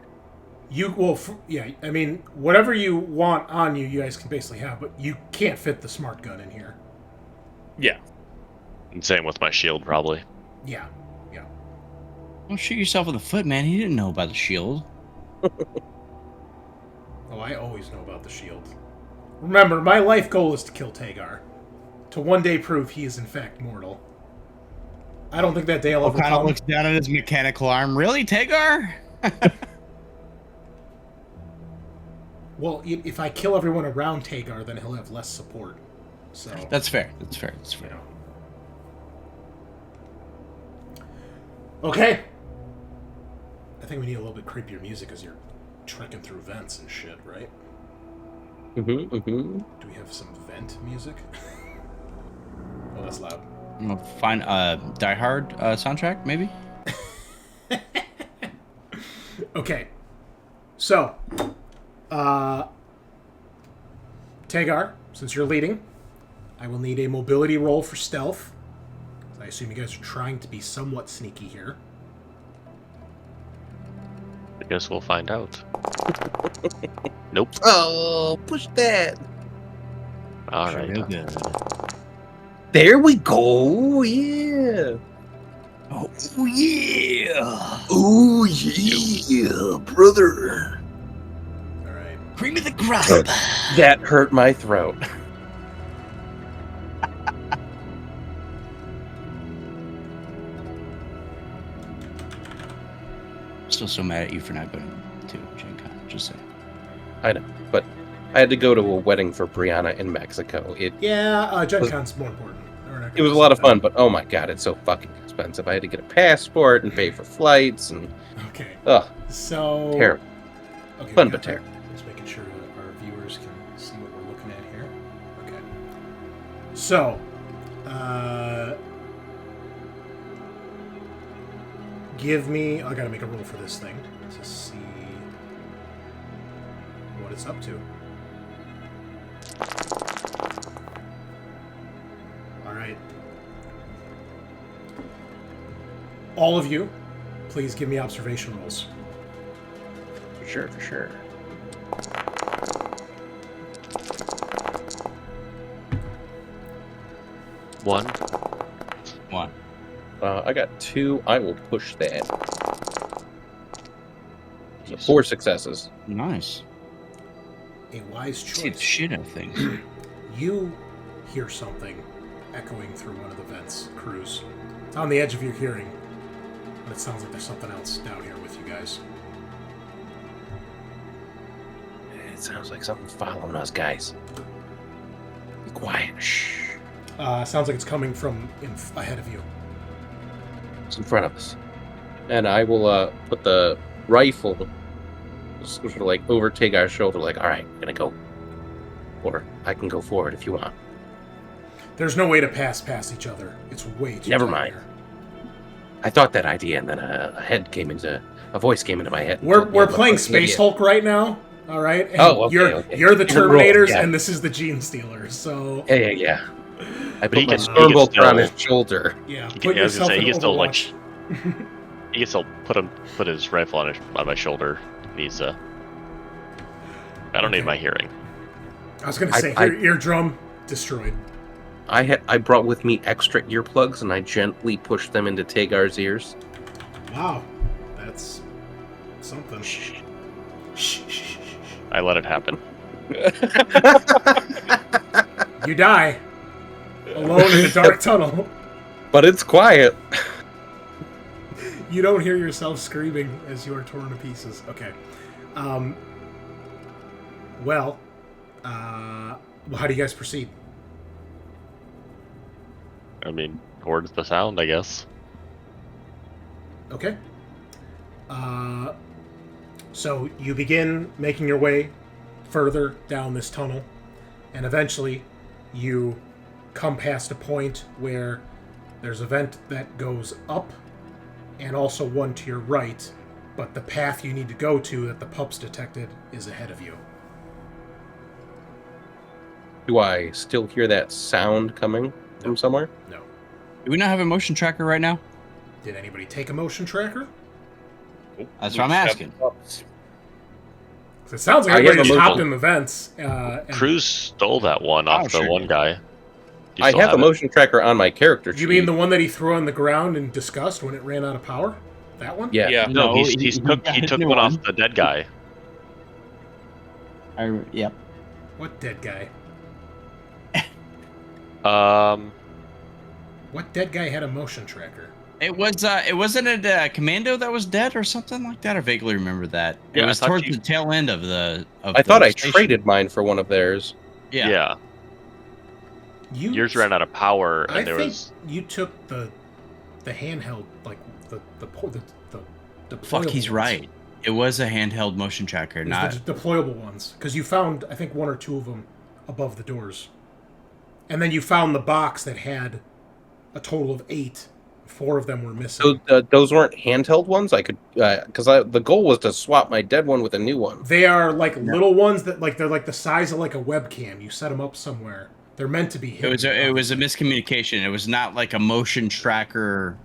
Yeah, I mean, whatever you want on you, you guys can basically have, but you can't fit the smart gun in here. Yeah. And same with my shield, probably. Yeah. Don't shoot yourself in the foot, man. He didn't know about the shield. Oh, I always know about the shield. Remember, my life goal is to kill Tagar. To one day prove he is in fact mortal. I don't think that day will ever O'Connell come. looks down at his mechanical arm. Really, Tagar? Well, if I kill everyone around Tagar, then he'll have less support. So That's fair. That's fair. you know. Okay. I think we need a little bit creepier music as you're trekking through vents and shit, right? Do we have some vent music? Oh, that's loud. Find Die Hard soundtrack, maybe? Okay. So, Tagar, since you're leading, I will need a mobility roll for stealth. I assume you guys are trying to be somewhat sneaky here. I guess we'll find out. Nope. Oh, push that. All right. Real good. There we go. Yeah. Oh yeah! Oh yeah, brother. All right. Cream of the crop. That hurt my throat. Still so mad at you for not going to Gen Con. Just saying. I know, but I had to go to a wedding for Brianna in Mexico. Yeah, Gen Con's more important. It was a lot of fun, but oh my god, it's so fucking expensive. I had to get a passport and pay for flights and Okay. ugh, So. terrible. Okay, Fun we but got that. terrible. Just making sure that our viewers can see what we're looking at here. Okay. So, give me. I gotta make a roll for this thing to see what it's up to. All right. All of you, please give me observation rolls. For sure, for sure. One. I got 2. I will push that. So 4 successes. Nice. A wise See the choice. shit out of things. You hear something echoing through one of the vents, Cruz. It's on the edge of your hearing, but it sounds like there's something else down here with you guys. It sounds like something's following us, guys. Be quiet. Shh. Sounds like it's coming from ahead of you. It's in front of us. And I will put the rifle sort of like over Tagar's shoulder, like, all right, I'm gonna go. Or I can go forward if you want. There's no way to pass past each other. It's way too Never tight mind. here. I thought that idea, and then a voice came into my head. We're Yeah, playing fucking Space idiot. Hulk right now, all right? And Oh, okay, you're okay. you're the Different role, Terminators, yeah. and this is the Gene Stealers. So Yeah. I But he put my can- storm he can bolter on still- his shoulder. yeah, He put can, I was yourself gonna say, in he can still like. Overwatch. He can still put his rifle on my shoulder. He's I don't need Okay. my hearing. I was gonna I- say, I- your eardrum destroyed. I brought with me extra earplugs, and I gently pushed them into Tagar's ears. Wow, that's something. Shh. Shh, shh, shh, shh. I let it happen. You die alone in a dark tunnel. But it's quiet. You don't hear yourself screaming as you are torn to pieces. Okay. Well, how do you guys proceed? I mean, towards the sound, I guess. Okay. So you begin making your way further down this tunnel, and eventually you come past a point where there's a vent that goes up and also one to your right, but the path you need to go to that the pups detected is ahead of you. Do I still hear that sound coming from somewhere? No. Do we not have a motion tracker right now? Did anybody take a motion tracker? That's what I'm asking. 'Cause it sounds like I have everybody a just hopped motion. in the vents. And Cruz stole that one Oh, off the sure. one guy. You I still have a it? motion tracker on my character sheet. you mean the one that he threw on the ground in disgust when it ran out of power? That one? Yeah. Yeah. No, No, he he took got he a took new one one. off the dead guy. Yep. What dead guy? What dead guy had a motion tracker? It was. It wasn't a commando that was dead or something like that. I vaguely remember that. Yeah, it I was thought towards you- the tail end of the. I thought I station. traded mine for one of theirs. Yeah. Yours ran out of power, and I there think was. you took the handheld, like the Fuck, he's deployable right. ones. It was a handheld motion tracker, It was not the deployable ones, because you found, I think, 1 or 2 of them above the doors. And then you found the box that had a total of 8. 4 of them were missing. So those weren't handheld ones. I could because the goal was to swap my dead one with a new one. They are like little ones that they're like the size of like a webcam. You set them up somewhere. They're meant to be hidden. it was a miscommunication. It was not like a motion tracker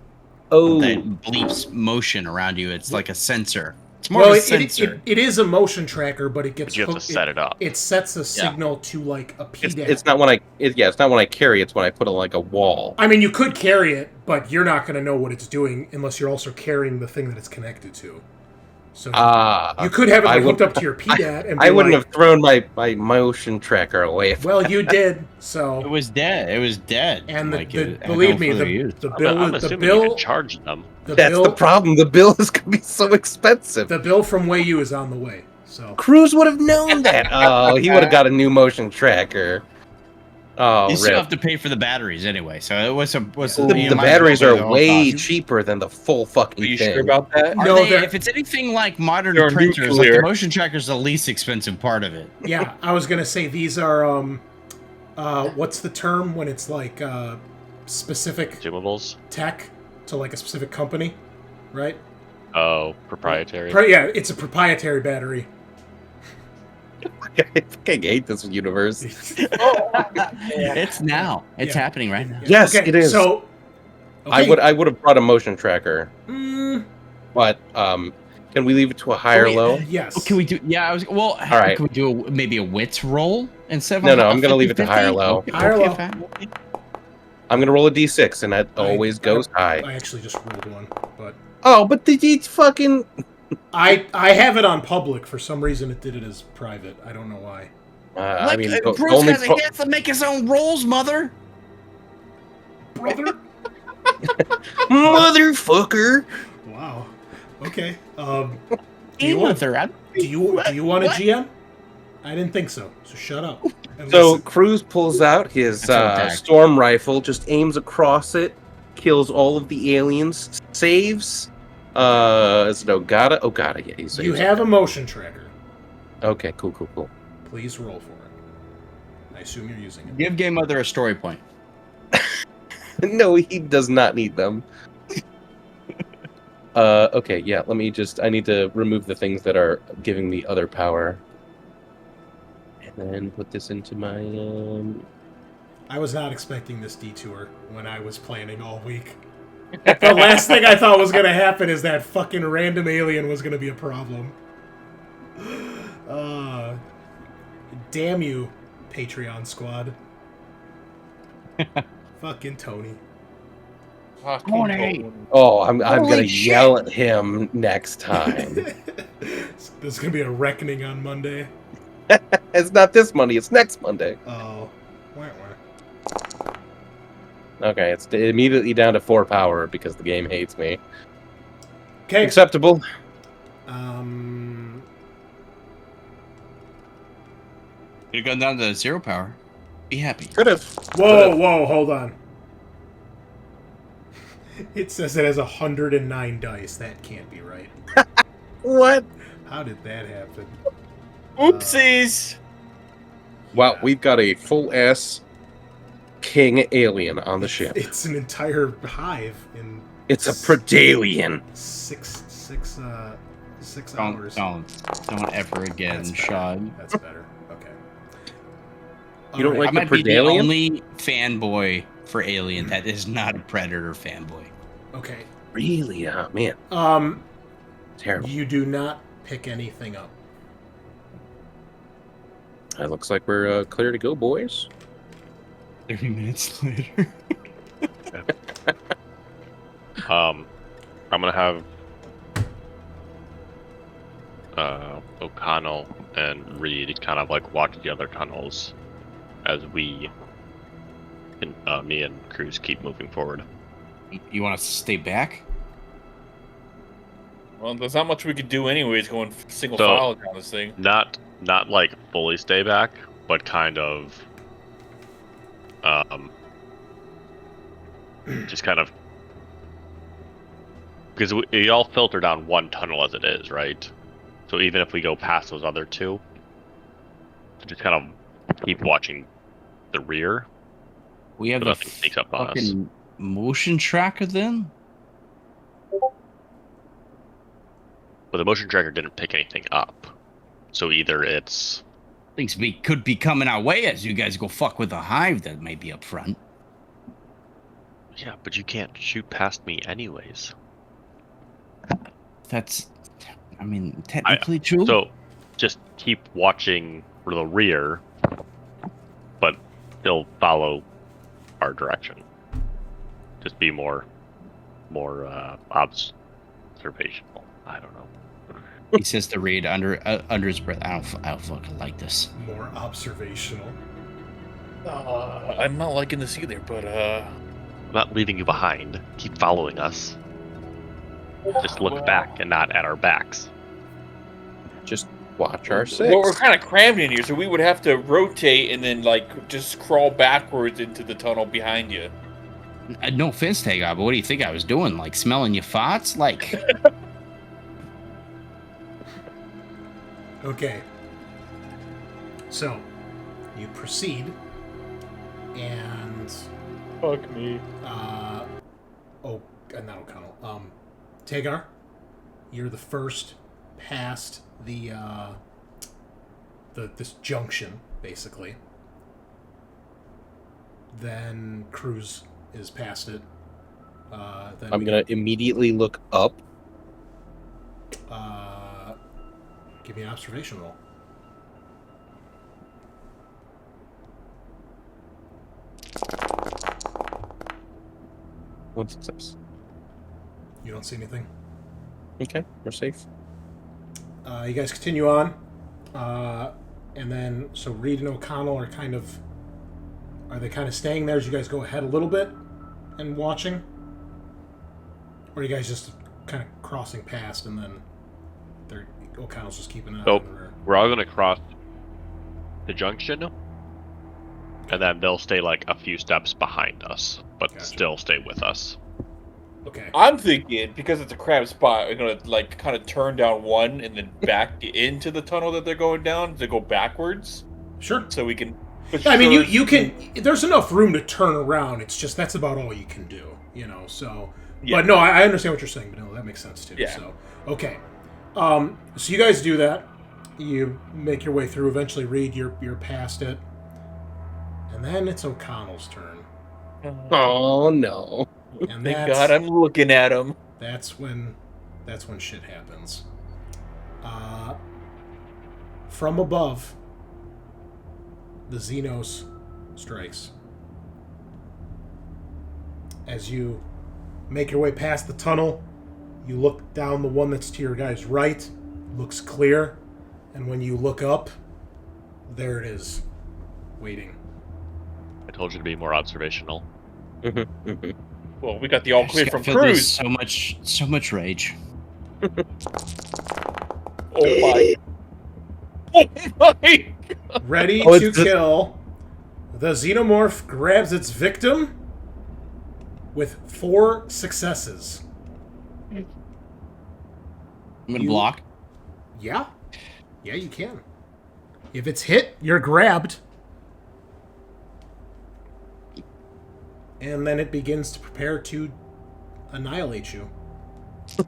Oh, that bleeps motion around you. It's like a sensor. It's more of a sensor. It is a motion tracker, but it gets But you have to set it up. It sets a signal to like a PDAT. it's not when it's not when I carry. It's when I put it like a wall. I mean, you could carry it, but you're not going to know what it's doing unless you're also carrying the thing that it's connected to. So you could have it hooked up to your PDAT, and I wouldn't have thrown my motion tracker away. Well, you did. So it was dead. It was dead. And it believe me, the bill. I'm The assuming you bill. can charge them. That's the problem. The bill is going to be so expensive. The bill from Wayu is on the way. So Cruz would have known that. Oh, he would have got a new motion tracker. Oh, you still rip. have to pay for the batteries anyway. So it was The batteries are way cheaper than the full fucking Are you thing. sure about that? No, if it's anything like modern They're printers, like nuclear. the motion tracker is the least expensive part of it. yeah, I was gonna say these are what's the term when it's like specific Consumables. tech to like a specific company, right? Oh, proprietary. Yeah, it's a proprietary battery. I fucking hate this universe. It's now. It's happening right now. Yes, it is. So okay. I would have brought a motion tracker, but can we leave it to a higher low? Yes. Can we do? Yeah, I was. Well, All right. Can we do maybe a wits roll instead of? No, I'm gonna leave it to higher low. Higher low. Fine. I'm gonna roll a d6, and that always goes high. I actually just rolled one, but Oh, but the fucking. I have it on public for some reason. It did it as private. I don't know why. I mean, Bruce only has to make his own rolls, mother. Brother. motherfucker. Wow. Okay. Do you want a GM? I didn't think so. So shut up. And So listen. Cruz pulls out his That's okay. storm rifle, just aims across it, kills all of the aliens, saves. Is it Ogata? Ogata, yeah, he saves. You have a motion tracker. Okay, cool. Please roll for it. I assume you're using it. Give Game Mother a story point. No, he does not need them. Okay, yeah, I need to remove the things that are giving me other power. And then put this into my, I was not expecting this detour when I was planning all week. The last thing I thought was going to happen is that fucking random alien was going to be a problem. Damn you, Patreon squad. Fucking Tony. Tony. Oh, I'm Holy gonna shit. yell at him next time. There's going to be a reckoning on Monday. It's not this Monday, it's next Monday. Oh. Wah, wah. Okay, it's immediately down to 4 power because the game hates me. Okay. Acceptable. You've gone down to 0 power. Be happy. Could have. Whoa, hold on. It says it has 109 dice. That can't be right. What? How did that happen? Oopsies. Wow, Yeah. we've got a full ass king alien on the ship. It's an entire hive in It's a Predalien. 6 Don't hours. ever again, That's better. Sean. That's better. Okay. You don't Alright. I like might be the Predalien? only fanboy for Alien that is not a Predator fanboy. Okay. Really? Oh, man. Terrible. You do not pick anything up. It looks like we're clear to go, boys. 30 minutes later. I'm gonna have O'Connell and Reed kind of like watch the other tunnels as me and Cruz keep moving forward. You want us to stay back? Well, there's not much we could do anyways going single So- file down this thing. Not like fully stay back, but kind of just kind of, because we all filter down one tunnel as it is, right? So even if we go past those other two, to just kind of keep watching the rear. We have so the nothing sneaks up on us. fucking motion tracker then? But the motion tracker didn't pick anything up. So either it's... Things could be coming our way as you guys go fuck with the hive that may be up front. Yeah, but you can't shoot past me anyways. That's, I mean, technically true. So just keep watching for the rear, but still follow our direction. Just be more observational. I don't know. He says to Reed under his breath, I don't fucking like this. More observational. I'm not liking this either, but I'm not leaving you behind. Keep following us. Just look back and not at our backs. Just watch our six. well, we're kind of crammed in here, so we would have to rotate and then like just crawl backwards into the tunnel behind you. No offense, Tagar, but what do you think I was doing? Like smelling your farts? Like, Okay. So, you proceed, and Fuck me. not O'Connell. Tagar, you're the first past this junction, basically. Then Cruz is past it. Then I'm gonna immediately look up. Give me an observation roll. One success. You don't see anything. Okay, we're safe. You guys continue on, and then so Reed and O'Connell are they kind of staying there as you guys go ahead a little bit and watching, or are you guys just kind of crossing past and then O'Connell's just keeping an eye So on the rear? we're all gonna cross the junction, and then they'll stay like a few steps behind us, but Gotcha. still stay with us. Okay. I'm thinking because it's a crab spot, we're gonna like kind of turn down one and then back into the tunnel that they're going down to go backwards, Sure. so we can. I mean, you can. There's enough room to turn around. It's just that's about all you can do, So, Yeah. but no, I understand what you're saying. But no, that makes sense too. Yeah. So, okay. So you guys do that. You make your way through. Eventually, Reed, you're past it, and then it's O'Connell's turn. Oh no. And Thank God I'm looking at him. That's when shit happens. From above, the Xenos strikes. As you make your way past the tunnel, you look down the one that's to your guy's right, looks clear, and when you look up, there it is, waiting. I told you to be more observational. Well, we got the all I clear just from feel there's Cruz. so much rage. Oh my! Oh my! Ready Oh, to it's the- kill. The xenomorph grabs its victim with 4 successes. I'm gonna You- block. Yeah, you can. If it's hit, you're grabbed. And then it begins to prepare to annihilate you. I'm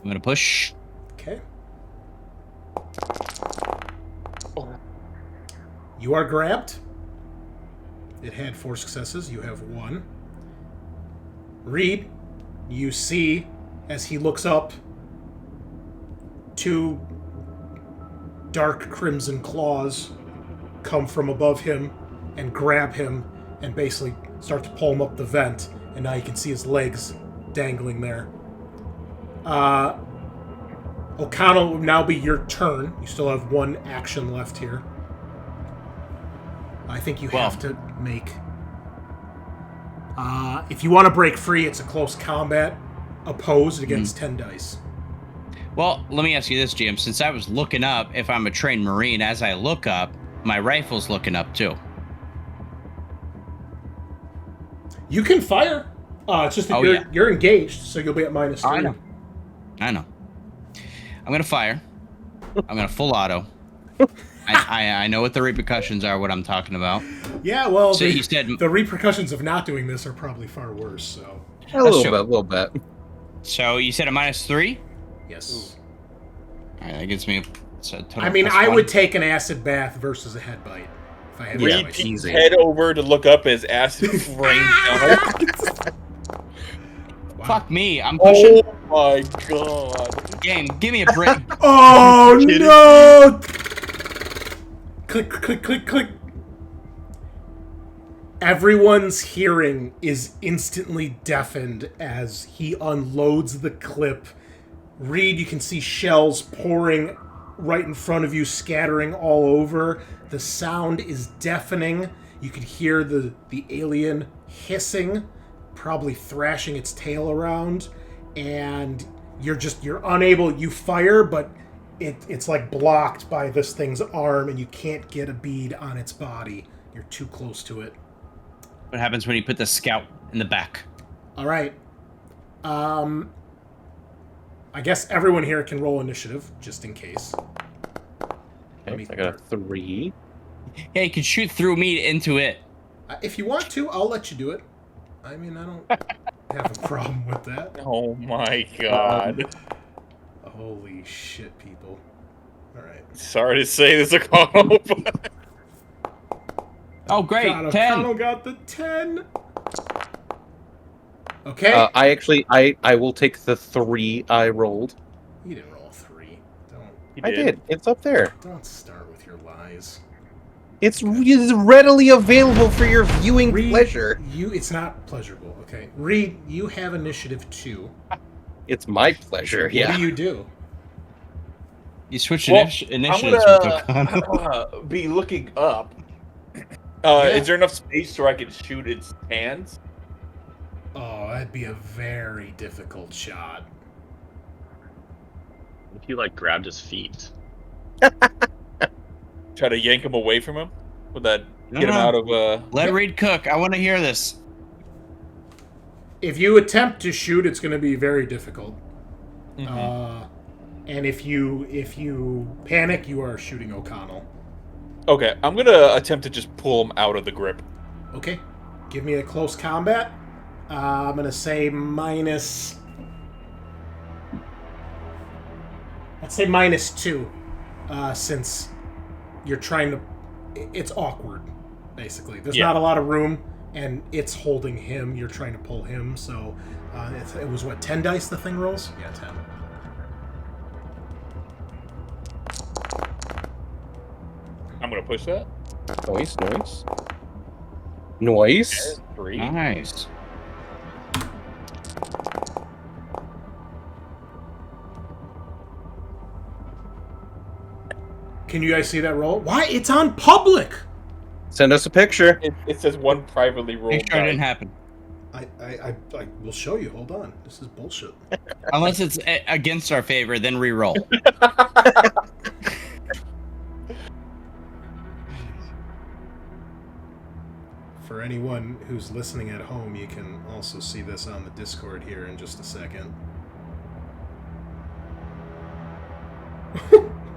gonna push. Okay. You are grabbed. It had 4 successes. You have 1. Reed, you see, as he looks up, 2 dark crimson claws come from above him and grab him and basically start to pull him up the vent. And now you can see his legs dangling there. O'Connell will now be your turn. You still have 1 action left here. I think you have to make... if you want to break free, it's a close combat. Opposed against 10 dice. Well, let me ask you this, Jim. Since I was looking up, if I'm a trained Marine, as I look up, my rifle's looking up too. You can fire. It's just that you're engaged, so you'll be at -3. I know. I'm gonna fire. I'm gonna full auto. I know what the repercussions are. What I'm talking about. Yeah, well, So you said the repercussions of not doing this are probably far worse. So A little bit. so. You said a -3. yes. All right, that gives me. A total I mean, plus I 1. would take an acid bath versus a head bite if I had Yeah, a Reed choice. peeks easy. head over to look up as acid rains down. Wow. Fuck me. I'm pushing. Oh my god. Game, give me a break. Oh Kidding no! Click, click, click, click. Everyone's hearing is instantly deafened as he unloads the clip. Reed, you can see shells pouring right in front of you, scattering all over. The sound is deafening. You could hear the alien hissing, probably thrashing its tail around, and you're unable. You fire, but it's like blocked by this thing's arm, and you can't get a bead on its body. You're too close to it. What happens when you put the scout in the back? All right. I guess everyone here can roll initiative, just in case. Okay, I got a 3. Yeah, you can shoot through me into it. If you want to, I'll let you do it. I mean, I don't have a problem with that. Oh my god. Holy shit, people. All right. Sorry to say this, O'Connell, but Oh, great. God, 10. O'Connell got the 10. Okay. I will take the 3 I rolled. You didn't roll 3. I did. It's up there. Don't start with your lies. It's readily available for your viewing Reed, pleasure. It's not pleasurable. Okay. Reed, you have initiative 2. It's my pleasure. Yeah. What do you do? You switched Well, initiatives I'm with O'Connell. gonna be looking up. Yeah. Is there enough space so I can shoot its hands? Oh, that'd be a very difficult shot. If you like grabbed his feet. Try to yank him away from him? Would that No, get him no. out of Let Reed cook. I want to hear this. If you attempt to shoot, it's going to be very difficult. Mhm. And if you panic, you are shooting O'Connell. Okay, I'm gonna attempt to just pull him out of the grip. Okay, give me a close combat. I'm going to say minus... I'd say -2, since you're trying to... It's awkward, basically. There's not a lot of room, and it's holding him. You're trying to pull him, so... it was, what, 10 dice the thing rolls? Yeah, 10. I'm gonna push that. Noise. 3. Nice. Can you guys see that roll? Why? It's on public! Send us a picture. It says one privately rolled Make sure it die. didn't happen. I will show you. Hold on. This is bullshit. Unless it's against our favor, then re-roll. For anyone who's listening at home, you can also see this on the Discord here in just a second.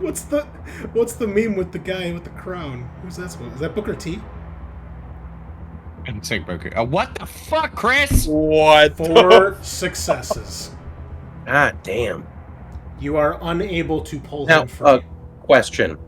What's the meme with the guy with the crown? Who's that supposed? Is that Booker T? It's like Booker. What the fuck, Chris? What? 4 successes. Ah, damn. You are unable to pull Now, him free. question.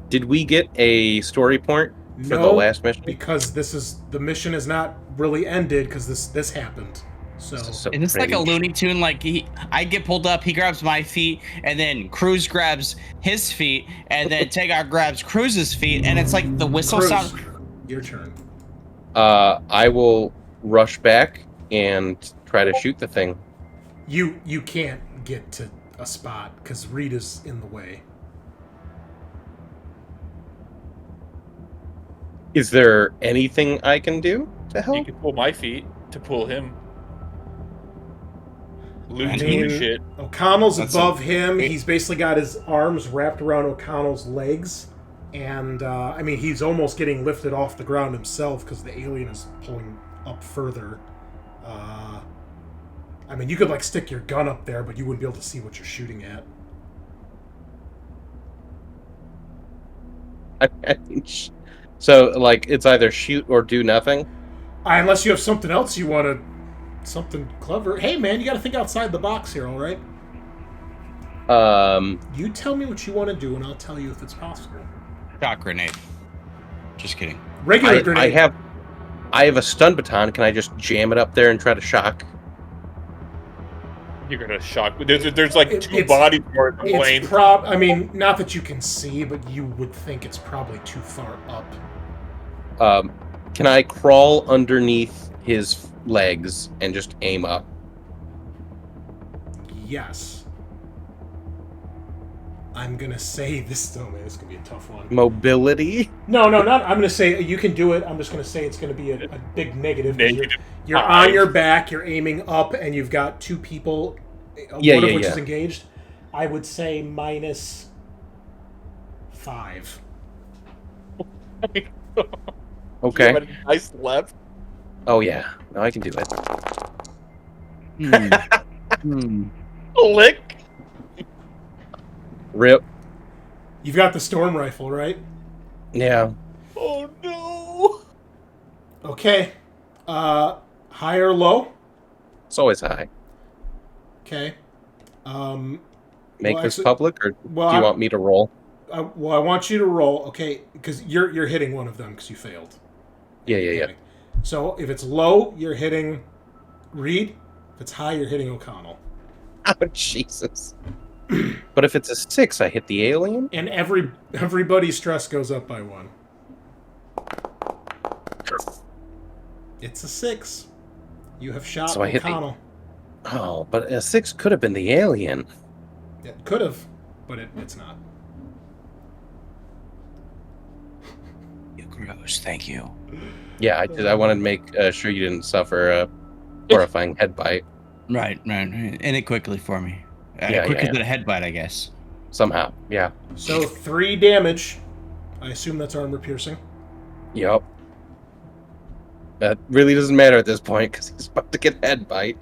Did we get a story point for the last mission? Because the mission is not really ended because this happened. So And it's like a Looney Tune. Like I get pulled up, he grabs my feet, and then Cruz grabs his feet, and then Tagar grabs Cruz's feet, and it's like the whistle Cruz, sound. your turn. I will rush back and try to shoot the thing. You can't get to a spot because Reed is in the way. Is there anything I can do to You help? can pull my feet to pull him. I Lose mean, shit. O'Connell's That's above him. He's basically got his arms wrapped around O'Connell's legs. And, I mean, he's almost getting lifted off the ground himself because the alien is pulling up further. I mean, you could, like, stick your gun up there, but you wouldn't be able to see what you're shooting at. So, like, it's either shoot or do nothing? Unless you have something else you want to... Something clever. Hey, man, you got to think outside the box here, all right? You tell me what you want to do, and I'll tell you if it's possible. Shock grenade. Just kidding. Regular grenade. I have a stun baton. Can I just jam it up there and try to shock? You're gonna shock. There's like two bodies for the plane. I mean, not that you can see, but you would think it's probably too far up. Can I crawl underneath his legs and just aim up? Yes. I'm gonna say this. Oh man, this is gonna be a tough one. Mobility? No, not. I'm gonna say you can do it. I'm just gonna say it's gonna be a big negative. You're on your back. You're aiming up, and you've got two people. One of which is engaged. I would say -5. Okay. You have a nice left. Oh yeah, no, I can do it. Lick. Rip. You've got the storm rifle, right? Yeah. Oh no. Okay. High or low? It's always high. Okay. Make this public, or do you want me to roll? I want you to roll. Okay, because you're hitting one of them because you failed. Yeah. So if it's low, you're hitting Reed. If it's high, you're hitting O'Connell. Oh Jesus! But if it's a 6, I hit the alien. And everybody's stress goes up by 1. It's a 6. You have shot So I hit O'Connell. Oh, but a 6 could have been the alien. It could have, but it's not. You gross. Thank you. Yeah, I did. I wanted to make sure you didn't suffer a horrifying head bite. Right. End it quickly for me. Quicker than a head bite, I guess. Somehow, yeah. So 3 damage. I assume that's armor piercing. Yep. That really doesn't matter at this point because he's about to get head bite.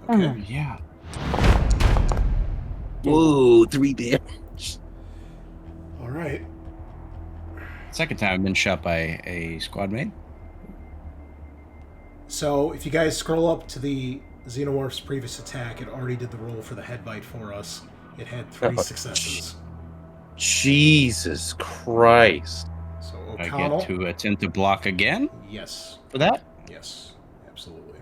Okay. Oh, yeah. Ooh, 3 damage. All right. Second time I've been shot by a squad mate. So if you guys scroll up to the Xenomorph's previous attack, it already did the roll for the head bite for us. It had 3 successes. Jesus Christ. So I O'Connell. get to attempt to block again Yes. for that? Yes. Absolutely.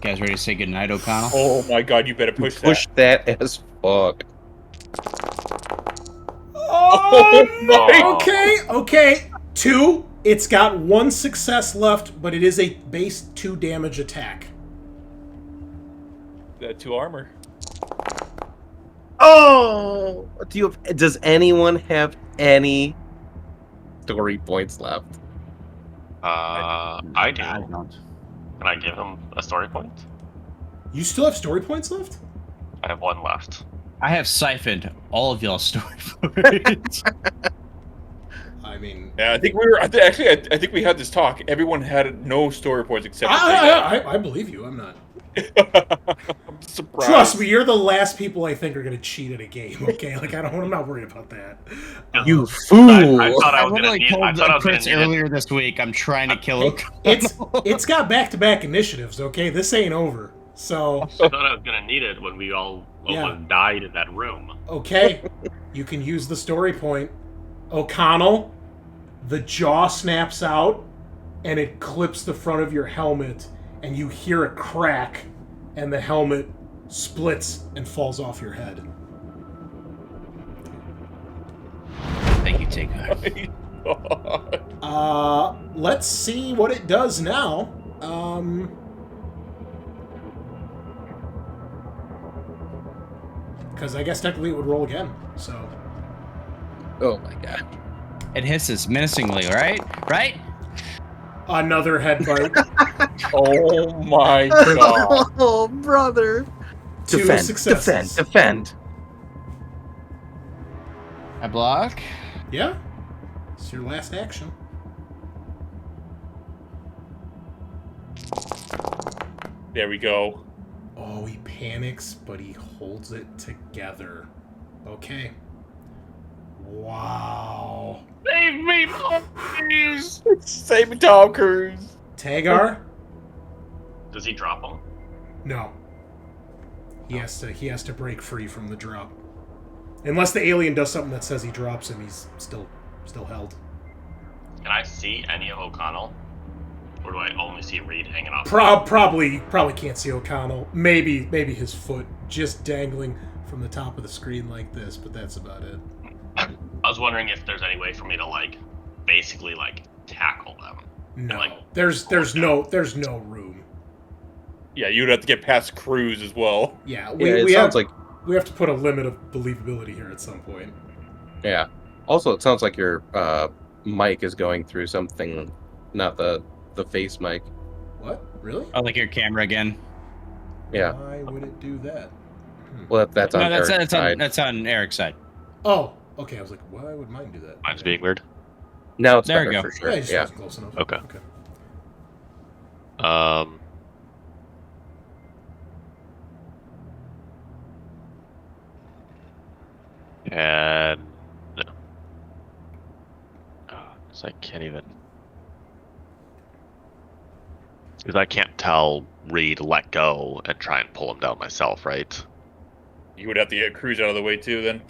Guys ready to say goodnight, O'Connell? Oh my God! You better push that as fuck. Oh, no. Okay. 2. It's got 1 success left, but it is a base 2 damage attack. That 2 armor. Oh! Does anyone have any story points left? I do. I don't. Can I give him a story point? You still have story points left? I have 1 left. I have siphoned all of y'all's story points. I mean... Yeah, I think we were... I think we had this talk. Everyone had no story points except... I believe you. I'm not... I'm surprised. Trust me, you're the last people I think are going to cheat at a game, okay? Like, I'm not worried about that. You fool! I thought I was going to literally need told I thought I was Chris gonna need it. earlier this week I'm trying to kill him. It's got back-to-back initiatives, okay? This ain't over. So... I thought I was going to need it when we all almost died in that room. Okay, you can use the story point. O'Connell, the jaw snaps out, and it clips the front of your helmet, and you hear a crack, and the helmet splits and falls off your head. Thank you, Tagar. Let's see what it does now. Because I guess technically it would roll again, so... Oh my God. It hisses menacingly, right? Right? Another head bite. Oh my God. Oh, brother. 2 successes. Defend. I block. Yeah? It's your last action. There we go. Oh, he panics, but he holds it together. Okay. Wow. Save me, please! Save me, Tom Cruise! Tagar? Does he drop him? No. He has to break free from the drop. Unless the alien does something that says he drops him, he's still held. Can I see any of O'Connell? Or do I only see Reed hanging off? Probably can't see O'Connell. Maybe his foot just dangling from the top of the screen like this, but that's about it. I was wondering if there's any way for me to basically tackle them. No, And, there's no room. Yeah, you'd have to get past Cruz as well. Yeah, it we sounds have, like. we have to put a limit of believability here at some point. Yeah. Also, it sounds like your mic is going through something, not the face mic. What? Really? Oh, like your camera again? Yeah. Why would it do that? Well, that's on No, Eric's side. that's on Eric's side. Oh, okay. I was like, why would mine do that? Mine's being weird. Now it's There we better go. for sure. Yeah, it just Yeah. wasn't close enough. Okay. Okay. And no. So I can't even. Because I can't tell Reed let go and try and pull him down myself, right? You would have to get Cruz out of the way too, then.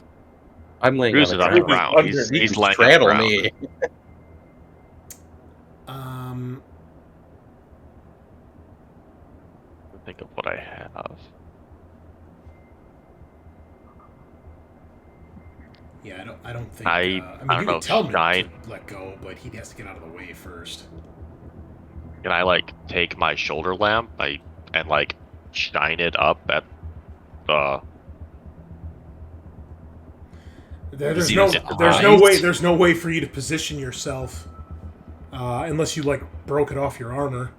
I'm laying Cruz on is the on the ground. ground. He's He's You can laying on the straddle ground. me. Think of what I have. Yeah, I don't think. I mean, don't you know can if tell me Shine- to let go, but he has to get out of the way first. Can I take my shoulder lamp and shine it up at There's See no his way. eyes? There's no way for you to position yourself unless you broke it off your armor.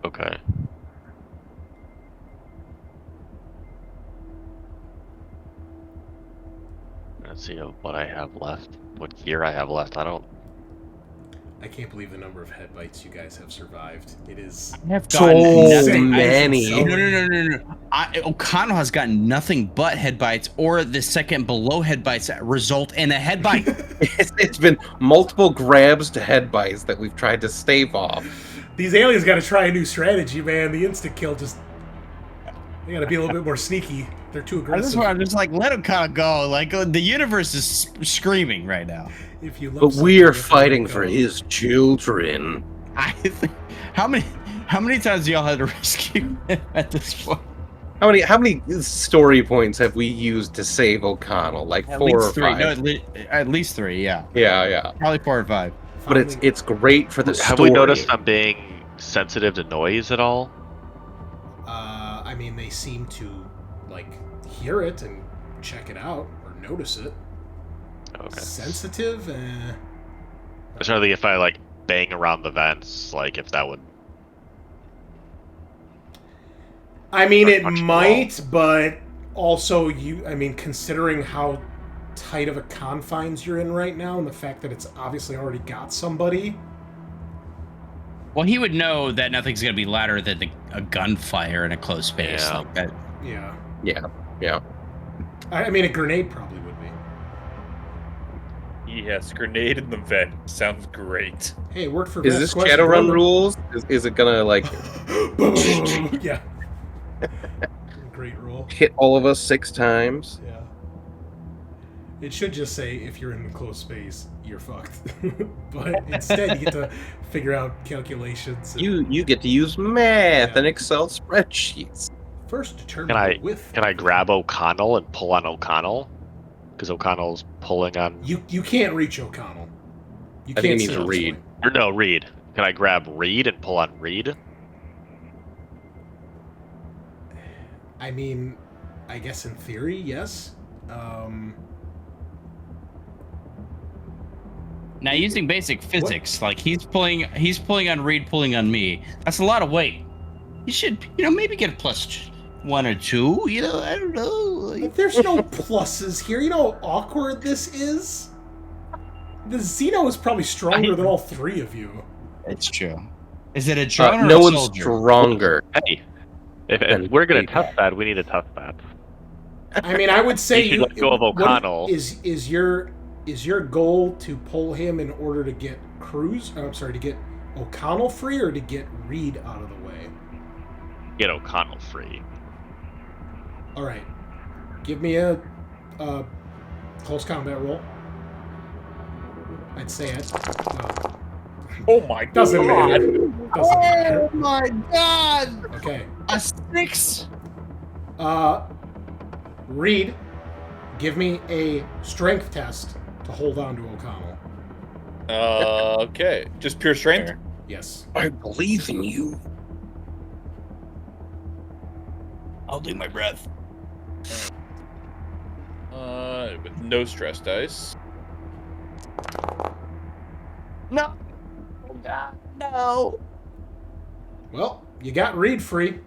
Okay. Let's see what I have left. What gear I have left. I can't believe the number of head bites you guys have survived. It is. I have So gotten nothing. many. No. O'Connell has gotten nothing but head bites, or the second below head bites that result in a head bite. It's been multiple grabs to head bites that we've tried to stave off. These aliens got to try a new strategy, man. The instant kill just. They got to be a little bit more sneaky. They're too This is aggressive. where I'm just let O'Connell go. The universe is screaming right now. If you love But something, we're you have to let fighting it for go. his children. I think, how many times do y'all had to rescue him at this point? How many story points have we used to save O'Connell? Like At 4 least or three. 5? No, at least 3. Yeah, Yeah. probably 4 or 5. But it's great for the Have story. we noticed I'm being sensitive to noise at all? I mean, they seem to hear it and check it out or notice it. Okay. Sensitive? Certainly, if I bang around the vents, if that would. I mean, Or it punch the might, but also considering how tight of a confines you're in right now and the fact that it's obviously already got somebody. Well, he would know that nothing's going to be louder than a gunfire in a closed space Yeah. like that. Yeah. Yeah. I mean, a grenade probably would be. Yes, grenade in the vent. Sounds great. Hey, word for Is Vest this question, Shadowrun brother. rules? Is it gonna Boom! Yeah. Great roll. hit all of us 6 times? Yeah. It should just say if you're in the closed space, you're fucked. But instead, you get to figure out calculations. And You get to use math Yeah. and Excel spreadsheets. first determine Can I- the width. Can I grab O'Connell and pull on O'Connell? Because O'Connell's pulling on. You can't reach O'Connell. You I think he can't needs sit to on this read. way. Or no, Reed. Can I grab Reed and pull on Reed? I mean, I guess in theory, yes. Now, using basic physics, he's pulling on Reed, pulling on me. That's a lot of weight. You should, maybe get a plus 1 or 2. I don't know. But there's no pluses here. You know how awkward this is? The Xeno is probably stronger than all 3 of you. It's true. Is it a drone or No a one's soldier? stronger. Hey, if And we're gonna Reed. test that, we need to test that. I mean, I would say You should let go of what O'Connell. Is your goal to pull him in order to get Cruz? I'm sorry, to get O'Connell free, or to get Reed out of the way? Get O'Connell free. All right, give me a close combat roll. I'd say it. Oh my god. Doesn't matter. Doesn't matter. Oh my god! Okay. A 6? Reed, give me a strength test to hold on to O'Connell. Okay. Just pure strength? Yes. I believe in you. I'll do my breath. With no stress dice. No. Oh god, no. Well, you got Reed free.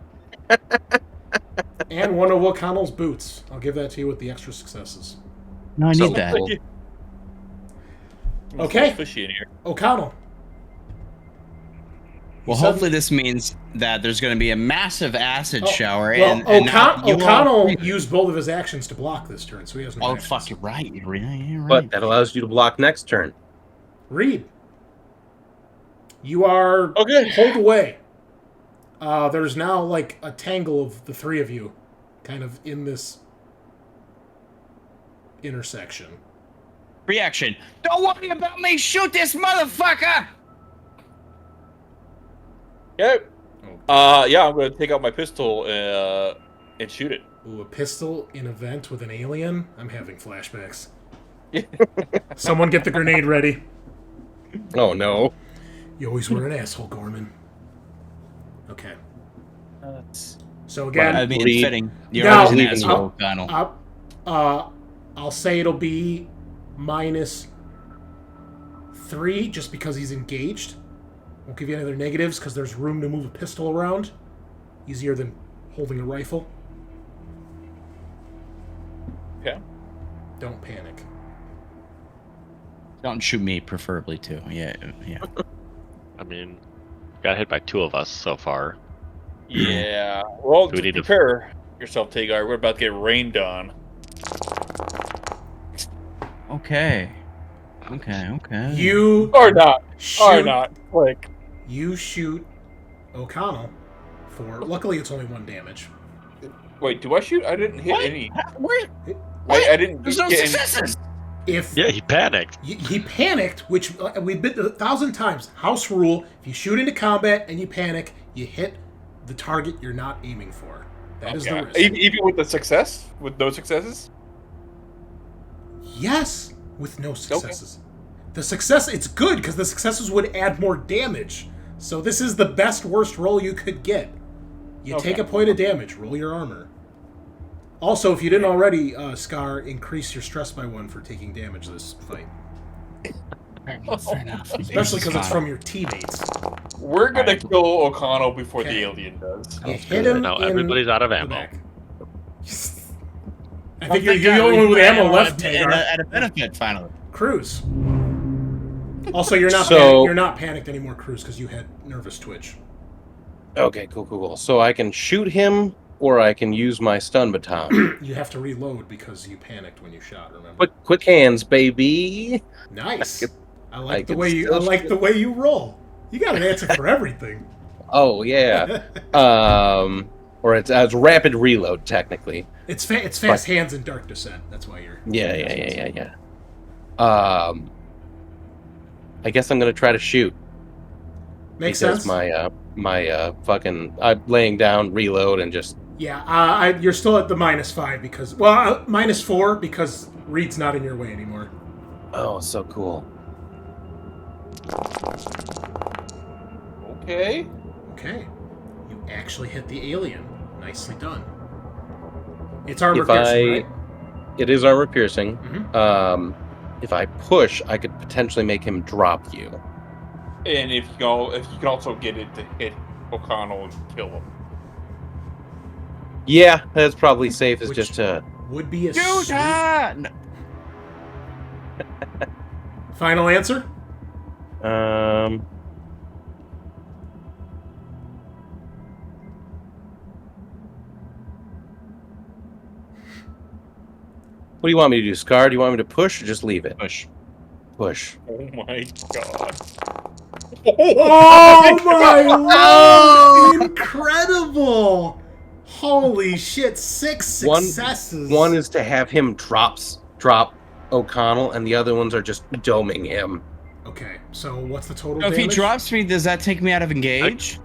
And one of O'Connell's boots. I'll give that to you with the extra successes. No, I So need that. cool. Okay. Fishy in here. O'Connell. Well, said- hopefully this means that there's going to be a massive acid shower. Well, and now you all- O'Connell used both of his actions to block this turn, so he has no Oh, actions. fuck, you're right. You're right. But that allows you to block next turn. Reed. You are Okay. pulled away. There's now like a tangle of the three of you kind of in this intersection. Reaction. Don't worry about me. Shoot this motherfucker. Yep. Yeah, I'm gonna take out my pistol and shoot it. Ooh, a pistol in a vent with an alien? I'm having flashbacks. Someone get the grenade ready. Oh no. You always were an asshole, Gorman. Okay. So I again, mean, Reed. it's fitting. You're No, always an leaving asshole, O'Connell. I'll say it'll be -3 just because he's engaged. Won't give you any other negatives because there's room to move a pistol around. Easier than holding a rifle. Okay. Don't panic. Don't shoot me, preferably, too. Yeah. I mean, got hit by 2 of us so far. Yeah. Well, Do we just need to- prepare yourself, Tagar. We're about to get rained on. Okay. You Or not. shoot. Or not. Click. You shoot O'Connell for. Luckily, it's only 1 damage. Wait, do I shoot? I didn't hit What? any. Where? I didn't There's no get any. successes. If Yeah, he panicked. he panicked, which we've been 1,000 times. House rule: if you shoot into combat and you panic, you hit the target you're not aiming for. That is the Okay. risk. Even with the success? With no successes? Yes, with no successes. The success, it's good because the successes would add more damage. So this is the best worst roll you could get. You take a point of damage, roll your armor. Also, if you didn't already, Scaarr, increase your stress by 1 for taking damage this fight. Fair enough. Especially because it's from your teammates. We're gonna kill O'Connell before Okay. the alien does. You hit him Now in everybody's out of the ammo. back. I think you're the only one with ammo left, Tagar. At a benefit, finally. Cruz. Also, you're not So- you're not panicked anymore, Cruz, because you had nervous twitch. Okay, cool. So I can shoot him, or I can use my stun baton. You have to reload because you panicked when you shot. Remember? quick hands, baby. Nice. I I like the could way you. I still like shoot. the way you roll. You got an answer for everything. Oh yeah. Or it's rapid reload technically. It's fast hands and dark descent. That's why you're. Yeah. I guess I'm gonna try to shoot. Makes because sense. my fucking I'm laying down, reload, and just Yeah. You're still at the -5 because -4 because Reed's not in your way anymore. so cool. Okay. Okay. You actually hit the alien. Nicely done. It's armor If piercing, I- right? It is armor piercing. Mhm. If I push, I could potentially make him drop you. And if you can also get it to hit O'Connell and kill him. Yeah, that's probably safe. Is Which- just to Would be a Shoot! sweet- No. Final answer? What do you want me to do, Scaarr? Do you want me to push or just leave it? Push. Push. Oh my god. Oh my lord! Incredible! Holy shit! 6 successes. One is to have him drop O'Connell, and the other ones are just doming him. Okay, so what's the total So if he damage? drops me, does that take me out of engage?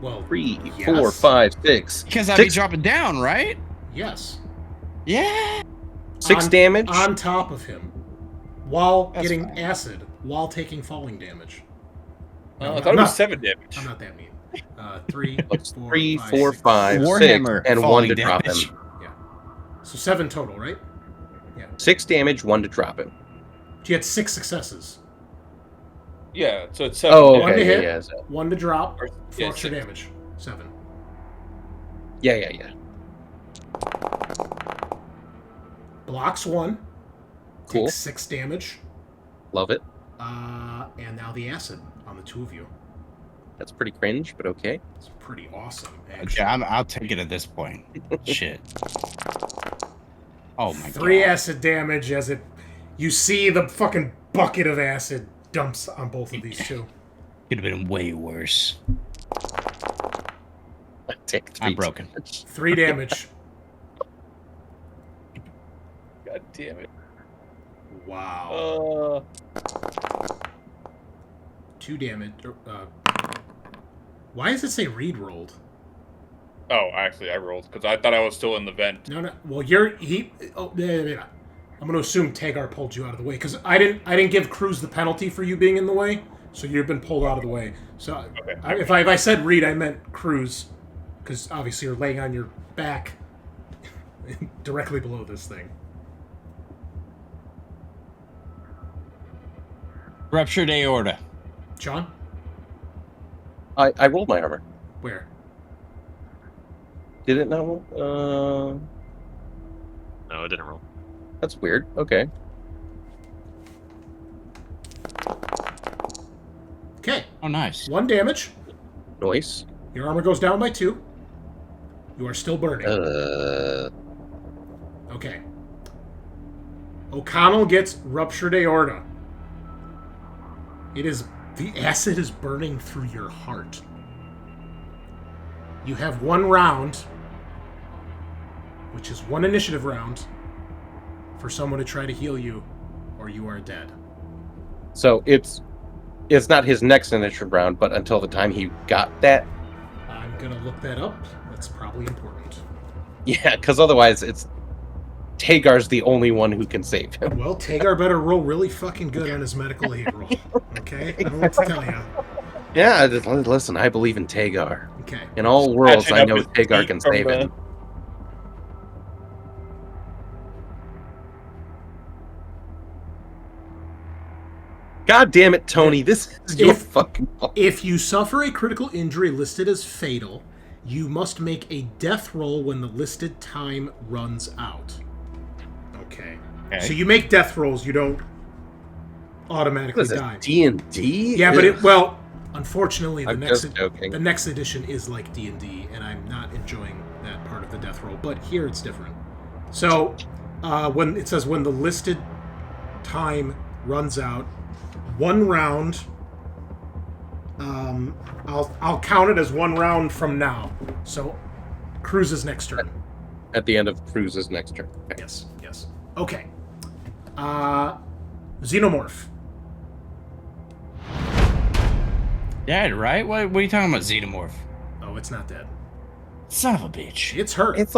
Well, 3, yes. 4, 5, 6. Because I'd be 6, dropping down, right? Yes. Yeah. 6 On- damage. on top of him, while That's getting fine. acid, while taking falling damage. I thought I'm it was not- 7 damage. I'm not that mean. 3, It's 4, 3, 5, 4, 6. 5, 6, Warhammer and 1 falling to drop damage. him. So 7 total, right? 6 damage, 1 to drop him. You had 6 successes. Yeah, so it's 7 Oh, damage. One to okay. hit. Yeah, so- 1 to drop, Or- 4 yeah, extra 6. damage. 7. yeah. Blocks 1. Cool. Takes 6 damage. Love it. And now the acid on the 2 of you. That's pretty cringe, but okay. It's pretty awesome, actually. Yeah, I'll take it at this point. Shit. Oh my 3 god. acid damage as you see the fucking bucket of acid dumps on both of these two. Could have been way worse. I take 3 I'm broken. damage. 3 damage. God damn it. Wow. 2 damage. Why does it say read rolled? Oh, actually, I rolled because I thought I was still in the vent. No. Well, yeah. I'm going to assume Tagar pulled you out of the way because I didn't give Cruz the penalty for you being in the way, so you've been pulled out of the way. So Okay. if I said read, I meant Cruz because obviously you're laying on your back directly below this thing. Ruptured aorta. Sean, I rolled my armor. where? Did it not roll? No, it didn't roll. That's weird. Okay. Okay, Oh, nice. 1 damage. Noise. Your armor goes down by 2. You are still burning. Okay. O'Connell gets ruptured aorta. The acid is burning through your heart. You have 1 round, which is 1 initiative round, for someone to try to heal you, or you are dead. So it's not his next initiative round, but until the time he got that. I'm gonna look that up. That's probably important. Yeah, because otherwise it's Tagar's the only one who can save him. Well, Tagar better roll really fucking good on his medical aid roll. Okay? I don't know what to tell you. Yeah, listen, I believe in Tagar. Okay. In all worlds, Patching I up know his Tagar feet can from save the- him. God damn it, Tony! This is your fucking fault. If you suffer a critical injury listed as fatal, you must make a death roll when the listed time runs out. Okay. Okay. So you make death rolls, you don't automatically What is die. this, D&D? Yeah, but unfortunately, I'm just joking. the next edition is like D&D, and I'm not enjoying that part of the death roll. But here it's different. So when it says when the listed time runs out, 1 round. I'll count it as 1 round from now. So Cruz's next turn. At the end of Cruz's next turn. Okay. Yes. Okay. Xenomorph. Dead, right? What are you talking about, Xenomorph? Oh, it's not dead. Son of a bitch. It's hurt. It's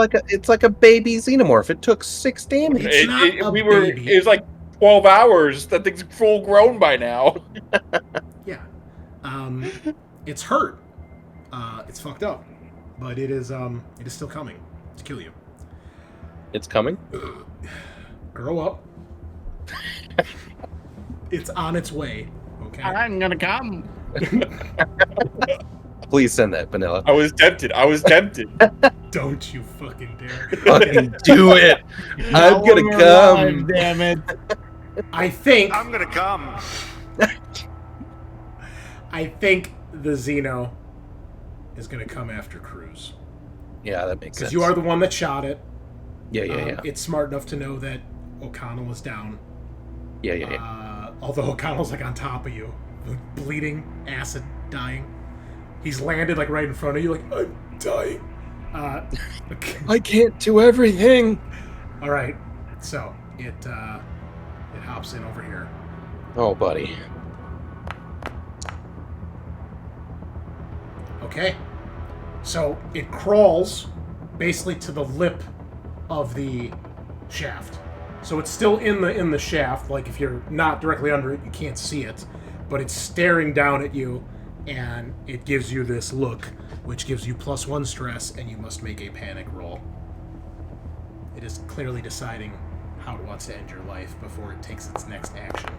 like a baby xenomorph. It took 6 damage. It's not a baby. It was like 12 hours. That thing's full grown by now. Yeah. It's hurt. It's fucked up. But it is still coming to kill you. It's coming. Grow up. It's on its way. Okay. I'm gonna come. Please send that, Bunnilla. I was tempted. Don't you fucking dare. Fucking do it. I'm Now gonna we're come. alive, damn it. I think I'm gonna come. I think the Xeno is gonna come after Cruz. Yeah, that makes sense. Because you are the one that shot it. Yeah. It's smart enough to know that O'Connell is down. Yeah. Although O'Connell's like on top of you, bleeding, acid, dying. He's landed like right in front of you, like, I'm dying. Okay. I can't do everything. All right, so it hops in over here. Oh, buddy. Okay, so it crawls basically to the lip of the shaft. So it's still in the shaft. Like if you're not directly under it, you can't see it, but it's staring down at you, and it gives you this look, which gives you +1 stress, and you must make a panic roll. It is clearly deciding how it wants to end your life before it takes its next action.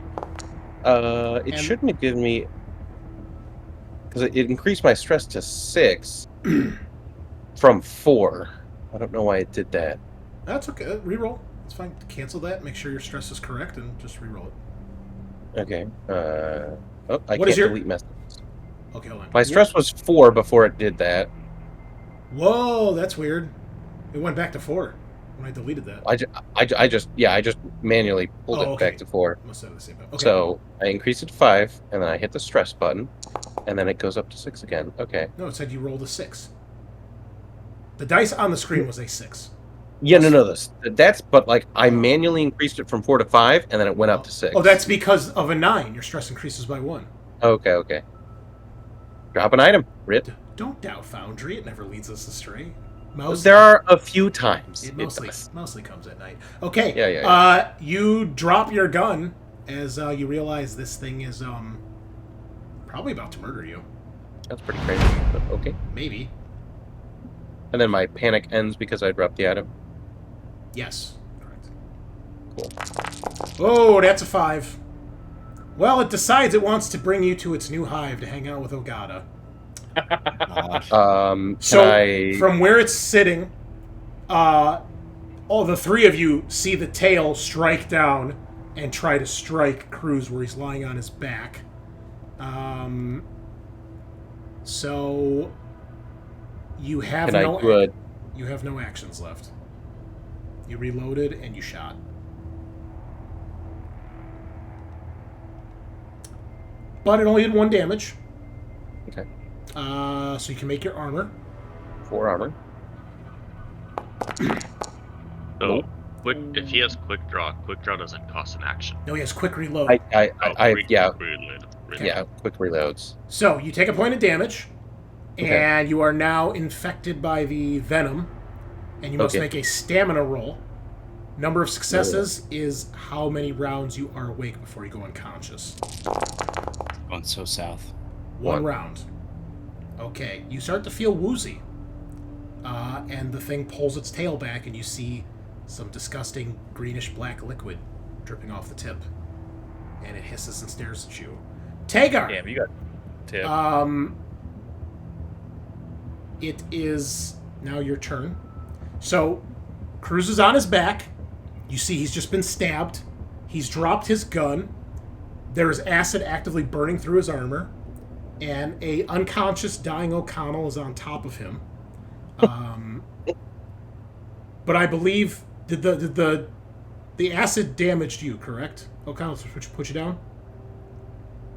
It shouldn't have given me, because it increased my stress to 6 from 4. I don't know why it did that. That's okay. Reroll. It's fine. Cancel that. Make sure your stress is correct, and just reroll it. Okay. I What can't is your- delete messages. Okay, hold on. My stress was 4 before it did that. Whoa, that's weird. It went back to 4 when I deleted that. I just manually pulled it okay. back to 4. Must have the same. Okay. So I increased it to 5, and then I hit the stress button, and then it goes up to 6 again. Okay. No, it said you rolled a 6. The dice on the screen was a 6. Yeah, no. That's but like I manually increased it from 4 to 5, and then it went up to 6. Oh, that's because of a 9. Your stress increases by 1. Okay. Drop an item, Rit. Don't doubt Foundry. It never leads us astray. There are a few times. It does. mostly comes at night. Okay. Yeah. You drop your gun as you realize this thing is probably about to murder you. That's pretty crazy, but okay. Maybe. And then my panic ends because I dropped the item. Yes. Correct. Cool. Oh, that's a 5. Well, it decides it wants to bring you to its new hive to hang out with Ogata. From where it's sitting, all the 3 of you see the tail strike down and try to strike Cruz where he's lying on his back. So you have you have no actions left. You reloaded and you shot. But it only did 1 damage. Okay. So you can make your armor. 4 armor. So, if he has quick draw doesn't cost an action. No, he has quick reload. Quick reloads. So you take a point of damage, and you are now infected by the venom, and you must make a stamina roll. Number of successes is how many rounds you are awake before you go unconscious. Going so south. 1 round. Okay, you start to feel woozy. And the thing pulls its tail back, and you see some disgusting greenish-black liquid dripping off the tip. And it hisses and stares at you. Tagar! Damn, you got tip. It is now your turn. So, Cruz is on his back. You see he's just been stabbed. He's dropped his gun. There is acid actively burning through his armor. And a unconscious, dying O'Connell is on top of him. But I believe the acid damaged you, correct? O'Connell put you down?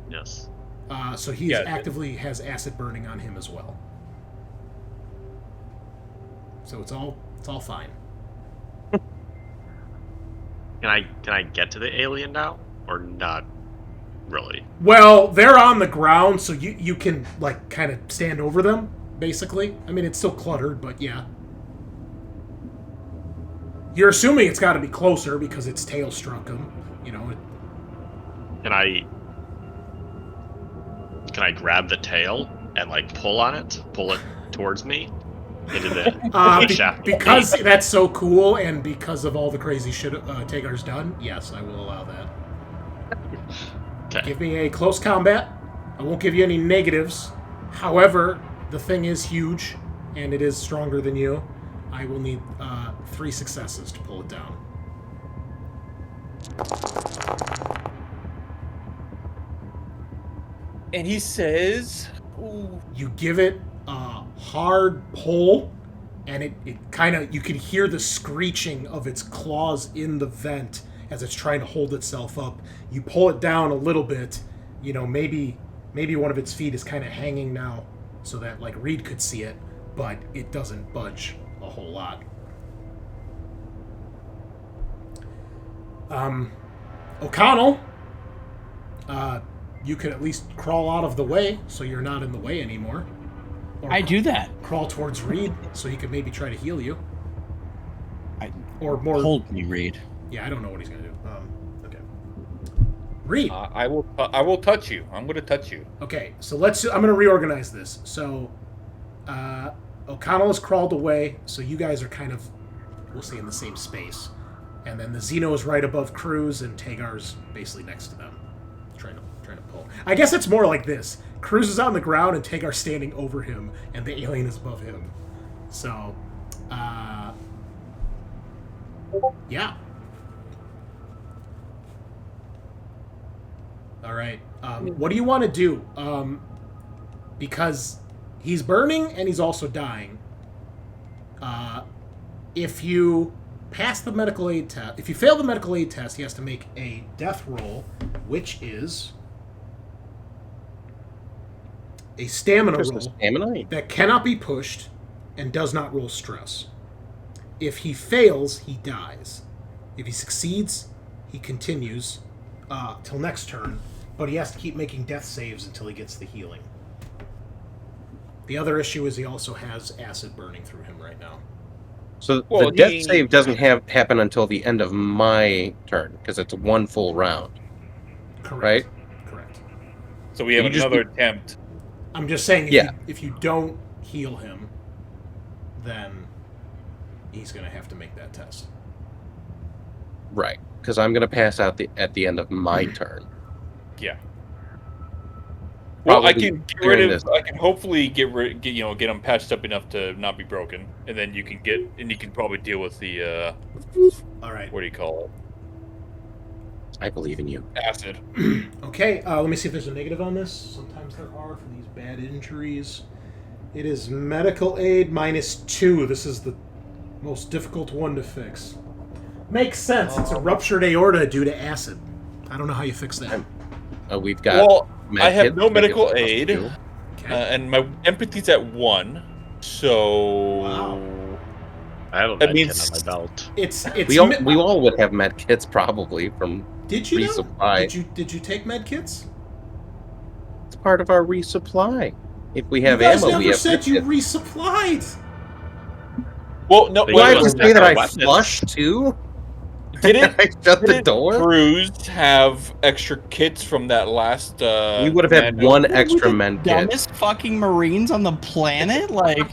Yes. So he actively has acid burning on him as well. So it's all fine. Can I get to the alien now, or not really? Well, they're on the ground, so you can like kind of stand over them, basically. I mean, it's still cluttered, but yeah. You're assuming it's got to be closer because its tail struck him. You know. Can I grab the tail and like pull it towards me into the shaft? Because that's so cool, and because of all the crazy shit Tagar's done, yes, I will allow that. Okay. Give me a close combat. I won't give you any negatives. However, the thing is huge, and it is stronger than you. I will need 3 successes to pull it down. And he says, ooh. You give it a hard pull, and it kind of, you can hear the screeching of its claws in the vent as it's trying to hold itself up. You pull it down a little bit, you know, maybe one of its feet is kind of hanging now so that, like, Reed could see it, but it doesn't budge a whole lot. O'Connell, you could at least crawl out of the way so you're not in the way anymore. Or I do that. Crawl towards Reed so he could maybe try to heal you. Or more. Hold me, Reed. Yeah, I don't know what he's gonna do. Okay. Reed. I will touch you. I'm gonna touch you. Okay, so I'm gonna reorganize this. So, O'Connell has crawled away, so you guys are kind of, we'll say, in the same space. And then the Xeno is right above Cruz, and Tagar's basically next to them, trying to pull. I guess it's more like this: Cruz is on the ground, and Tagar's standing over him, and the alien is above him. So, yeah. All right. What do you want to do? Because he's burning and he's also dying. If you pass the medical aid test, if you fail the medical aid test, he has to make a death roll, which is a stamina roll that cannot be pushed and does not roll stress. If he fails, he dies. If he succeeds, he continues till next turn, but he has to keep making death saves until he gets the healing. The other issue is he also has acid burning through him right now. So the death save doesn't happen until the end of my turn, because it's one full round. Correct. Right? Correct. So we have another attempt. I'm just saying, if you don't heal him, then he's going to have to make that test. Right, because I'm going to pass out at the end of my turn. Yeah. Well, Probably I can get rid of. I can hopefully get them patched up enough to not be broken, and then you can probably deal with the. All right. What do you call it? I believe in you. Acid. Okay. Let me see if there's a negative on this. Sometimes there are for these bad injuries. It is medical aid -2. This is the most difficult one to fix. Makes sense. It's a ruptured aorta due to acid. I don't know how you fix that. We've got. Well, I have no medical aid, Okay. and my empathy's at 1. So Wow. I have a med kit on my belt. It's We all would have med kits probably from Did you know? resupply. Did you take med kits? It's part of our resupply. If we have you guys ammo, never we have said med you kits. resupplied. well, no. They Do I Wait, have to wasn't say that that I a weapon? flushed too? Didn't I shut the door? Cruz have extra kits from that last? We would have had one extra med kit. Dumbest fucking Marines on the planet? Like,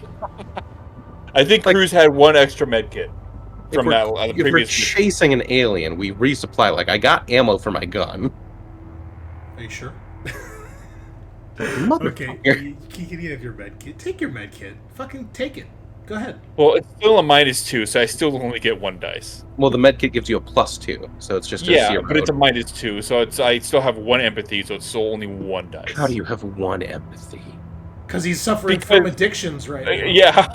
I think Cruz had one extra med kit from that the If we're previous. chasing an alien, we resupply. Like, I got ammo for my gun. Are you sure? Motherfucker. Okay, you can have your med kit. Take your med kit. Fucking take it. Go ahead. Well, it's still a -2, so I still only get 1 dice. Well, the med kit gives you a +2, so it's just a Yeah, 0. but it's a -2, so I still have 1 empathy, so it's still only 1 dice. How do you have 1 empathy? Because he's suffering from addictions right now. Yeah.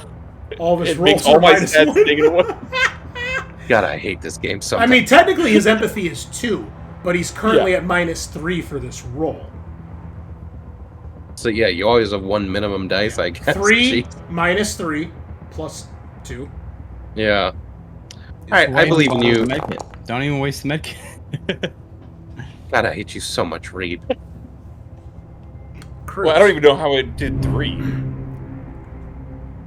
All of his It rolls makes all are my -1. stats -1. God, I hate this game so I much. mean, technically his empathy is 2, but he's currently at -3 for this roll. So yeah, you always have 1 minimum dice, I guess. 3 Jeez. -3 plus 2. Yeah. Alright, I believe in you. Don't even waste the medkit. God, I hate you so much, Reed. Cruz. Well, I don't even know how it did 3.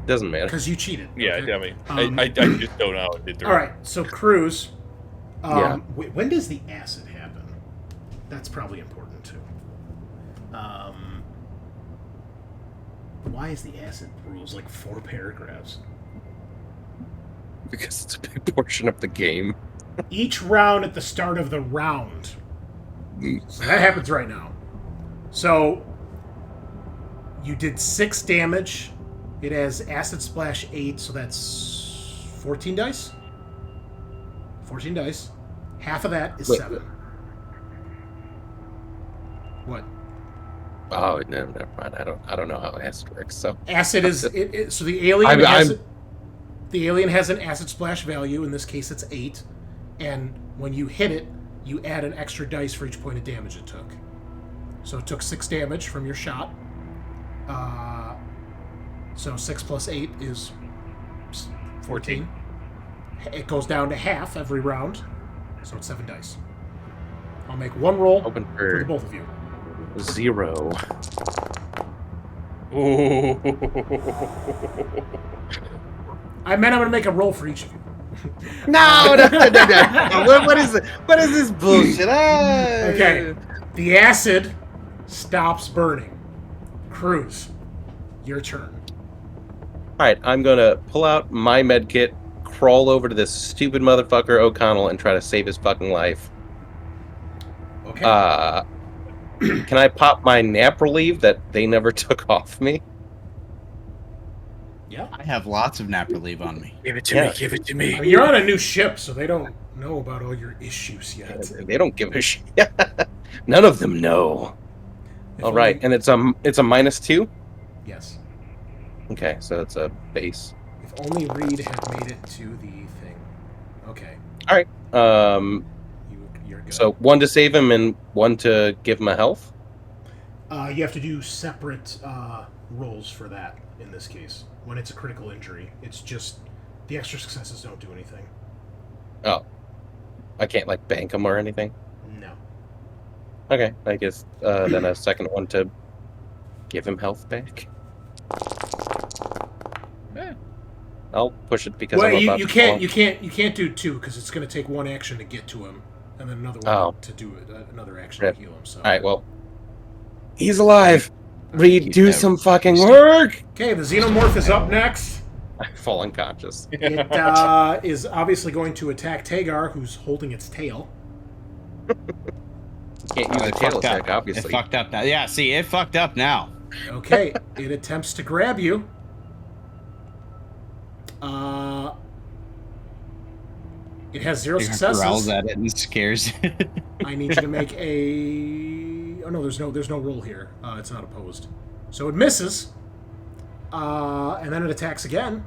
Doesn't matter. Because you cheated. Yeah, okay? I mean, I just don't know how it did 3. All right, so Cruz. Yeah. When does the acid happen? That's probably important too. Why is the acid rules like 4 paragraphs? Because it's a big portion of the game. Each round at the start of the round. So that happens right now. So you did 6 damage. It has acid splash 8, so that's 14 dice. 14 dice. Half of that is 7. What? Oh, no, never mind. I don't know how acid works. So Acid is so the alien acid. The alien has an acid splash value. In this case, it's 8. And when you hit it, you add an extra dice for each point of damage it took. So it took 6 damage from your shot. So 6 plus 8 is 14. It goes down to half every round. So it's 7 dice. I'll make one roll Open for the for both of you. 0. Ooh. I meant I'm going to make a roll for each of you. No. What is it? What is this bullshit? Okay. The acid stops burning. Cruz, your turn. All right, I'm gonna pull out my med kit, crawl over to this stupid motherfucker O'Connell, and try to save his fucking life. Okay. Can I pop my nap relief that they never took off me? Yeah. I have lots of nap relief on me. Give it to Yeah. me. Give it to me. I mean, you're on a new ship, so they don't know about all your issues yet. They don't give a shit. None of them know. If All right, only- and it's a -2. Yes. Okay, so it's a base. If only Reed had made it to the thing. Okay. All right. You're good. So 1 to save him and 1 to give him a health. You have to do separate rolls for that in this case. When it's a critical injury, it's just the extra successes don't do anything. Oh, I can't like bank him or anything. No. Okay, I guess then a second one to give him health back. I'll push it because Well, I'm about you to can't fall. you can't do 2 because it's going to take 1 action to get to him, and then another one Oh. to do it, another action Rip. to heal him. So. All right, well, he's alive. Reed, Keep do that some fucking stick. work. Okay, the xenomorph is up next. I fall unconscious. It is obviously going to attack Tagar, who's holding its tail. Can't use a It tail fucked attack, up. It obviously. fucked up now. Yeah, see, it fucked up now. Okay, it attempts to grab you. It has 0 Growls successes. at it and scares it. I need you to make a. Oh no, there's no roll here. It's not opposed, so it misses. And then it attacks again.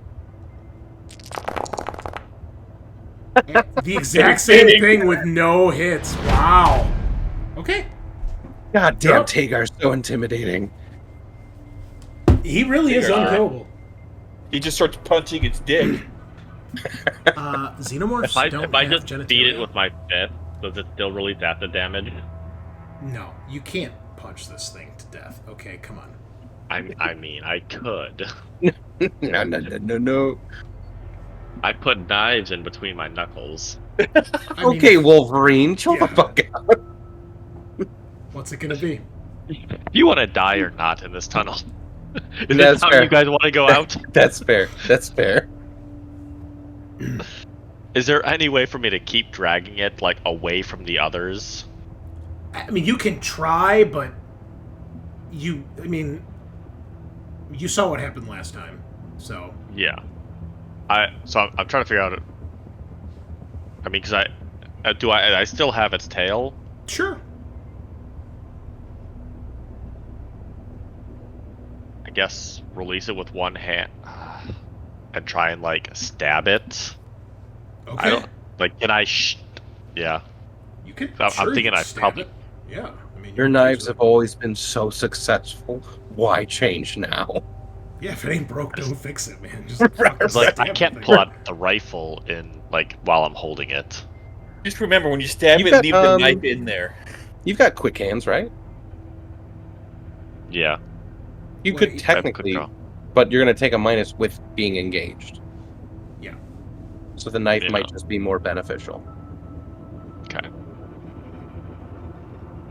The exact same thing with no hits. Wow. Okay. God damn, Yep. Tagar's so intimidating. He really is Tagar. unkillable. He just starts punching its dick. Xenomorphs If I, don't if I have just genitalia. beat it with my fist, does it still release acid damage? No, you can't punch this thing to death. Okay, come on. I mean, I could. No. I put knives in between my knuckles. I mean, Okay, Wolverine, chill the Yeah. fuck out. what's it gonna be? If you want to die or not in this tunnel, is That's this how fair. you guys want to go out? That's fair. That's fair. Is there any way for me to keep dragging it like away from the others? I mean, you can try, but you saw what happened last time, so Yeah. I'm trying to figure out. I mean, because I still have its tail. sure. I guess release it with one hand and try and like stab it. Okay. I don't like. Can I? Yeah. You could. I'm sure, thinking you could I stab probably- it. Yeah. I mean, Your you knives could have always been so successful. Why change now? Yeah, if it ain't broke, don't fix it, man. Just Right. fucking It's like I stab can't the pull thing. out the rifle in like while I'm holding it. Just remember, when you stab You've it, got, leave the knife in there. You've got quick hands, right? Yeah. You Well, could you- I technically, could go. but you're going to take a minus with being engaged. Yeah. So the knife Yeah. might just be more beneficial. Okay.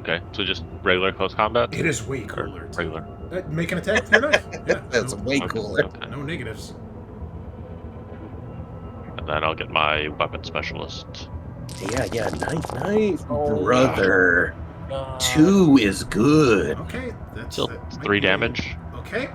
Okay. So just regular close combat. It is way Or cooler. to- regular. Make an attack with your knife. Yeah. That's no, way Okay, cooler. okay. no negatives. And then I'll get my weapon specialist. Yeah, knife, Oh, brother. 2 is good. Okay. That's Still, that it's might 3 be- damage. Okay.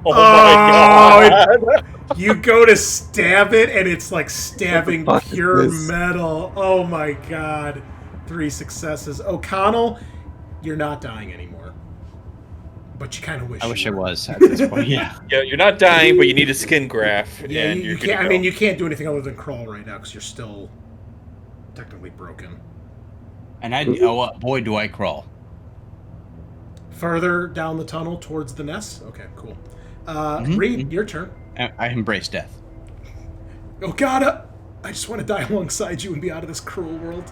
Oh Oh, my god! You go to stab it, and it's like stabbing What the fuck is pure this? metal. Oh my god. 3 successes. O'Connell, you're not dying anymore. but you kind of wish. I wish you I were. was at this point. Yeah. Yeah, you're not dying, but you need a skin graft. Yeah, and you you're can't. I gonna mean, go. you can't do anything other than crawl right now because you're still technically broken. And boy, do I crawl. Further down the tunnel towards the nest. Okay, cool. Mhm, Reed, your turn. I embrace death. Oh God, I just want to die alongside you and be out of this cruel world.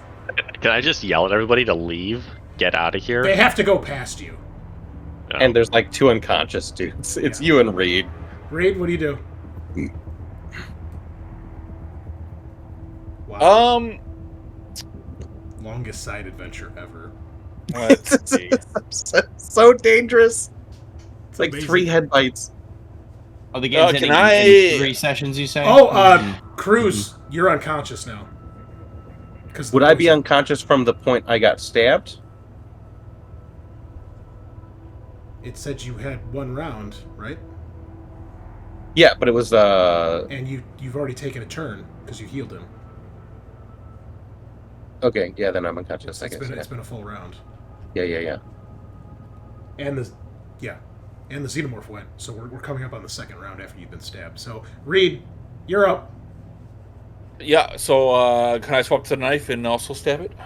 Can I just yell at everybody to leave? Get out of here? They have to go past you. No. And there's like 2 unconscious dudes. It's Yeah. you and Reed. Reed, what do you do? Wow. Longest side adventure ever. Let's see. So dangerous. It's like amazing. 3 head bites. Oh, the game's can ending in I- 3 sessions, you say? Oh, Mhm. Cruz, you're unconscious now. Would I be unconscious from the point I got stabbed? It said you had 1 round, right? Yeah, but it was And you've already taken a turn because you healed him. okay. Yeah, then I'm unconscious. I It's guess. been a full round. Yeah. And the xenomorph went. So we're coming up on the 2nd round after you've been stabbed. So Reed, you're up. Yeah, so can I swap to the knife and also stab it? Is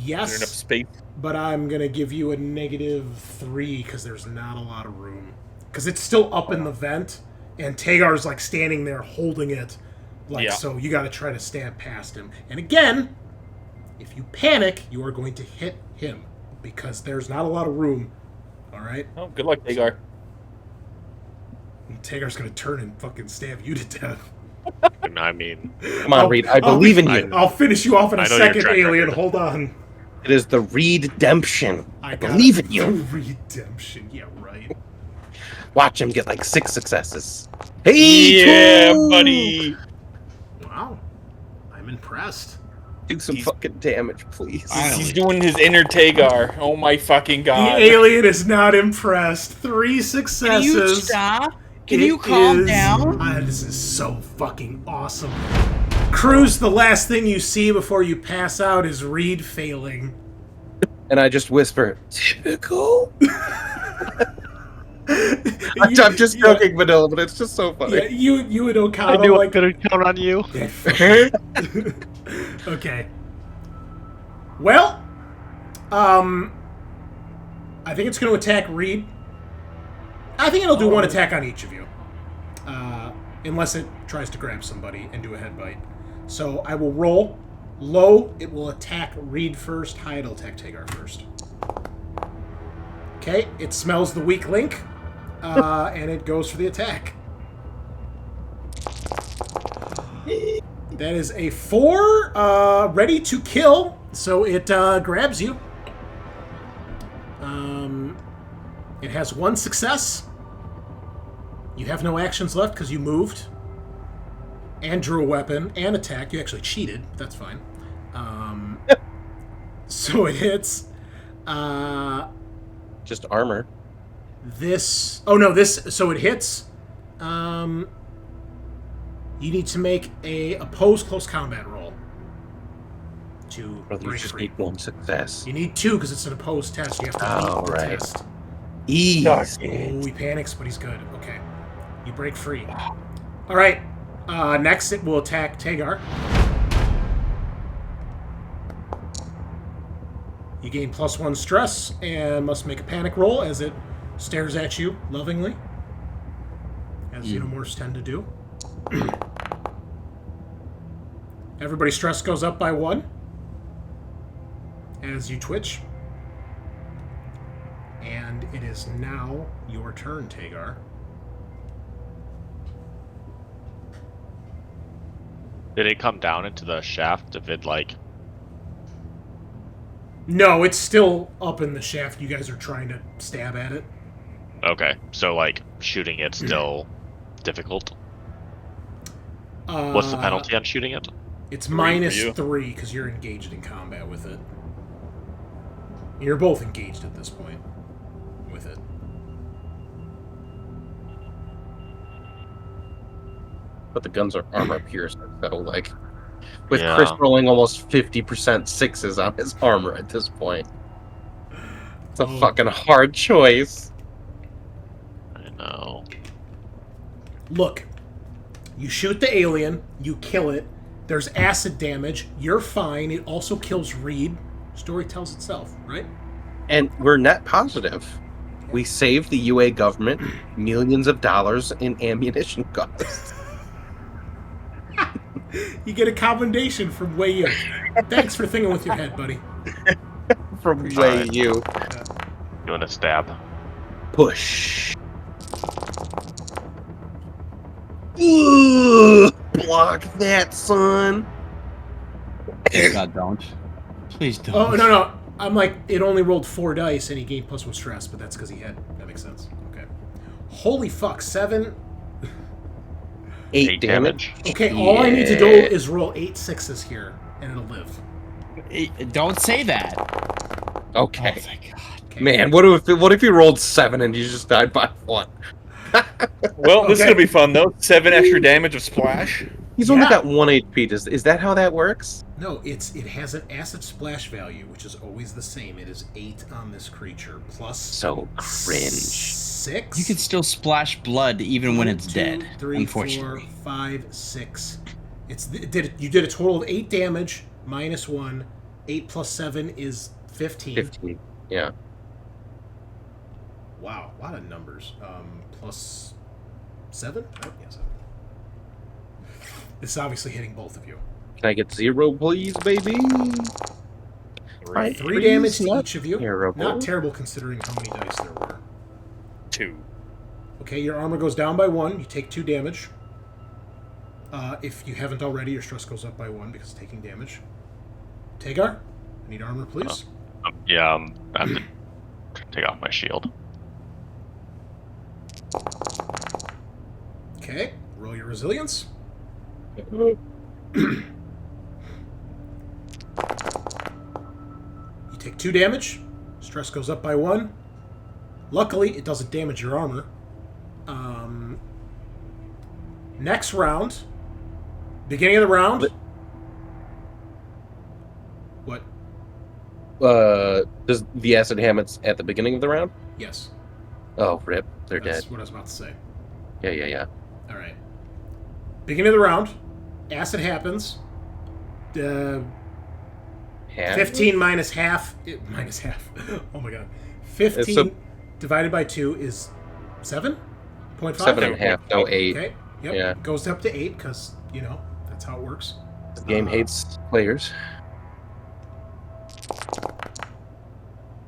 there enough Yes, space? but I'm gonna give you a -3 because there's not a lot of room. Because it's still up in the vent, and Tagar's like standing there holding it, like Yeah. so. You got to try to stab past him. And again, if you panic, you are going to hit him because there's not a lot of room. All right, Oh, good luck, Tagar. and Tagar's gonna turn and fucking stab you to death. I mean, Come on, Reed. I believe in you. I'll finish you off in a I know your second, track alien. record. Hold on. It is the redemption. I got believe it. in you. Redemption. Yeah, right. Watch him get like 6 successes. Hey, Yeah, cool. buddy. Wow, I'm impressed. Do some fucking damage, please. He's doing his inner Tagar. Oh my fucking god. The alien is not impressed. 3 Can successes. you stop? Can It you calm is- down? This is so fucking awesome. Cruz, the last thing you see before you pass out is Reed failing. And I just whisper, typical. I'm just Yeah, joking, Bunnilla, but it's just so funny. Yeah, you and I O'Connell knew I like. could count on you. Okay. Well, I think it's going to attack Reed. I think it'll do 1 attack on each of you, unless it tries to grab somebody and do a head bite. So I will roll. Low, it will attack Reed first. High, it'll attack Tagar first. Okay, it smells the weak link, and it goes for the attack. That is a 4, ready to kill. So it grabs you. It has 1 success. You have no actions left because you moved and drew a weapon and attacked. You actually cheated. That's fine. So it hits. Just armor. This. Oh no! This. So it hits. You need to make a opposed close combat roll to Brother, you break just free. need 1 success. You need 2 because it's an opposed test. You have to beat the right. test. Easy. Oh, he panics, but he's good. Okay. You break free. All right. Next, it will attack Tagar. You gain +1 stress and must make a panic roll as it stares at you lovingly, as xenomorphs tend to do. Everybody's stress goes up by 1 as you twitch. And it is now your turn, Tagar. Did it come down into the shaft if it, like... No, it's still up in the shaft. You guys are trying to stab at it. Okay, so, like, shooting it's still difficult? What's the penalty on shooting it? It's for you. -3 because you're engaged in combat with it. You're both engaged at this point with it. But the guns are armor pierced, so like with Yeah. Chris rolling almost 50% 6s on his armor at this point. It's a fucking hard choice. I know. Look, you shoot the alien, you kill it. There's acid damage. You're fine. It also kills Reed. Story tells itself, right? And we're net positive. We saved the UA government millions of dollars in ammunition costs. You get a commendation from Way You. Thanks for thinking with your head, buddy. From Way Way You. You want to stab? Push. Ugh, block that, son. God, don't. Please don't. Oh, no. I'm like, it only rolled 4 dice and he gained +1 stress, but that's because he had. That makes sense. Okay. Holy fuck, 7. 8 damage. Okay, all I need to do is roll 8 6s here, and it'll live. Don't say that. Okay. Oh, thank God. Okay. Man, what if you rolled 7 and you just died by 1? Well, this is Okay. gonna be fun though. 7 extra damage of splash. He's only Yeah. got 1 HP. Is that how that works? No, it has an acid splash value, which is always the same. It is 8 on this creature, plus So cringe. 6. You can still splash blood even when it's 2, dead. 3, Unfortunately. 4, 5, 6. You did a total of 8 damage, -1. 8 plus 7 is 15. 15. Yeah. Wow, a lot of numbers. Plus 7? Oh, yeah, 7. This is obviously hitting both of you. Can I get 0, please, baby? 3 damage to Not each of you. terrible. Not terrible considering how many dice there were. 2. Okay, your armor goes down by 1. You take 2 damage. If you haven't already, your stress goes up by 1 because of taking damage. Tagar, I need armor, please. Yeah, I have to take off my shield. Okay, roll your resilience. You take 2 damage. Stress goes up by 1. Luckily, it doesn't damage your armor. Next round. Beginning of the round. What? Does the acid hammets at the beginning of the round? Yes. Oh, rip. They're That's dead. what I was about to say. Yeah. All right. Beginning of the round. Acid happens. 15 minus half. Minus half. Oh my god. 15 divided by 2 is 7.5? 7.5. No, 8. Okay. Yep. Yeah. Goes up to 8 because, that's how it works. The game hates players.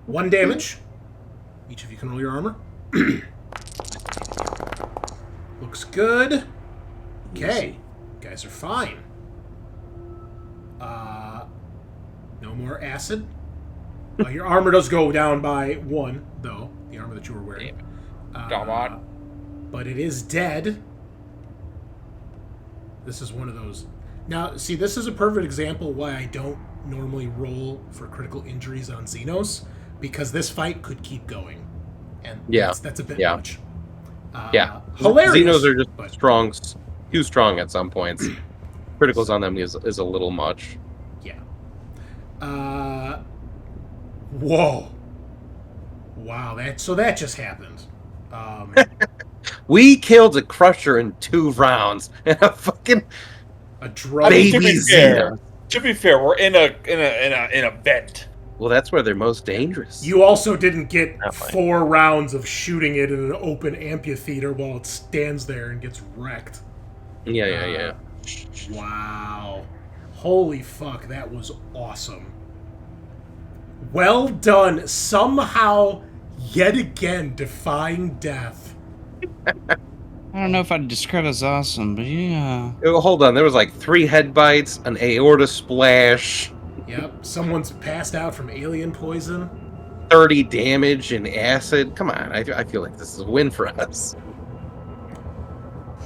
1 damage. Each of you can roll your armor. Looks good. Okay. Guys are fine. No more acid. Your armor does go down by 1, though. The armor that you were wearing. But it is dead. This is one of those. Now, see, this is a perfect example why I don't normally roll for critical injuries on Xenos, because this fight could keep going. And that's a bit much. Hilarious. Xenos are just but, strong, too strong at some points. Criticals on them is a little much. Yeah. Whoa. Wow, that just happened. We killed a crusher in 2 rounds and a fucking drug baby fair, Xenos. To be fair, we're in a vent. Well, that's where they're most dangerous. You also didn't get Definitely. 4 rounds of shooting it in an open amphitheater while it stands there and gets wrecked. Yeah. Wow. Holy fuck, that was awesome. Well done. Somehow, yet again, defying death. I don't know if I'd describe it as awesome, but yeah. Oh, hold on, there was like 3 head bites, an aorta splash, Yep, someone's passed out from alien poison. 30 damage and acid. Come on, I feel like this is a win for us.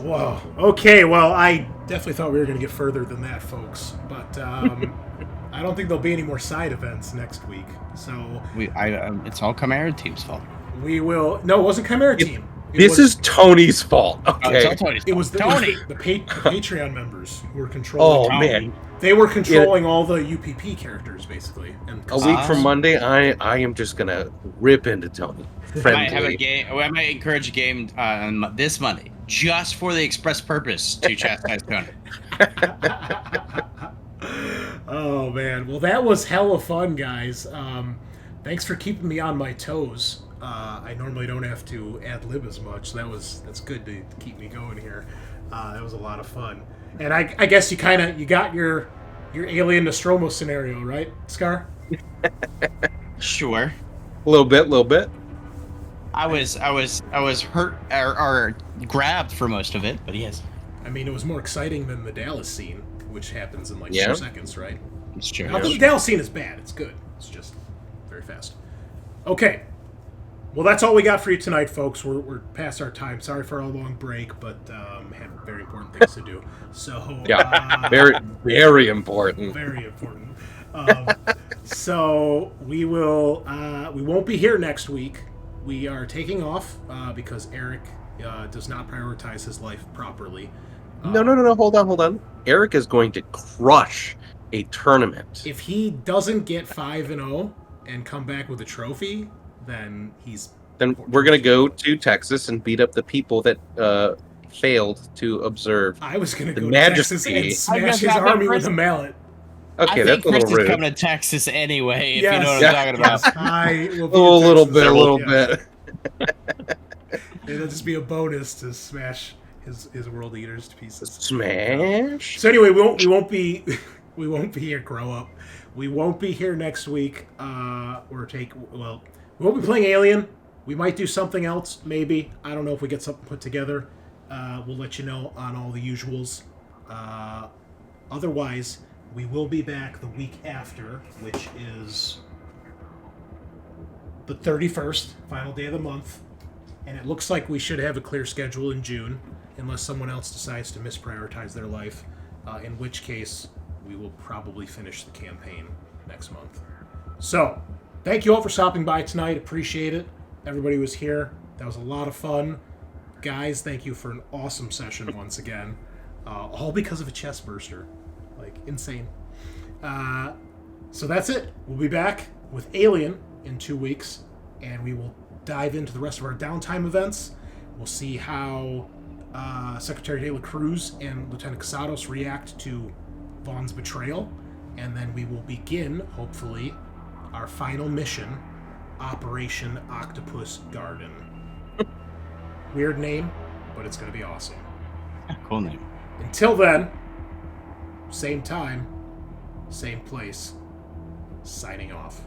Whoa. Okay, well, I definitely thought we were going to get further than that, folks. But I don't think there'll be any more side events next week. So It's all Chimera Team's fault. we will... No, it wasn't Chimera Team. This is Tony's fault. Okay. It was the Tony. the Patreon members who were controlling. Oh man. They were controlling all the UPP characters basically. And A week from Monday, I am just gonna rip into Tony. I might have a game. I might encourage a game on this Monday just for the express purpose to chastise Tony. Oh man, well that was hella fun, guys. Thanks for keeping me on my toes. I normally don't have to ad lib as much, so that's good to keep me going here. That was a lot of fun, and I guess you got your alien Nostromo scenario, right, Scaarr? Sure. A little bit. I was hurt or grabbed for most of it, but yes. I mean, it was more exciting than the Dallas scene, which happens in like 2 seconds, right? It's true. Not that the Dallas scene is bad. It's good. It's just very fast. Okay. Well, that's all we got for you tonight, folks. We're past our time. Sorry for our long break, but had very important things to do. So yeah, very important. Very important. So we won't be here next week. We are taking off because Eric does not prioritize his life properly. No. Hold on. Eric is going to crush a tournament. If he doesn't get 5-0 and come back with a trophy, then we're going to go to Texas and beat up the people that failed to observe. I was going to go majesty. to Texas and smash his army with a mallet. Okay, I that's think a little Chris rude. is coming to Texas anyway, if Yes, you know what I'm talking about. Yes, I will be a little bit. It'll just be a bonus to smash his world eaters to pieces. Smash. So anyway, we won't be here. Grow up. We won't be here next week. We won't be playing Alien. We might do something else, maybe. I don't know if we get something put together. We'll let you know on all the usuals. Otherwise, we will be back the week after, which is the 31st, final day of the month. And it looks like we should have a clear schedule in June, unless someone else decides to misprioritize their life, in which case we will probably finish the campaign next month. So, thank you all for stopping by tonight. Appreciate it. Everybody was here. That was a lot of fun. Guys, thank you for an awesome session once again. All because of a chest burster. Like, insane. So that's it. We'll be back with Alien in 2 weeks, and we will dive into the rest of our downtime events. We'll see how Secretary de la Cruz and Lieutenant Casados react to Vaughn's betrayal, and then we will begin, hopefully, our final mission, Operation Octopus Garden. Weird name, but it's going to be awesome. Cool name. Until then, same time, same place, signing off.